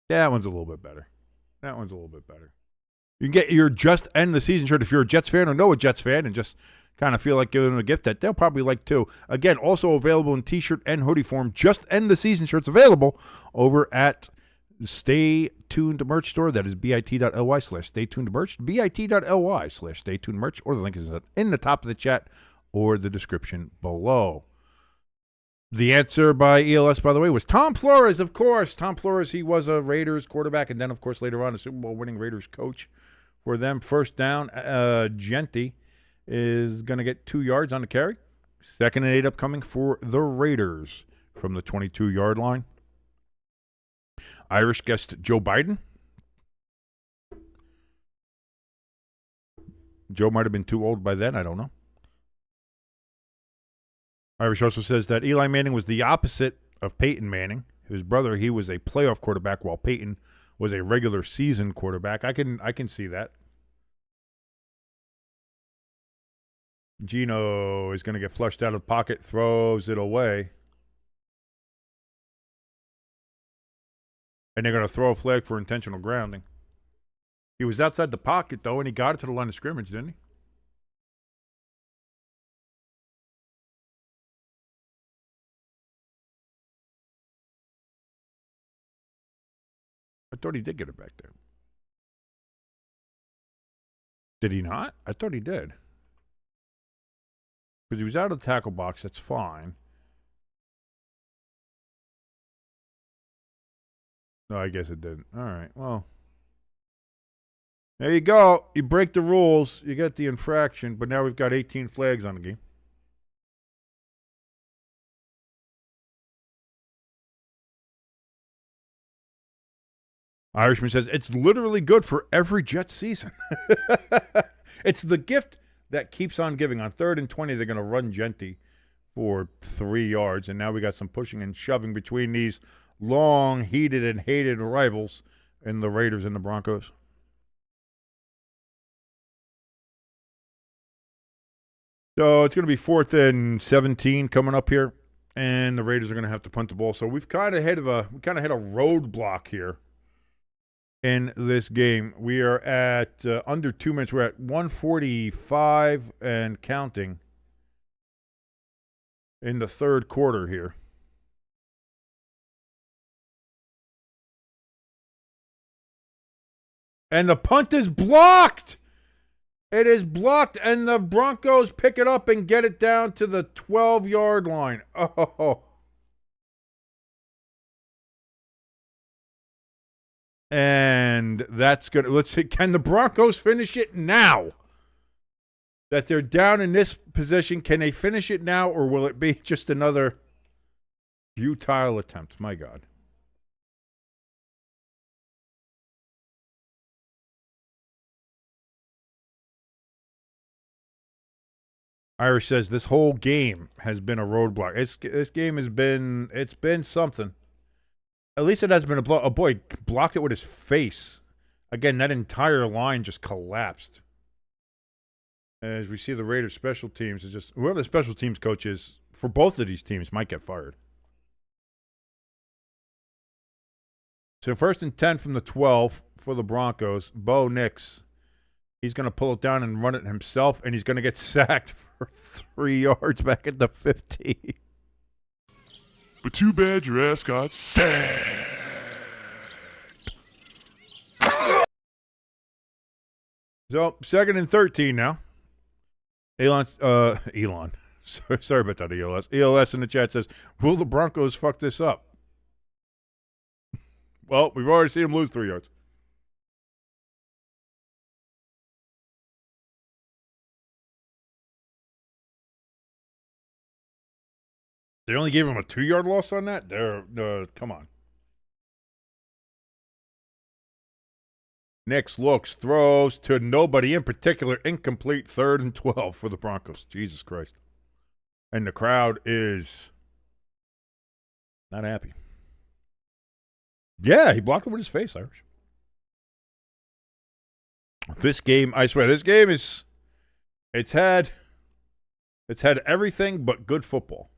That one's a little bit better. That one's a little bit better. You can get your Just End the Season shirt if you're a Jets fan or know a Jets fan and just kind of feel like giving them a gift that they'll probably like too. Again, also available in t-shirt and hoodie form. Just End the Season shirts available over at Stay Tuned Merch Store. That is bit.ly/staytunedmerch, bit.ly/staytunedmerch, or the link is in the top of the chat or the description below. The answer by ELS, by the way, was Tom Flores, of course. Tom Flores, he was a Raiders quarterback, and then, of course, later on, a Super Bowl winning Raiders coach for them. First down, Genty is going to get 2 yards on the carry. 2nd and 8 upcoming for the Raiders from the 22-yard line. Irish guest Joe Biden. Joe might have been too old by then. I don't know. Irish also says that Eli Manning was the opposite of Peyton Manning. His brother, he was a playoff quarterback, while Peyton was a regular season quarterback. I can see that. Gino is going to get flushed out of the pocket, throws it away. And they're going to throw a flag for intentional grounding. He was outside the pocket, though, and he got it to the line of scrimmage, didn't he? I thought he did get it back there. Did he not? I thought he did. Because he was out of the tackle box. That's fine. No, I guess it didn't. All right. Well, there you go. You break the rules. You get the infraction. But now we've got 18 flags on the game. Irishman says, it's literally good for every Jets season. It's the gift that keeps on giving. On 3rd and 20, they're going to run Genty for 3 yards. And now we got some pushing and shoving between these long, heated and hated rivals in the Raiders and the Broncos. So it's going to be 4th and 17 coming up here. And the Raiders are going to have to punt the ball. So we've kind of hit a roadblock here in this game. We are at under 2 minutes. We're at 1:45 and counting in the 3rd quarter here. And the punt is blocked. It is blocked, and the Broncos pick it up and get it down to the 12-yard line. Oh. And that's good. Let's see. Can the Broncos finish it now? That they're down in this position. Can they finish it now, or will it be just another futile attempt? My God. Irish says this whole game has been a roadblock. This game has been something. At least it has been a blow. Oh boy, blocked it with his face. Again, that entire line just collapsed. As we see the Raiders special teams is just whoever the special teams coach is for both of these teams might get fired. So 1st and 10 from the 12 for the Broncos. Bo Nix. He's going to pull it down and run it himself, and he's going to get sacked for 3 yards back at the 50. But too bad your ass got sacked. So, 2nd and 13 now. Elon. Sorry about that, ELS. ELS in the chat says, will the Broncos fuck this up? Well, we've already seen them lose 3 yards. They only gave him a 2-yard loss on that? Come on. Nix looks, throws to nobody in particular. Incomplete, 3rd and 12 for the Broncos. Jesus Christ. And the crowd is not happy. Yeah, he blocked him with his face, Irish. This game, I swear, this game is, it's had everything but good football.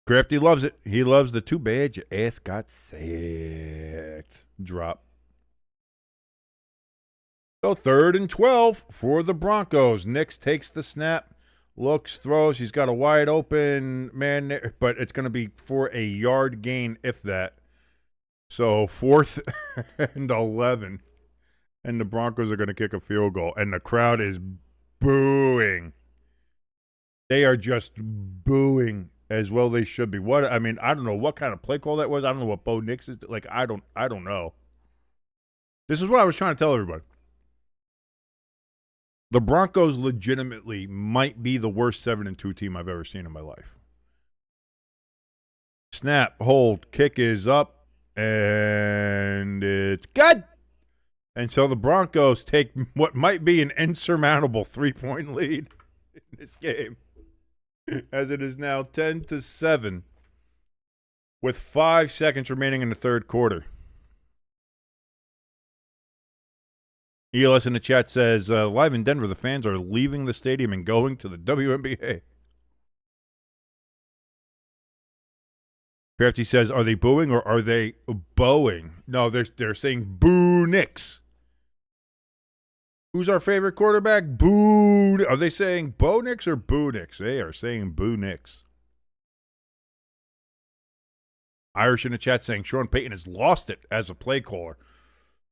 Crafty loves it. He loves the too bad your ass got sacked drop. So 3rd and 12 for the Broncos. Nix takes the snap, looks, throws. He's got a wide open man there, but it's going to be for a yard gain, if that. So 4th and 11. And the Broncos are going to kick a field goal. And the crowd is booing. They are just booing as well they should be. I don't know what kind of play call that was. I don't know what Bo Nix is like. I don't know. This is what I was trying to tell everybody. The Broncos legitimately might be the worst 7-2 team I've ever seen in my life. Snap, hold, kick is up, and it's good. And so the Broncos take what might be an insurmountable 3-point lead in this game, as it is now 10-7 with 5 seconds remaining in the 3rd quarter. ELS in the chat says, live in Denver, the fans are leaving the stadium and going to the WNBA. Crafty says, are they booing or are they bowing? No, they're saying Bo Nix. Who's our favorite quarterback? Boo. Are they saying Bo Nix or Boo Nix? They are saying Boo Nix. Irish in the chat saying Sean Payton has lost it as a play caller.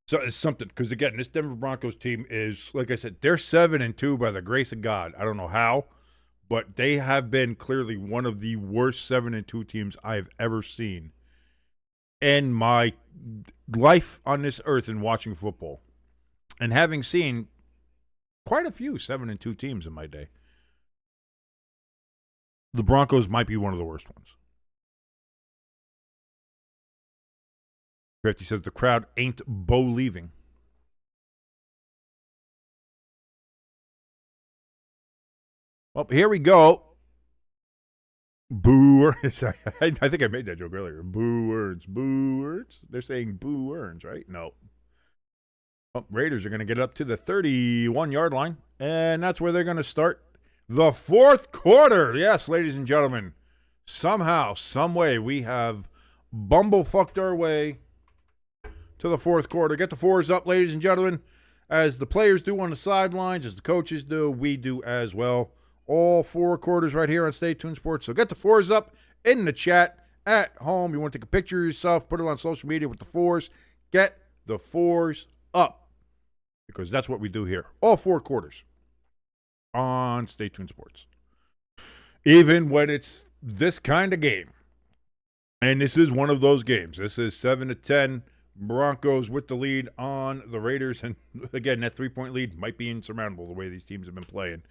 So it's something, because again, this Denver Broncos team is, like I said, they're 7-2 by the grace of God. I don't know how, but they have been clearly one of the worst 7-2 teams I've ever seen in my life on this earth in watching football. And having seen quite a few 7-2 teams in my day, the Broncos might be one of the worst ones. Crafty says the crowd ain't Bo leaving. Well, here we go. Boo Earns. I think I made that joke earlier. Boo Earns. Boo Earns? They're saying Boo Earns, right? No. Well, Raiders are going to get up to the 31-yard line, and that's where they're going to start the 4th quarter. Yes, ladies and gentlemen, somehow, some way, we have bumblefucked our way to the 4th quarter. Get the 4s up, ladies and gentlemen, as the players do on the sidelines, as the coaches do, we do as well. All 4 quarters right here on Stay Tuned Sports. So get the 4s up in the chat at home. You want to take a picture of yourself, put it on social media with the 4s. Get the 4s up, because that's what we do here. All 4 quarters on Stay Tuned Sports. Even when it's this kind of game. And this is one of those games. This is 7-10. Broncos with the lead on the Raiders. And again, that 3-point lead might be insurmountable the way these teams have been playing.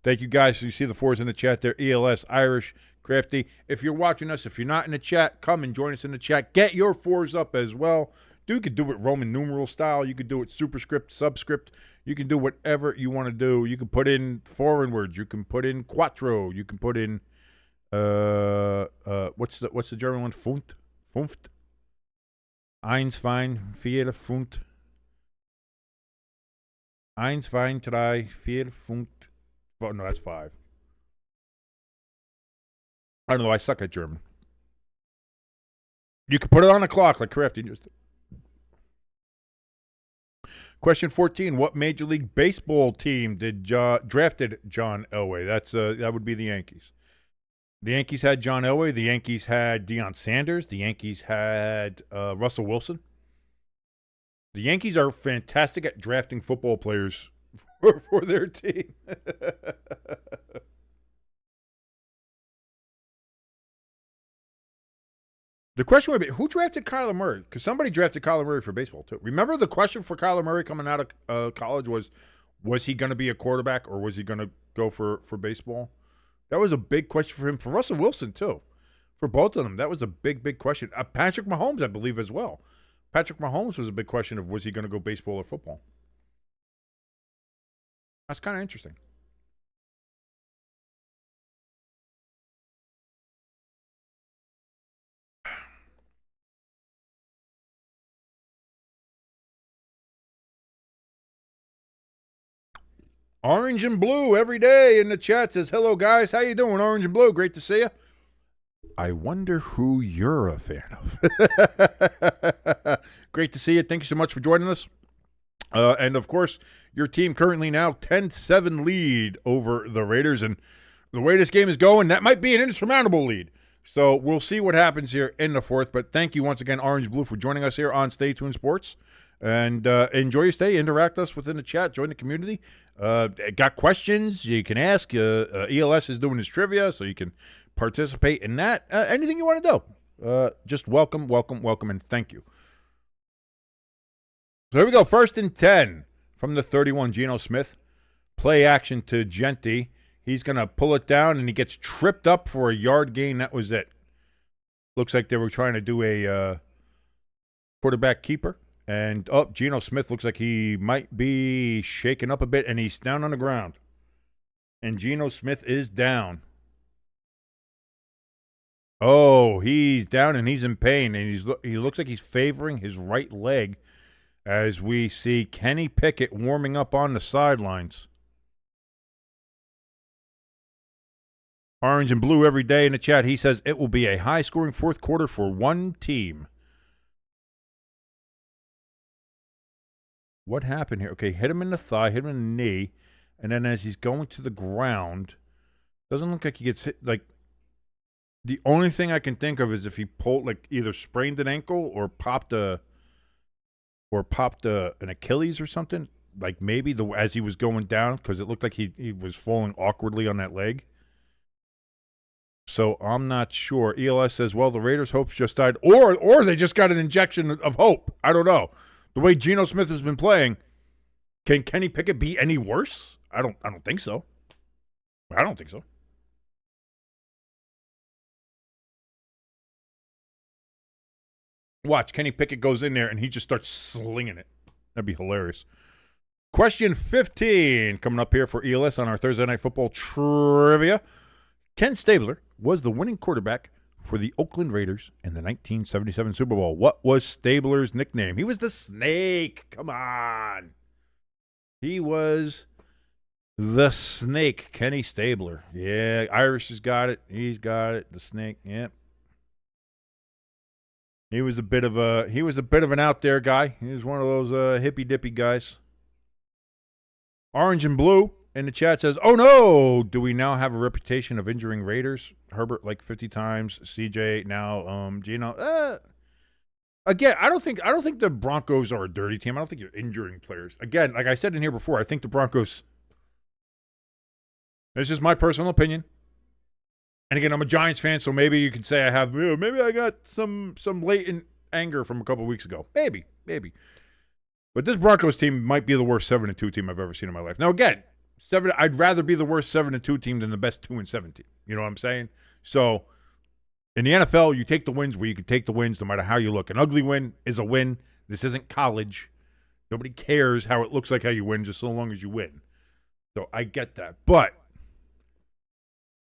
Thank you guys. You see the 4s in the chat there. ELS, Irish, Crafty. If you're watching us, if you're not in the chat, come and join us in the chat. Get your 4s up as well. You could do it Roman numeral style. You could do it superscript, subscript. You can do whatever you want to do. You can put in foreign words. You can put in quattro. You can put in what's the German one? Funft. Eins, fein, vier, Pfund. Eins, fein, drei, vier, Pfund. Oh, no, that's 5. I don't know. I suck at German. You can put it on the clock like Crafty just did. Question 14. What Major League Baseball team drafted John Elway? That would be the Yankees. The Yankees had John Elway. The Yankees had Deion Sanders. The Yankees had Russell Wilson. The Yankees are fantastic at drafting football players for their team. The question would be, who drafted Kyler Murray? Because somebody drafted Kyler Murray for baseball, too. Remember the question for Kyler Murray coming out of college was he going to be a quarterback or was he going to go for baseball? That was a big question for him. For Russell Wilson, too. For both of them, that was a big, big question. Patrick Mahomes, I believe, as well. Patrick Mahomes was a big question of was he going to go baseball or football? That's kind of interesting. Orange and Blue every day in the chat says, hello, guys. How you doing, Orange and Blue? Great to see you. I wonder who you're a fan of. Great to see you. Thank you so much for joining us. And, of course, your team currently now 10-7 lead over the Raiders. And the way this game is going, that might be an insurmountable lead. So we'll see what happens here in the fourth. But thank you once again, Orange Blue, for joining us here on Stay Tuned Sports. And enjoy your stay. Interact with us within the chat. Join the community. Got questions you can ask. ELS is doing his trivia, so you can participate in that. Anything you want to do. Just welcome, and thank you. So here we go. 1st and 10 from the 31, Geno Smith. Play action to Genty. He's going to pull it down, and he gets tripped up for a yard gain. That was it. Looks like they were trying to do a quarterback keeper. And, Geno Smith looks like he might be shaken up a bit, and he's down on the ground. And Geno Smith is down. Oh, he's down, and he's in pain. And he looks like he's favoring his right leg as we see Kenny Pickett warming up on the sidelines. Orange and Blue every day in the chat. He says it will be a high-scoring fourth quarter for one team. What happened here? Okay, hit him in the thigh, hit him in the knee, and then as he's going to the ground, doesn't look like he gets hit. Like, the only thing I can think of is if he pulled, like, either sprained an ankle or popped an Achilles or something. Like, maybe as he was going down, because it looked like he was falling awkwardly on that leg. So I'm not sure. ELS says, well, the Raiders' hopes just died, or they just got an injection of hope. I don't know. The way Geno Smith has been playing, can Kenny Pickett be any worse? I don't think so. I don't think so. Watch, Kenny Pickett goes in there and he just starts slinging it. That'd be hilarious. Question 15 coming up here for ELS on our Thursday Night Football trivia. Ken Stabler was the winning quarterback for the Oakland Raiders in the 1977 Super Bowl. What was Stabler's nickname? He was the Snake. Come on. He was the Snake, Kenny Stabler. Yeah, Irish has got it. He's got it. The Snake. Yep. He was a bit of an out there guy. He was one of those hippy dippy guys. Orange and Blue in the chat says, "Oh no, do we now have a reputation of injuring Raiders? Herbert like 50 times, CJ now, Geno. Again, I don't think the Broncos are a dirty team. I don't think you're injuring players. Again, like I said in here before, I think the Broncos. This is my personal opinion. And again, I'm a Giants fan, so maybe you could say I have. Maybe I got some latent anger from a couple of weeks ago. Maybe. But this Broncos team might be the worst 7-2 team I've ever seen in my life. Now again, I'd rather be the worst 7-2 team than the best 2-7 team. You know what I'm saying? So in the NFL, you take the wins where you can take the wins no matter how you look. An ugly win is a win. This isn't college. Nobody cares how it looks like how you win, just so long as you win. So I get that. But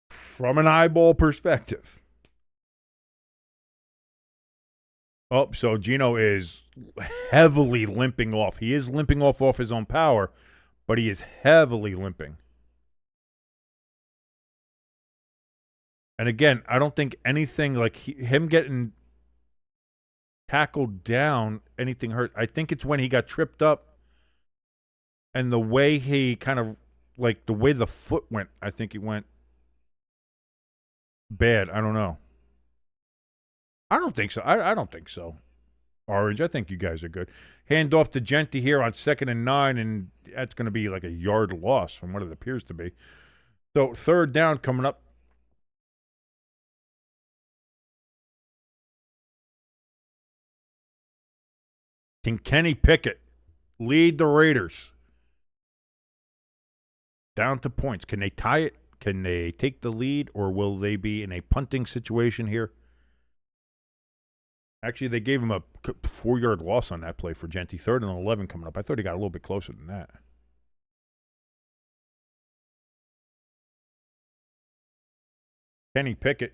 from an eyeball perspective, so Geno is heavily limping off. He is limping off his own power, but he is heavily limping. And again, I don't think anything like him getting tackled down, anything hurt. I think it's when he got tripped up and the way he kind of, like the way the foot went, I think he went. bad. I don't know. I don't think so. I don't think so. Orange, I think you guys are good. Hand off to Genti here on 2nd and 9, and that's going to be like a yard loss from what it appears to be. So 3rd down coming up. Can Kenny Pickett lead the Raiders down to points? Can they tie it? Can they take the lead, or will they be in a punting situation here? Actually, they gave him a 4-yard loss on that play for Genti. 3rd and 11 coming up. I thought he got a little bit closer than that. Kenny Pickett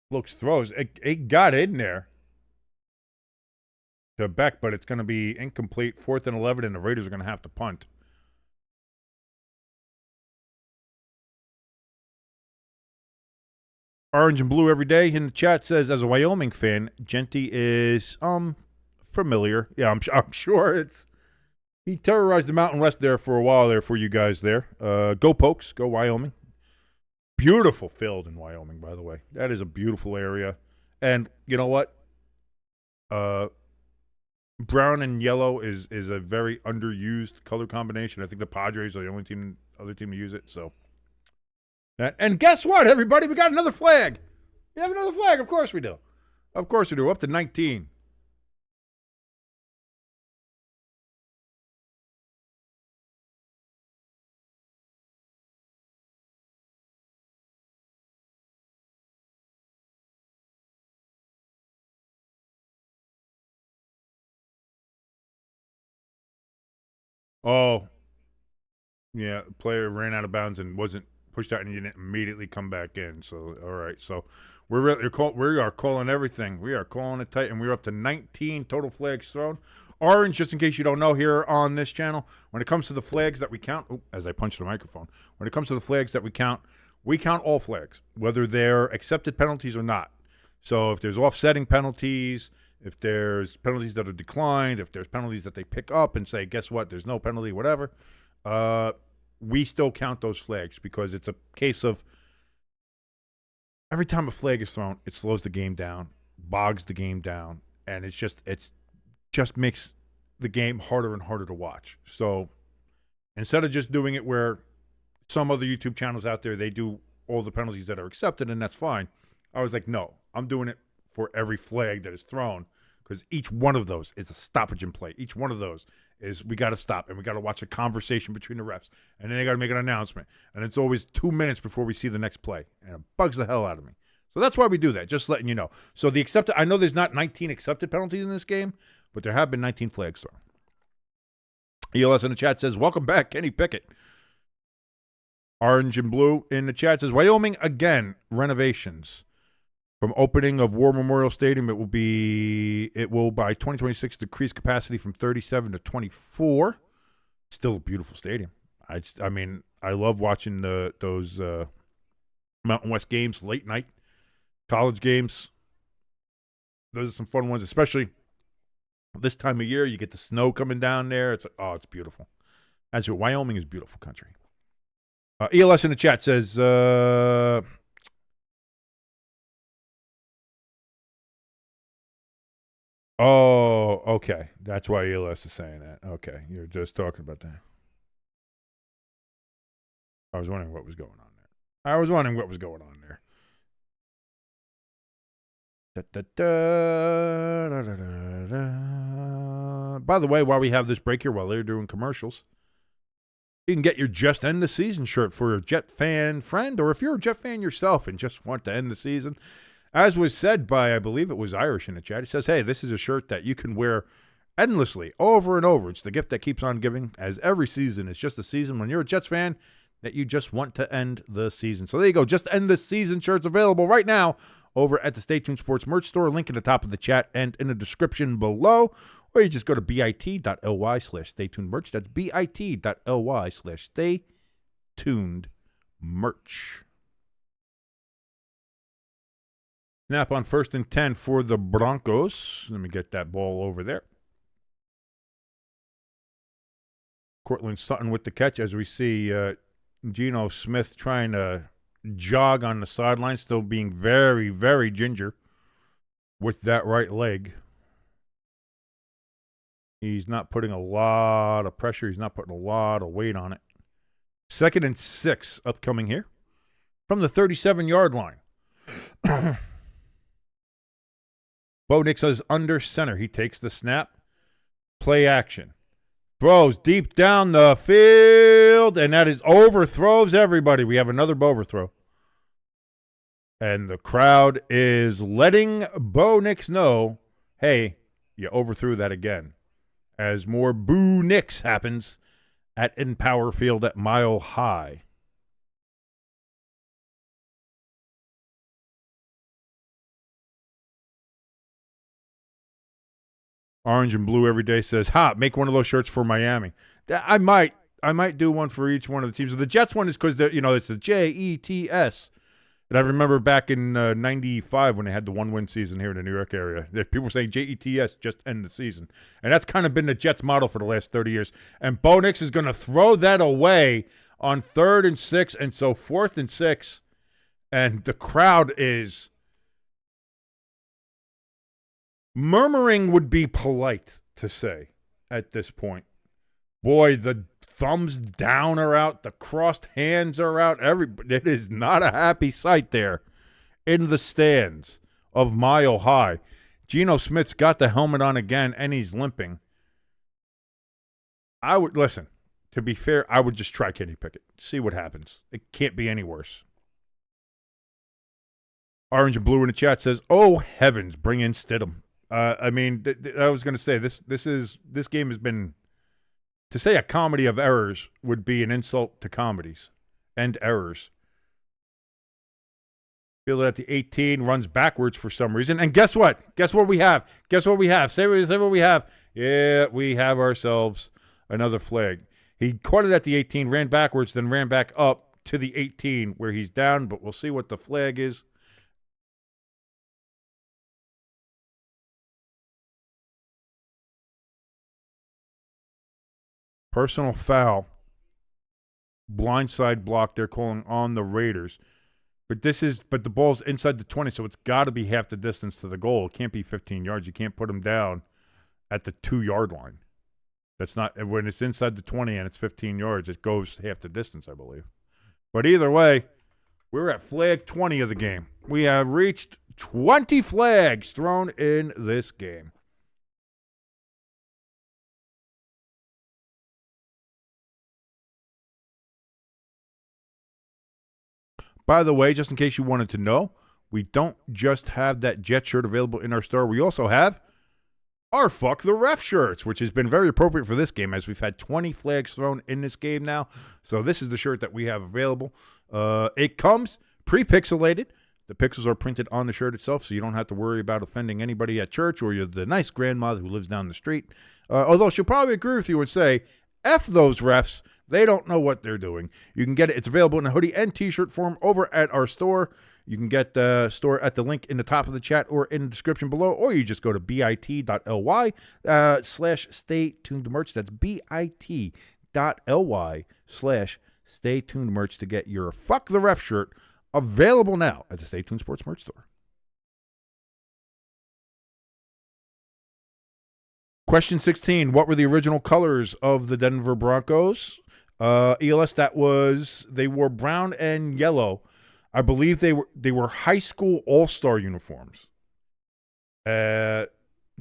looks, throws. It got in there to Beck, but it's going to be incomplete. 4th and 11, and the Raiders are going to have to punt. Orange and blue every day in the chat says, as a Wyoming fan, Genti is familiar. Yeah, I'm sure he terrorized the Mountain West there for a while there for you guys there. Go Pokes, go Wyoming. Beautiful field in Wyoming, by the way. That is a beautiful area. And you know what? Brown and yellow is a very underused color combination. I think the Padres are the only other team to use it. So, and guess what, everybody? We got another flag. We have another flag. Of course we do. Of course we do. Up to 19. Oh, yeah. Player ran out of bounds and wasn't pushed out, and you didn't immediately come back in. So, all right. So, we are calling everything. We are calling it tight, and we're up to 19 total flags thrown. Orange, just in case you don't know, here on this channel, when it comes to the flags that we count, as I punched the microphone, when it comes to the flags that we count all flags, whether they're accepted penalties or not. So if there's offsetting penalties, if there's penalties that are declined, if there's penalties that they pick up and say, guess what, there's no penalty, whatever, we still count those flags because it's a case of every time a flag is thrown, it slows the game down, bogs the game down, and it just makes the game harder and harder to watch. So instead of just doing it where some other YouTube channels out there, they do all the penalties that are accepted, and that's fine. I was like, no, I'm doing it for every flag that is thrown because each one of those is a stoppage in play. Each one of those is we got to stop, and we got to watch a conversation between the refs, and then they got to make an announcement. And it's always 2 minutes before we see the next play, and it bugs the hell out of me. So that's why we do that, just letting you know. So the accepted, I know there's not 19 accepted penalties in this game, but there have been 19 flags thrown. ELS in the chat says, welcome back, Kenny Pickett. Orange and blue in the chat says, Wyoming, again, renovations. From opening of War Memorial Stadium, it will by 2026 decrease capacity from 37 to 24. Still a beautiful stadium. I mean, I love watching those Mountain West games, late night, college games. Those are some fun ones, especially this time of year. You get the snow coming down there. It's beautiful. As Wyoming is beautiful country. ELS in the chat says, oh, okay. That's why ELS is saying that. Okay. You're just talking about that. I was wondering what was going on there. By the way, while we have this break here, while they're doing commercials, you can get your Just End the Season shirt for a Jet fan friend, or if you're a Jet fan yourself and just want to end the season. As was said by, I believe it was Irish in the chat, he says, hey, this is a shirt that you can wear endlessly, over and over. It's the gift that keeps on giving, as every season is just a season when you're a Jets fan that you just want to end the season. So there you go. Just End the Season shirts available right now over at the Stay Tuned Sports merch store. Link in the top of the chat and in the description below. Or you just go to bit.ly/staytunedmerch. That's bit.ly/staytunedmerch. Snap on 1st and 10 for the Broncos. Let me get that ball over there. Cortland Sutton with the catch as we see Geno Smith trying to jog on the sideline, still being very, very ginger with that right leg. He's not putting a lot of pressure. He's not putting a lot of weight on it. 2nd and 6 upcoming here from the 37-yard line. Bo Nix is under center. He takes the snap. Play action. Throws deep down the field, and that is overthrows everybody. We have another overthrow. And the crowd is letting Bo Nix know, hey, you overthrew that again. As more Bo Nix happens at Empower Field at Mile High. Orange and Blue every day says, make one of those shirts for Miami. I might do one for each one of the teams. The Jets one is because it's the Jets. And I remember back in 95 when they had the one-win season here in the New York area. People were saying Jets just end the season. And that's kind of been the Jets model for the last 30 years. And Bo Nix is going to throw that away on 3rd and 6, and so 4th and 6. And the crowd is murmuring would be polite to say at this point. Boy, the thumbs down are out. The crossed hands are out. It is not a happy sight there in the stands of Mile High. Geno Smith's got the helmet on again, and he's limping. To be fair, I would just try Kenny Pickett. See what happens. It can't be any worse. Orange and Blue in the chat says, oh, heavens, bring in Stidham. I was going to say, this game has been, to say a comedy of errors would be an insult to comedies and errors. Field at the 18, runs backwards for some reason. And guess what? Guess what we have? Say what we have. Yeah, we have ourselves another flag. He caught it at the 18, ran backwards, then ran back up to the 18 where he's down, but we'll see what the flag is. Personal foul. Blindside block they're calling on the Raiders. But the ball's inside the 20, so it's got to be half the distance to the goal. It can't be 15 yards. You can't put them down at the 2-yard line. That's not, when it's inside the 20 and it's 15 yards, it goes half the distance, I believe. But either way, we're at flag 20 of the game. We have reached 20 flags thrown in this game. By the way, just in case you wanted to know, we don't just have that Jet shirt available in our store. We also have our Fuck the Ref shirts, which has been very appropriate for this game as we've had 20 flags thrown in this game now. So this is the shirt that we have available. It comes pre-pixelated. The pixels are printed on the shirt itself, so you don't have to worry about offending anybody at church or you're the nice grandmother who lives down the street. Although she'll probably agree with you and say, F those refs. They don't know what they're doing. You can get it. It's available in a hoodie and T-shirt form over at our store. You can get the store at the link in the top of the chat or in the description below, or you just go to bit.ly/stay tuned merch. That's bit.ly/stay tuned merch to get your Fuck the Ref shirt available now at the Stay Tuned Sports merch store. Question 16, what were the original colors of the Denver Broncos? ELS, they wore brown and yellow. I believe they were high school all-star uniforms that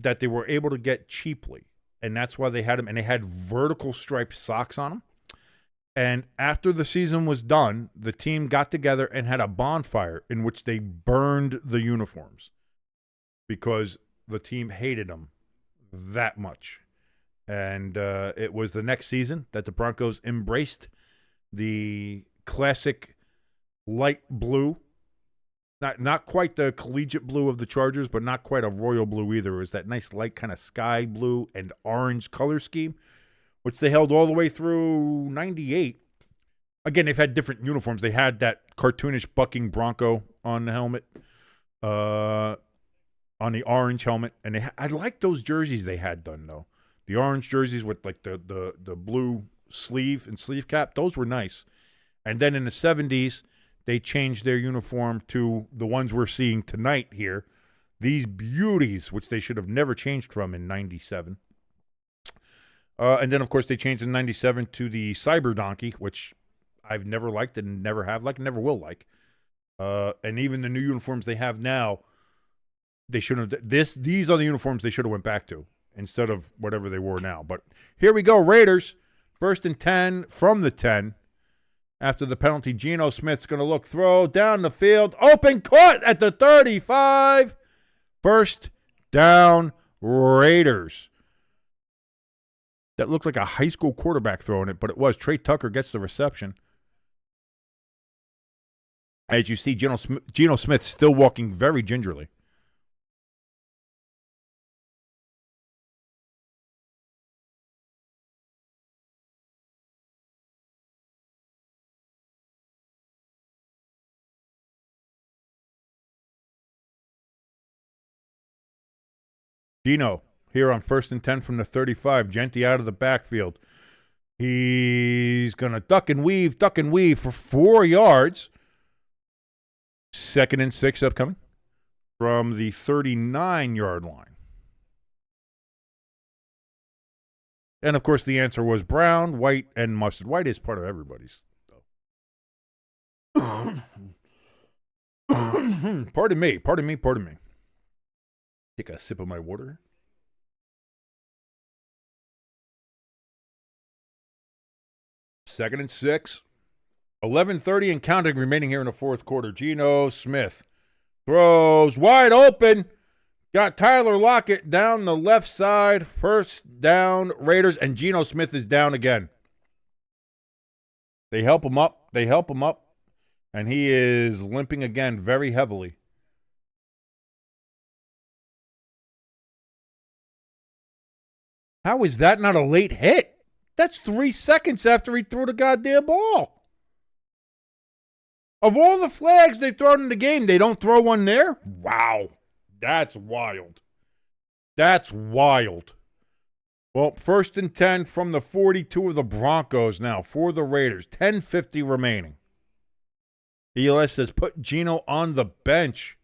they were able to get cheaply. And that's why they had them. And they had vertical striped socks on them. And after the season was done, the team got together and had a bonfire in which they burned the uniforms because the team hated them that much. And it was the next season that the Broncos embraced the classic light blue. Not quite the collegiate blue of the Chargers, but not quite a royal blue either. It was that nice light kind of sky blue and orange color scheme, which they held all the way through 98. Again, they've had different uniforms. They had that cartoonish bucking Bronco on the helmet, on the orange helmet. And I like those jerseys they had done, though. The orange jerseys with like the blue sleeve and sleeve cap, those were nice. And then in the 70s, they changed their uniform to the ones we're seeing tonight here. These beauties, which they should have never changed from in 97. And then, of course, they changed in 97 to the Cyber Donkey, which I've never liked and never have liked and never will like. And even the new uniforms they have now, they shouldn't have. These are the uniforms they should have went back to instead of whatever they wore now. But here we go, Raiders. 1st and 10 from the 10. After the penalty, Geno Smith's going to look, throw down the field. Open court at the 35. 1st down, Raiders. That looked like a high school quarterback throwing it, but it was. Trey Tucker gets the reception. As you see, Geno Smith still walking very gingerly. Geno here on 1st and 10 from the 35. Genty out of the backfield. He's going to duck and weave for 4 yards. 2nd and 6 upcoming from the 39-yard line. And, of course, the answer was brown, white, and mustard. White is part of everybody's. Pardon me. Take a sip of my water. Second and 6. 11:30 and counting remaining here in the fourth quarter. Geno Smith throws wide open. Got Tyler Lockett down the left side. 1st down, Raiders, and Geno Smith is down again. They help him up. And he is limping again very heavily. How is that not a late hit? That's 3 seconds after he threw the goddamn ball. Of all the flags they've thrown in the game, they don't throw one there? Wow. That's wild. Well, 1st and 10 from the 42 of the Broncos now for the Raiders. 10:50 remaining. ELS says put Geno on the bench.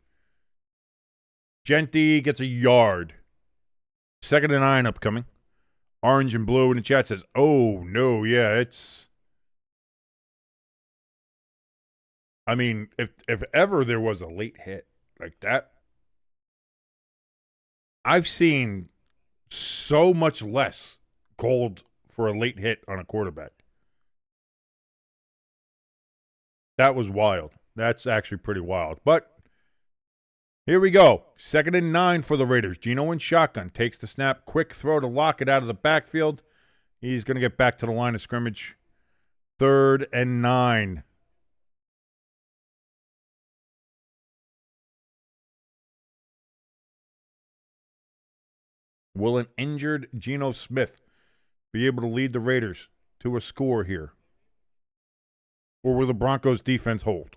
Genty gets a yard. 2nd and 9 upcoming. Orange and blue in the chat says, oh, no, yeah, it's... I mean, if ever there was a late hit like that, I've seen so much less called for a late hit on a quarterback. That was wild. That's actually pretty wild. But here we go. 2nd and 9 for the Raiders. Geno in shotgun. Takes the snap. Quick throw to Lockett out of the backfield. He's going to get back to the line of scrimmage. 3rd and 9. Will an injured Geno Smith be able to lead the Raiders to a score here? Or will the Broncos defense hold?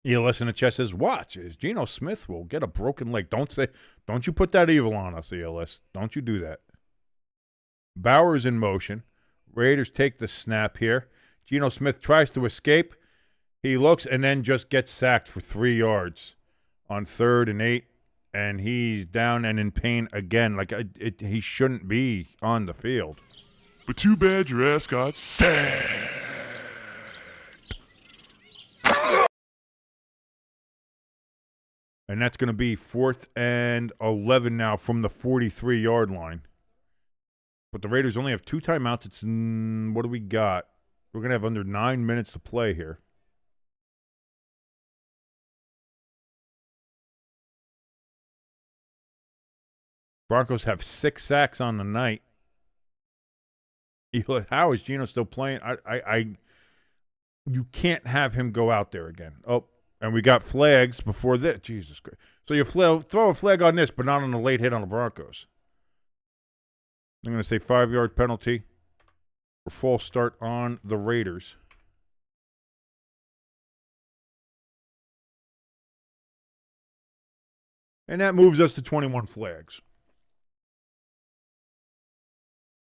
ELS in the chat says, watch, as Geno Smith will get a broken leg. Don't you put that evil on us, ELS. Don't you do that. Bauer's in motion. Raiders take the snap here. Geno Smith tries to escape. He looks and then just gets sacked for 3 yards on 3rd and 8. And he's down and in pain again. He shouldn't be on the field. But too bad your ass got sacked. And that's going to be 4th and 11 now from the 43-yard line. But the Raiders only have 2 timeouts. It's, what do we got? We're going to have under 9 minutes to play here. Broncos have 6 sacks on the night. How is Geno still playing? You can't have him go out there again. Oh, and we got flags before this. Jesus Christ. So you throw a flag on this, but not on the late hit on the Broncos. I'm going to say 5-yard penalty for false start on the Raiders. And that moves us to 21 flags.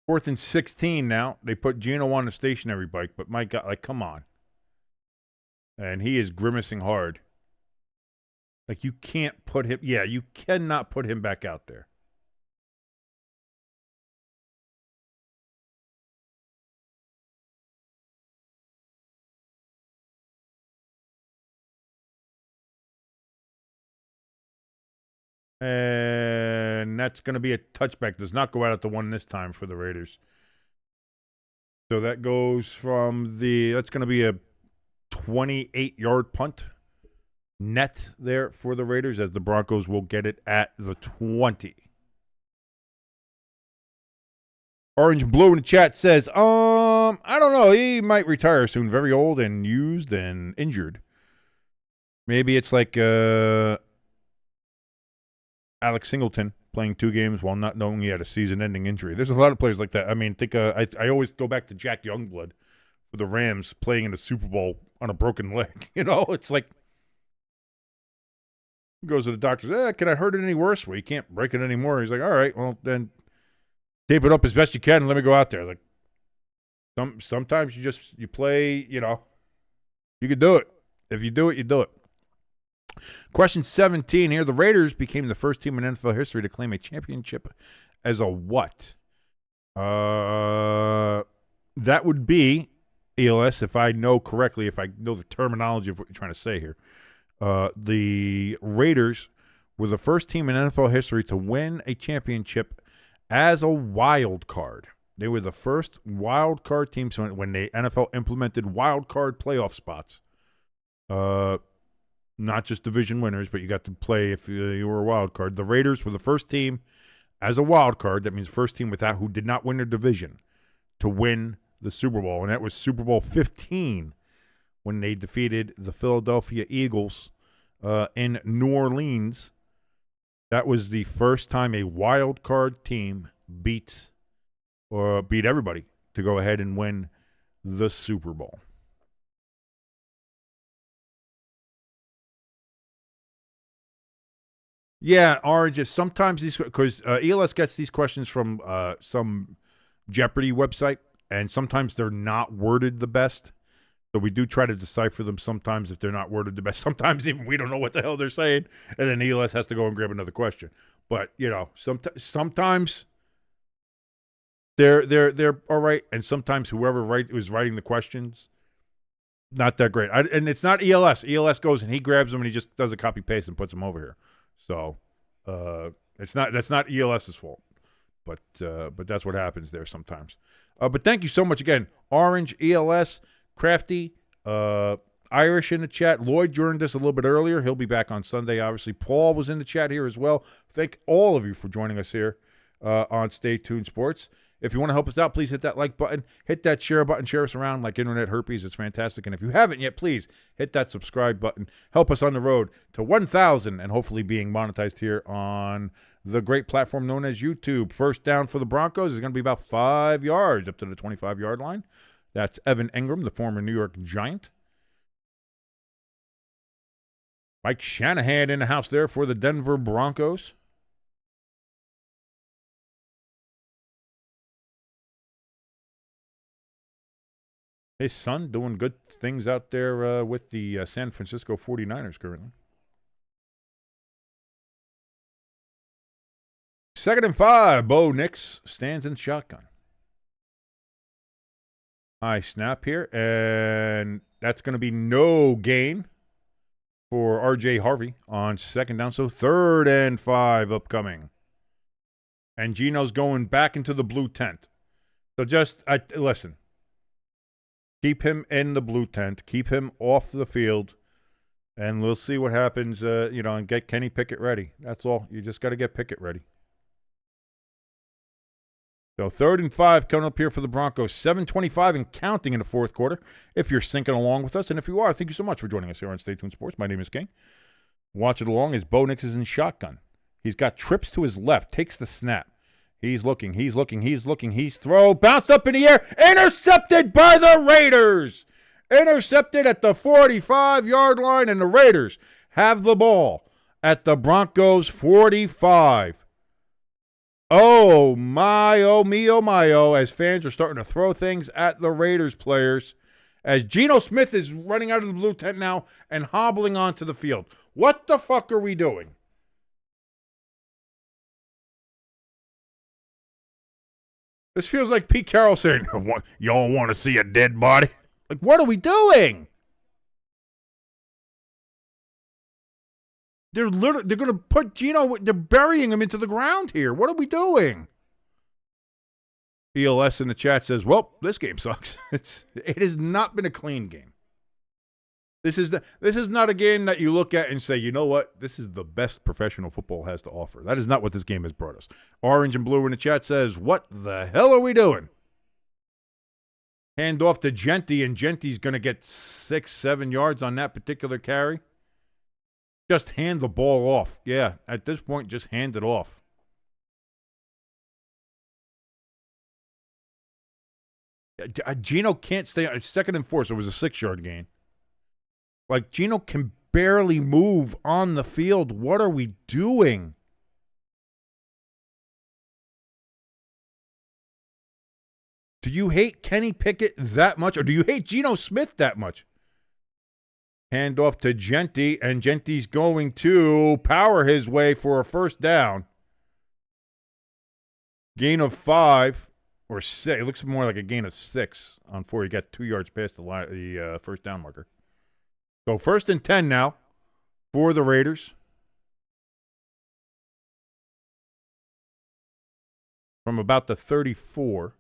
4th and 16 now. They put Gino on the stationary bike, but my God, like, come on. And he is grimacing hard. Like, you can't put him, you cannot put him back out there. And that's going to be a touchback. Does not go out at the one this time for the Raiders. So that goes from that's going to be a 28-yard punt net there for the Raiders, as the Broncos will get it at the 20. Orange and Blue in the chat says, I don't know. He might retire soon. Very old and used and injured. Maybe it's like Alex Singleton playing 2 games while not knowing he had a season-ending injury. There's a lot of players like that. I mean, I always go back to Jack Youngblood for the Rams playing in the Super Bowl on a broken leg. You know, it's like he goes to the doctor, can I hurt it any worse? Well, you can't break it anymore. He's like, all right, well, then tape it up as best you can and let me go out there. Like, sometimes you play, you know, you can do it. If you do it, you do it. Question 17 here. The Raiders became the first team in NFL history to claim a championship as a what? That would be, ELS, if I know correctly, if I know the terminology of what you're trying to say here. The Raiders were the first team in NFL history to win a championship as a wild card. They were the first wild card team when the NFL implemented wild card playoff spots. Not just division winners, but you got to play if you were a wild card. The Raiders were the first team as a wild card. That means first team who did not win their division to win the Super Bowl. And that was Super Bowl 15 when they defeated the Philadelphia Eagles in New Orleans. That was the first time a wild card team beat everybody to go ahead and win the Super Bowl. Yeah, Orange is sometimes because ELS gets these questions from some Jeopardy website, and sometimes they're not worded the best. So we do try to decipher them sometimes if they're not worded the best. Sometimes even we don't know what the hell they're saying, and then ELS has to go and grab another question. But you know, sometimes they're all right, and sometimes whoever was writing the questions, not that great. And it's not ELS. ELS goes and he grabs them and he just does a copy paste and puts them over here. So that's not ELS's fault, but that's what happens there sometimes. But thank you so much again, Orange, ELS, Crafty, Irish in the chat. Lloyd joined us a little bit earlier. He'll be back on Sunday. Obviously, Paul was in the chat here as well. Thank all of you for joining us here on Stay Tuned Sports. If you want to help us out, please hit that like button, hit that share button, share us around like internet herpes. It's fantastic. And if you haven't yet, please hit that subscribe button. Help us on the road to 1,000 and hopefully being monetized here on the great platform known as YouTube. First down for the Broncos is going to be about 5 yards up to the 25-yard line. That's Evan Engram, the former New York Giant. Mike Shanahan in the house there for the Denver Broncos. His son doing good things out there with the San Francisco 49ers currently. 2nd and 5. Bo Nix stands in shotgun. High snap here, and that's going to be no gain for R.J. Harvey on 2nd down. So 3rd and 5 upcoming. And Gino's going back into the blue tent. So just, listen. Keep him in the blue tent. Keep him off the field. And we'll see what happens, and get Kenny Pickett ready. That's all. You just got to get Pickett ready. So 3rd and 5 coming up here for the Broncos. 7:25 and counting in the 4th quarter. If you're syncing along with us, and if you are, thank you so much for joining us here on Stay Tuned Sports. My name is King. Watch it along as Bo Nix is in shotgun. He's got trips to his left. Takes the snap. He's looking. He's throw. Bounced up in the air. Intercepted by the Raiders. Intercepted at the 45-yard line, and the Raiders have the ball at the Broncos 45. Oh, my, oh, as fans are starting to throw things at the Raiders players as Geno Smith is running out of the blue tent now and hobbling onto the field. What the fuck are we doing? This feels like Pete Carroll saying, y'all want to see a dead body? Like, what are we doing? They're going to put Geno, they're burying him into the ground here. What are we doing? ELS in the chat says, well, this game sucks. It has not been a clean game. This is not a game that you look at and say, you know what? This is the best professional football has to offer. That is not what this game has brought us. Orange and Blue in the chat says, what the hell are we doing? Hand off to Genty, and Genty's going to get 6-7 yards on that particular carry. Just hand the ball off. Yeah, at this point, just hand it off. Geno can't stay on. It's 2nd and 4, so it was a 6-yard gain. Like, Geno can barely move on the field. What are we doing? Do you hate Kenny Pickett that much, or do you hate Geno Smith that much? Hand off to Genty, and Genty's going to power his way for a first down. Gain of 5 or 6. It looks more like a gain of 6 on 4. He got 2 yards past the first down marker. So 1st and 10 now for the Raiders. From about the 34.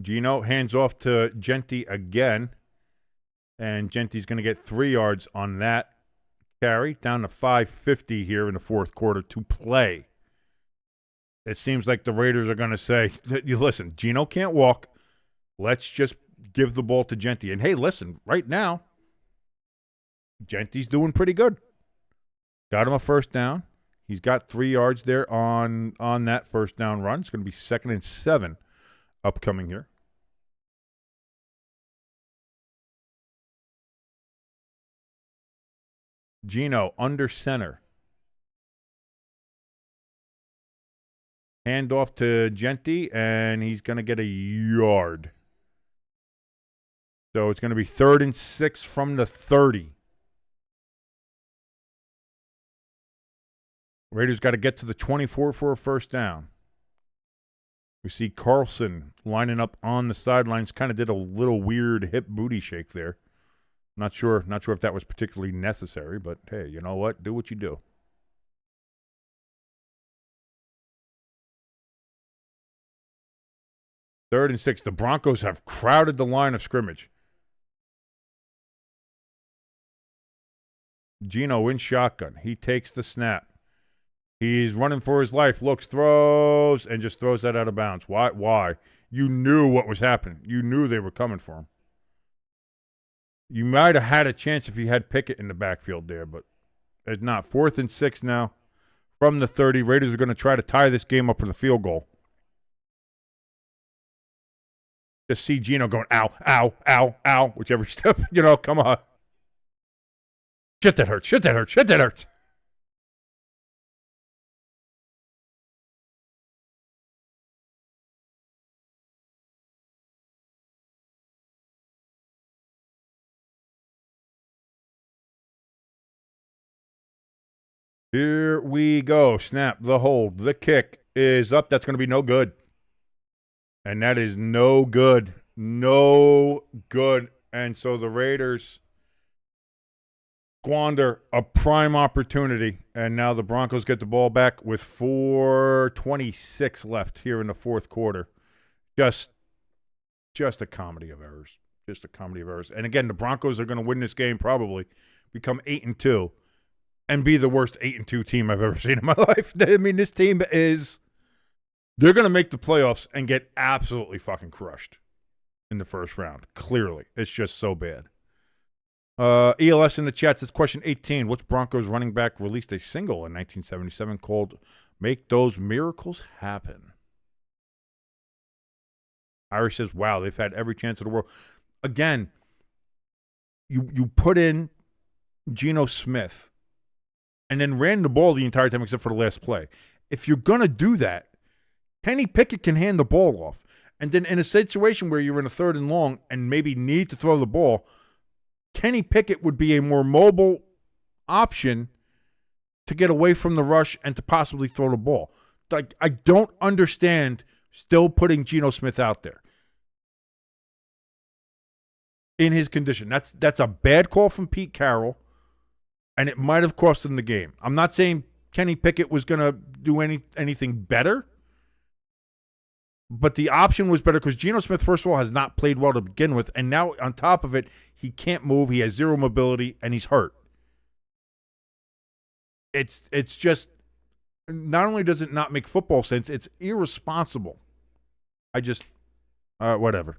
Geno hands off to Genty again. And Genty's going to get 3 yards on that carry. Down to 5:50 here in the 4th quarter to play. It seems like the Raiders are going to say, listen, Geno can't walk. Let's just give the ball to Genty. And hey, listen, right now, Genty's doing pretty good. Got him a first down. He's got 3 yards there on that first down run. It's going to be 2nd and 7 upcoming here. Geno under center. Hand off to Genty, and he's going to get a yard. So it's going to be 3rd and 6 from the 30. Raiders got to get to the 24 for a first down. We see Carlson lining up on the sidelines. Kind of did a little weird hip booty shake there. Not sure if that was particularly necessary, but hey, you know what? Do what you do. Third and 6. The Broncos have crowded the line of scrimmage. Geno in shotgun. He takes the snap. He's running for his life. Looks, throws, and just throws that out of bounds. Why? You knew what was happening. You knew they were coming for him. You might have had a chance if you had Pickett in the backfield there, but it's not. 4th and 6 now from the 30. Raiders are going to try to tie this game up with a field goal. Just see Geno going, ow, ow, ow, ow, whichever step. Come on. Shit, that hurts. Shit, that hurts. Shit, that hurts. Here we go. Snap, the hold, the kick is up. That's going to be no good. And that is no good. No good. And so the Raiders squander a prime opportunity. And now the Broncos get the ball back with 4:26 left here in the 4th quarter. Just a comedy of errors. Just a comedy of errors. And again, the Broncos are going to win this game probably, become 8-2. And be the worst 8-2 team I've ever seen in my life. I mean, this team is... They're going to make the playoffs and get absolutely fucking crushed in the first round. Clearly. It's just so bad. ELS in the chat says, question 18. Which Broncos running back released a single in 1977 called Make Those Miracles Happen? Irish says, wow, they've had every chance in the world. Again, you put in Geno Smith and then ran the ball the entire time except for the last play. If you're going to do that, Kenny Pickett can hand the ball off. And then in a situation where you're in a 3rd and long and maybe need to throw the ball, Kenny Pickett would be a more mobile option to get away from the rush and to possibly throw the ball. Like, I don't understand still putting Geno Smith out there in his condition. That's a bad call from Pete Carroll, and it might have cost him the game. I'm not saying Kenny Pickett was going to do anything better, but the option was better because Geno Smith, first of all, has not played well to begin with, and now on top of it, he can't move, he has zero mobility, and he's hurt. It's just, not only does it not make football sense, it's irresponsible. I just, whatever.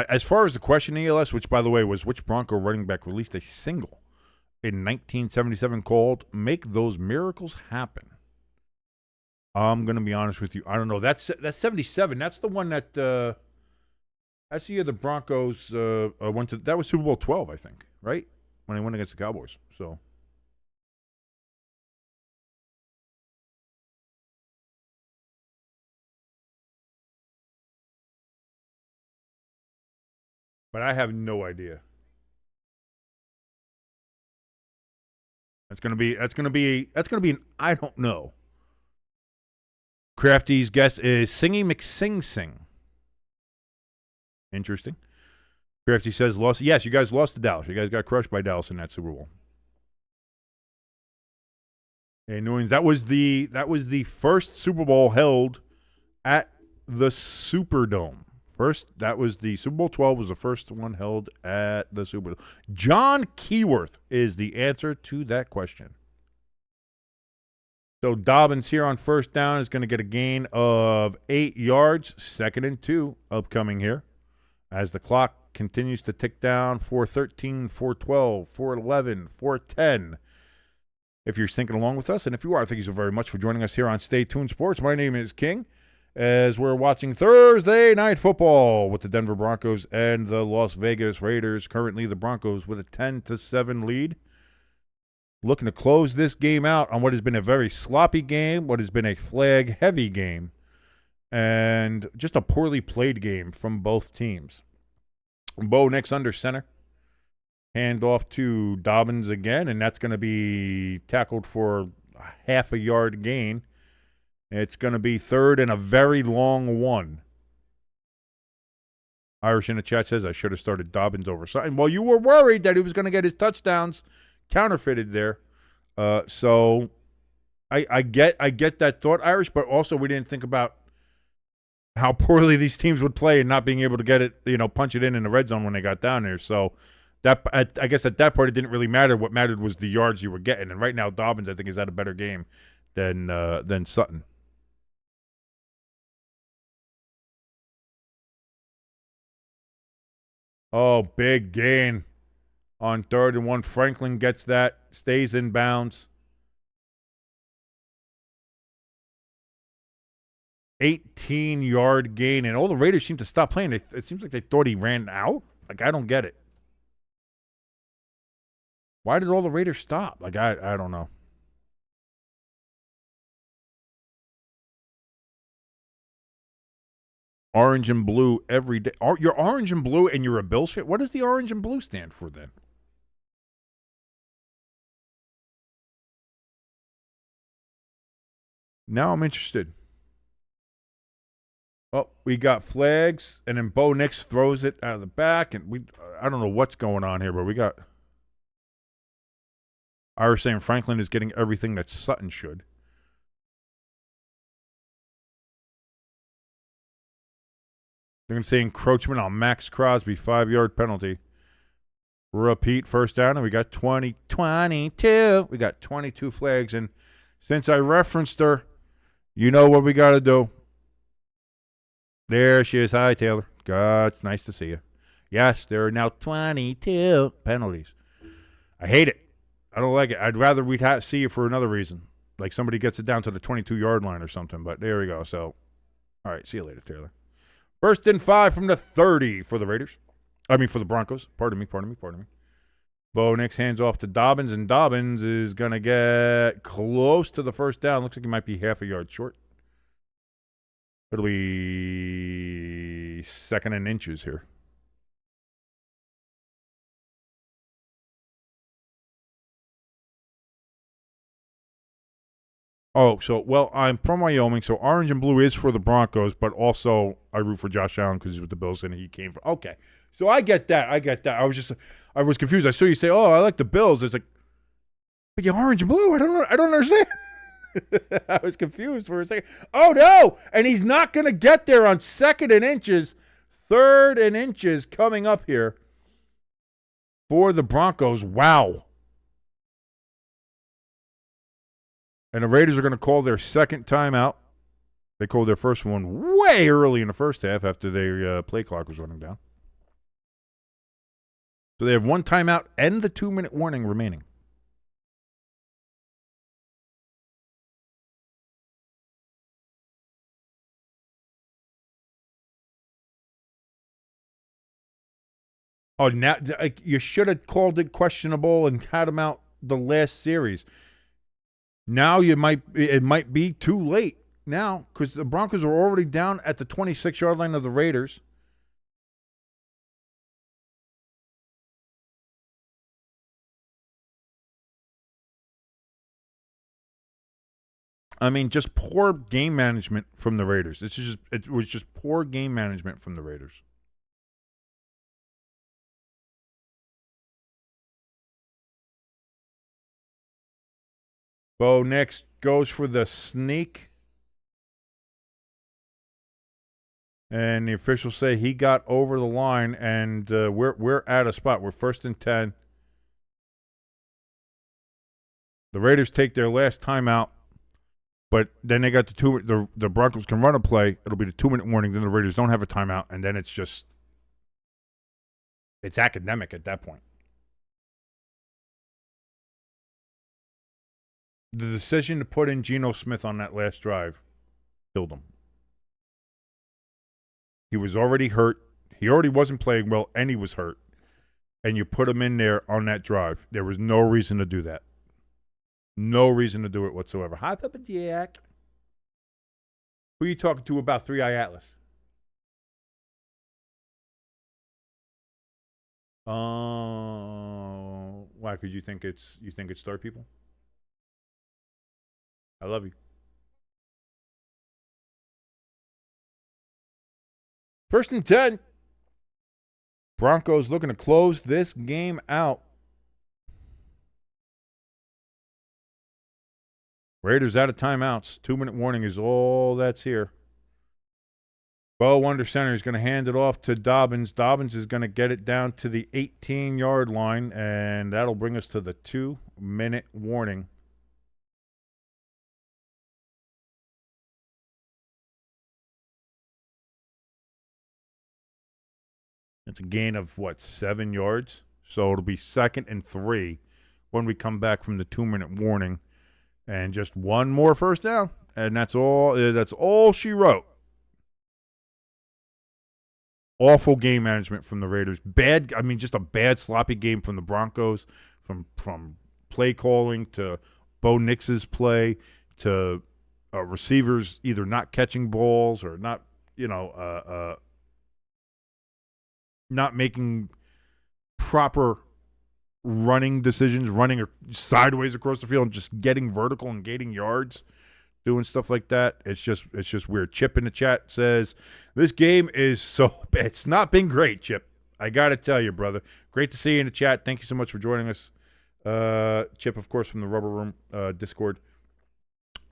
As far as the question, ELS, which, by the way, was which Bronco running back released a single in 1977 called Make Those Miracles Happen? I'm going to be honest with you. I don't know. That's 77. That's the one that that's the year the Broncos went to. That was Super Bowl 12, I think, right? When they went against the Cowboys. So. But I have no idea. That's gonna be an I don't know. Crafty's guess is Singy McSing Sing. Interesting. Crafty says lost. Yes, you guys lost to Dallas. You guys got crushed by Dallas in that Super Bowl. Hey, New Orleans. That was the first Super Bowl held at the Superdome. That was the Super Bowl 12 was the first one held at the Superdome. John Keyworth is the answer to that question. So Dobbins here on first down is going to get a gain of 8 yards, 2nd and 2 upcoming here. As the clock continues to tick down, 4:13, 4:12, 4:11, 4:10. If you're thinking along with us, and if you are, thank you so very much for joining us here on Stay Tuned Sports. My name is King, as we're watching Thursday Night Football with the Denver Broncos and the Las Vegas Raiders. Currently, the Broncos with a 10-7 lead. Looking to close this game out on what has been a very sloppy game, what has been a flag-heavy game, and just a poorly played game from both teams. Bo Nix under center. Hand off to Dobbins again, and that's going to be tackled for a half a yard gain. It's going to be 3rd and a very long one. Irish in the chat says, I should have started Dobbins over something. Well, you were worried that he was going to get his touchdowns counterfeited there. So I get that thought, Irish, but also we didn't think about how poorly these teams would play and not being able to get it, punch it in the red zone when they got down there. So that I guess at that point it didn't really matter. What mattered was the yards you were getting. And right now Dobbins, I think, has had a better game than Sutton. Oh, big gain on 3rd and 1. Franklin gets that, stays in bounds. 18-yard gain, and all the Raiders seem to stop playing. It seems like they thought he ran out. Like, I don't get it. Why did all the Raiders stop? Like, I don't know. Orange and blue every day. You're orange and blue and you're a Bills fan? What does the orange and blue stand for then? Now I'm interested. Oh, we got flags, and then Bo Nix throws it out of the back, and I don't know what's going on here, but we got Irish saying Franklin is getting everything that Sutton should. They're going to say encroachment on Max Crosby, 5-yard penalty. Repeat, first down, and we got 22. We got 22 flags, and Since I referenced her, you know what we got to do. There she is. Hi, Taylor. God, it's nice to see you. Yes, there are now 22 penalties. I hate it. I don't like it. I'd rather we'd see you for another reason. Like somebody gets it down to the 22-yard line or something. But there we go. So, all right. See you later, Taylor. 1st and 5 from the 30 for the Raiders. For the Broncos. Pardon me. Bo Nix hands off to Dobbins, and Dobbins is going to get close to the first down. Looks like he might be half a yard short. It'll be 2nd and inches here. Oh, I'm from Wyoming, so orange and blue is for the Broncos, but also I root for Josh Allen because he's with the Bills and he came from. Okay, so I get that. I was confused. I saw you say, "Oh, I like the Bills." It's like, but you're orange and blue. I don't understand. I was confused for a second. Oh no! And he's not going to get there on 2nd and inches, 3rd and inches coming up here for the Broncos. Wow. And the Raiders are going to call their 2nd timeout. They called their first one way early in the first half after their play clock was running down. So they have 1 timeout and the 2-minute warning remaining. Oh, now you should have called it questionable and had him out the last series. Now it might be too late now because the Broncos are already down at the 26-yard line of the Raiders. Just poor game management from the Raiders. It was just poor game management from the Raiders. Bo Nix goes for the sneak. And the officials say he got over the line, and we're at a spot. We're 1st and 10. The Raiders take their last timeout, but then they got the Broncos can run a play. It'll be the 2-minute warning. Then the Raiders don't have a timeout, and then it's academic at that point. The decision to put in Geno Smith on that last drive killed him. He was already hurt. He already wasn't playing well, and he was hurt. And you put him in there on that drive. There was no reason to do that. No reason to do it whatsoever. Hi, Papa Jack. Who are you talking to about 3-Eye Atlas? Why? Because you think it's star people? I love you. 1st and 10. Broncos looking to close this game out. Raiders out of timeouts. 2-minute warning is all that's here. Bo under center is going to hand it off to Dobbins. Dobbins is going to get it down to the 18-yard line, and that'll bring us to the 2-minute warning. It's a gain of, 7 yards? So it'll be 2nd and 3 when we come back from the 2-minute warning. And just one more first down. And that's all she wrote. Awful game management from the Raiders. Just a bad, sloppy game from the Broncos. From play calling to Bo Nix's play to receivers either not catching balls or not making proper running decisions, running sideways across the field and just getting vertical and gaining yards, doing stuff like that. It's just weird. Chip in the chat says, this game is so bad. It's not been great, Chip. I got to tell you, brother. Great to see you in the chat. Thank you so much for joining us. Chip, of course, from the Rubber Room Discord.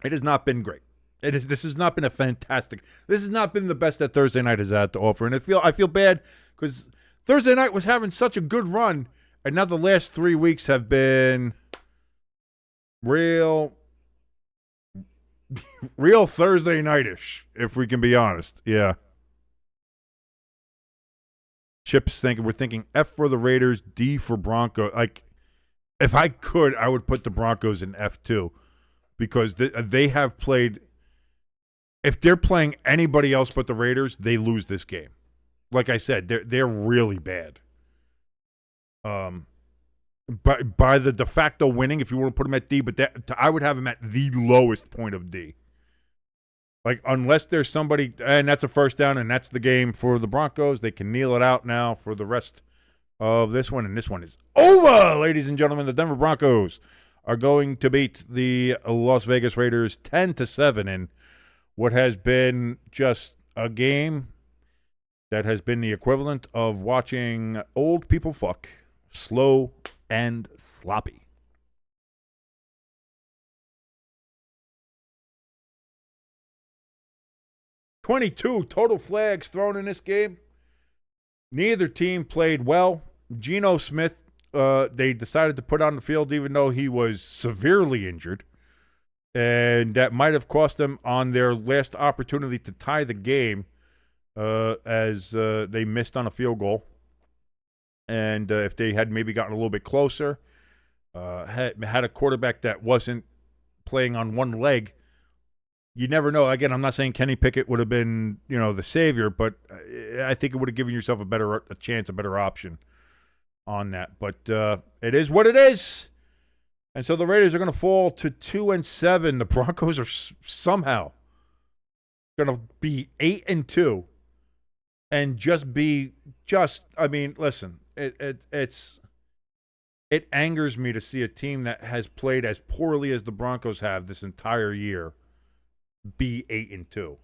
It has not been great. This has not been a fantastic. This has not been the best that Thursday night has had to offer. And I feel bad because Thursday night was having such a good run, and now the last 3 weeks have been real real Thursday night-ish, if we can be honest. Yeah. Chip's we're thinking F for the Raiders, D for Broncos. Like, if I could, I would put the Broncos in F2 because they have played. If they're playing anybody else but the Raiders, they lose this game. Like I said, they're really bad. By the de facto winning, if you want to put them at D, but I would have them at the lowest point of D. Like, unless there's somebody, and that's a first down, and that's the game for the Broncos, they can kneel it out now for the rest of this one, and this one is over, ladies and gentlemen. The Denver Broncos are going to beat the Las Vegas Raiders 10-7 in what has been just a game that has been the equivalent of watching old people fuck, slow and sloppy. .22 total flags thrown in this game. Neither team played well. Geno Smith, they decided to put on the field even though he was severely injured. And that might have cost them on their last opportunity to tie the game as they missed on a field goal. And if they had maybe gotten a little bit closer, had a quarterback that wasn't playing on one leg, you never know. Again, I'm not saying Kenny Pickett would have been, the savior, but I think it would have given yourself a better option on that. But it is what it is. And so the Raiders are going to fall to 2-7. The Broncos are somehow going to be 8-2 and listen, it angers me to see a team that has played as poorly as the Broncos have this entire year be 8-2.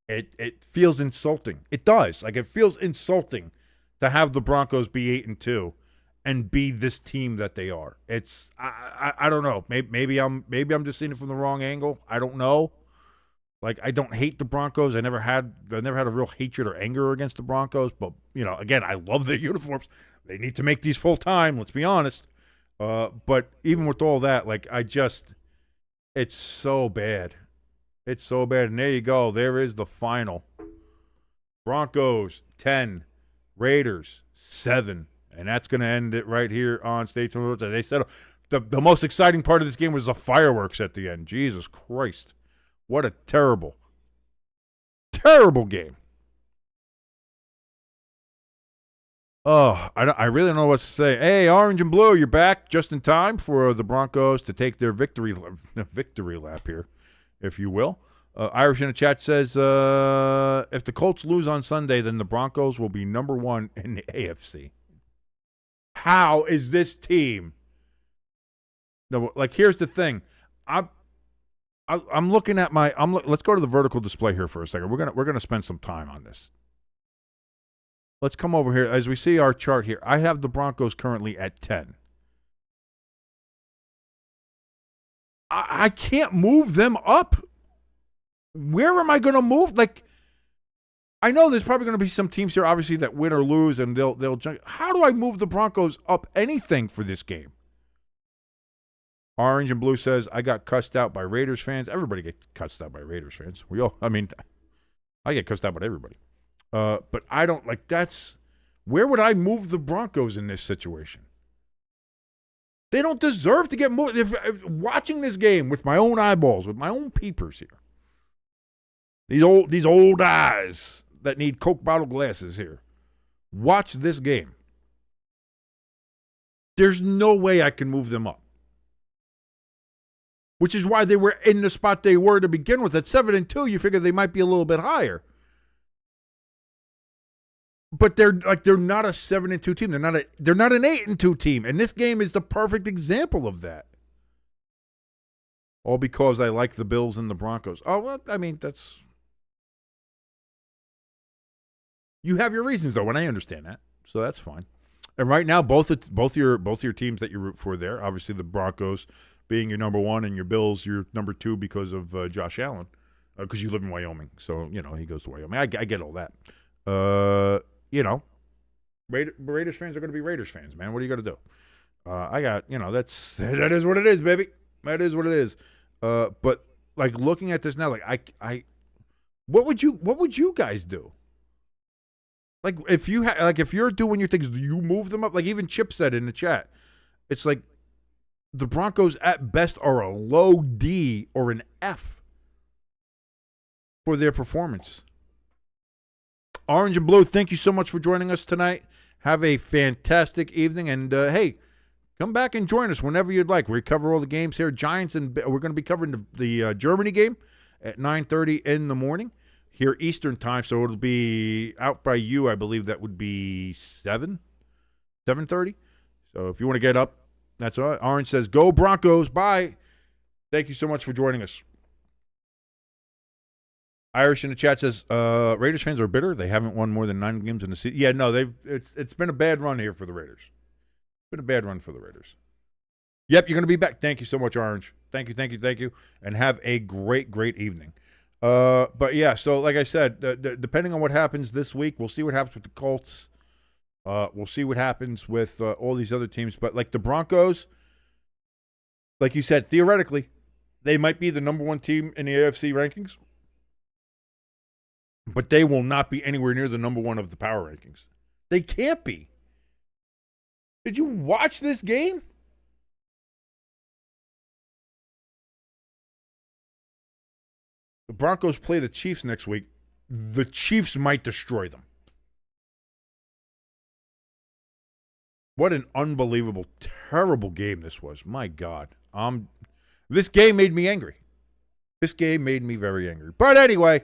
It feels insulting. It does. Like, it feels insulting to have the Broncos be 8-2 and be this team that they are. It's I don't know. Maybe I'm just seeing it from the wrong angle. I don't know. Like, I don't hate the Broncos. I never had a real hatred or anger against the Broncos. But again, I love their uniforms. They need to make these full time. Let's be honest. But even with all that, like, it's so bad. It's so bad. And there you go. There is the final. Broncos 10, Raiders 7. And that's going to end it right here on State Road. They said the most exciting part of this game was the fireworks at the end. Jesus Christ. What a terrible, terrible game. Oh, I really don't know what to say. Hey, Orange and Blue, you're back just in time for the Broncos to take their victory lap here, if you will. Irish in the chat says, if the Colts lose on Sunday, then the Broncos will be number 1 in the AFC. How is this team? No, like, here's the thing. I'm looking at let's go to the vertical display here for a second. We're gonna spend some time on this. Let's come over here. As we see our chart here, I have the Broncos currently at 10. I can't move them up. Where am I going to move? Like, I know there's probably going to be some teams here, obviously, that win or lose, and they'll jump. How do I move the Broncos up anything for this game? Orange and Blue says, I got cussed out by Raiders fans. Everybody gets cussed out by Raiders fans. I get cussed out by everybody. But I don't, like, where would I move the Broncos in this situation? They don't deserve to get moved. If watching this game with my own eyeballs, with my own peepers here, these old eyes that need Coke bottle glasses here, watch this game. There's no way I can move them up. Which is why they were in the spot they were to begin with. At 7-2, you figure they might be a little bit higher. But they're not a 7-2 team. They're not an 8-2 team. And this game is the perfect example of that. All because I like the Bills and the Broncos. Oh, well, I mean, that's... You have your reasons, though, and I understand that. So that's fine. And right now, both your teams that you root for there, obviously the Broncos being your number 1 and your Bills your number 2 because of Josh Allen, because you live in Wyoming. So, he goes to Wyoming. I get all that. Raiders fans are going to be Raiders fans, man. What are you going to do? that is what it is, baby. That is what it is. But like looking at this now, like what would you guys do? Like if you're doing your things, do you move them up? Like even Chip said in the chat, it's like the Broncos at best are a low D or an F for their performance. Orange and Blue, thank you so much for joining us tonight. Have a fantastic evening, and hey, come back and join us whenever you'd like. We cover all the games here. Giants, and we're going to be covering the Germany game at 9:30 in the morning here Eastern time, so it'll be out by you. I believe that would be 7:30. So if you want to get up, that's all right. Orange says, go Broncos. Bye. Thank you so much for joining us. Irish in the chat says, Raiders fans are bitter. They haven't won more than 9 games in the season. Yeah, no, it's been a bad run here for the Raiders. It's been a bad run for the Raiders. Yep, you're going to be back. Thank you so much, Orange. Thank you. And have a great, great evening. But yeah, so like I said, depending on what happens this week, we'll see what happens with the Colts. We'll see what happens with all these other teams. But like the Broncos, like you said, theoretically, they might be the number 1 team in the AFC rankings. But they will not be anywhere near the number 1 of the power rankings. They can't be. Did you watch this game? The Broncos play the Chiefs next week. The Chiefs might destroy them. What an unbelievable, terrible game this was. My God. This game made me angry. This game made me very angry. But anyway,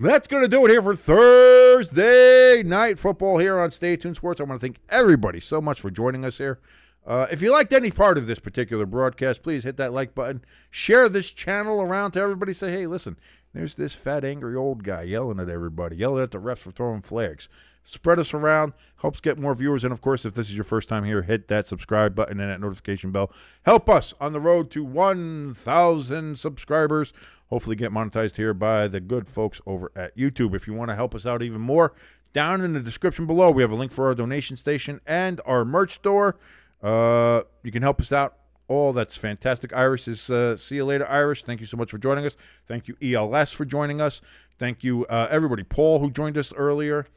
that's going to do it here for Thursday Night Football here on Stay Tuned Sports. I want to thank everybody so much for joining us here. If you liked any part of this particular broadcast, please hit that like button. Share this channel around to everybody. Say, hey, listen, there's this fat, angry old guy yelling at everybody, yelling at the refs for throwing flags. Spread us around, helps get more viewers. And, of course, if this is your first time here, hit that subscribe button and that notification bell. Help us on the road to 1,000 subscribers. Hopefully get monetized here by the good folks over at YouTube. If you want to help us out even more, down in the description below, we have a link for our donation station and our merch store. You can help us out. Oh, that's fantastic. Iris is, see you later, Iris. Thank you so much for joining us. Thank you, ELS, for joining us. Thank you, everybody. Paul, who joined us earlier.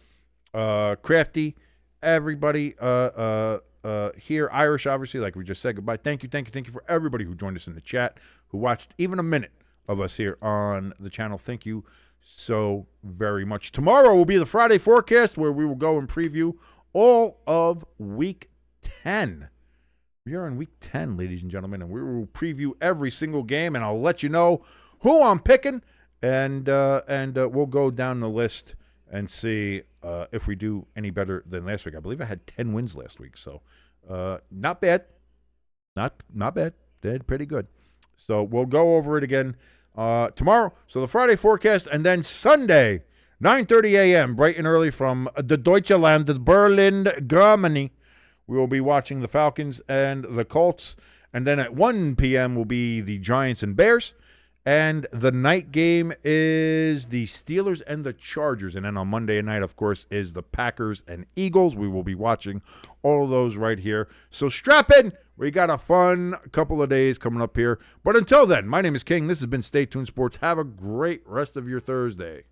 Crafty, everybody here. Irish, obviously, like we just said goodbye. Thank you for everybody who joined us in the chat, who watched even a minute of us here on the channel. Thank you so very much. Tomorrow will be the Friday forecast, where we will go and preview all of Week 10. We are in Week 10, ladies and gentlemen, and we will preview every single game, and I'll let you know who I'm picking, and we'll go down the list and see if we do any better than last week. I believe I had 10 wins last week, so not bad. Not bad. Did pretty good. So we'll go over it again tomorrow. So the Friday forecast, and then Sunday, 9:30 a.m., bright and early from the Deutschland, the Berlin, Germany. We will be watching the Falcons and the Colts. And then at 1 p.m. will be the Giants and Bears. And the night game is the Steelers and the Chargers. And then on Monday night, of course, is the Packers and Eagles. We will be watching all of those right here. So strap in. We got a fun couple of days coming up here. But until then, my name is King. This has been Stay Tuned Sports. Have a great rest of your Thursday.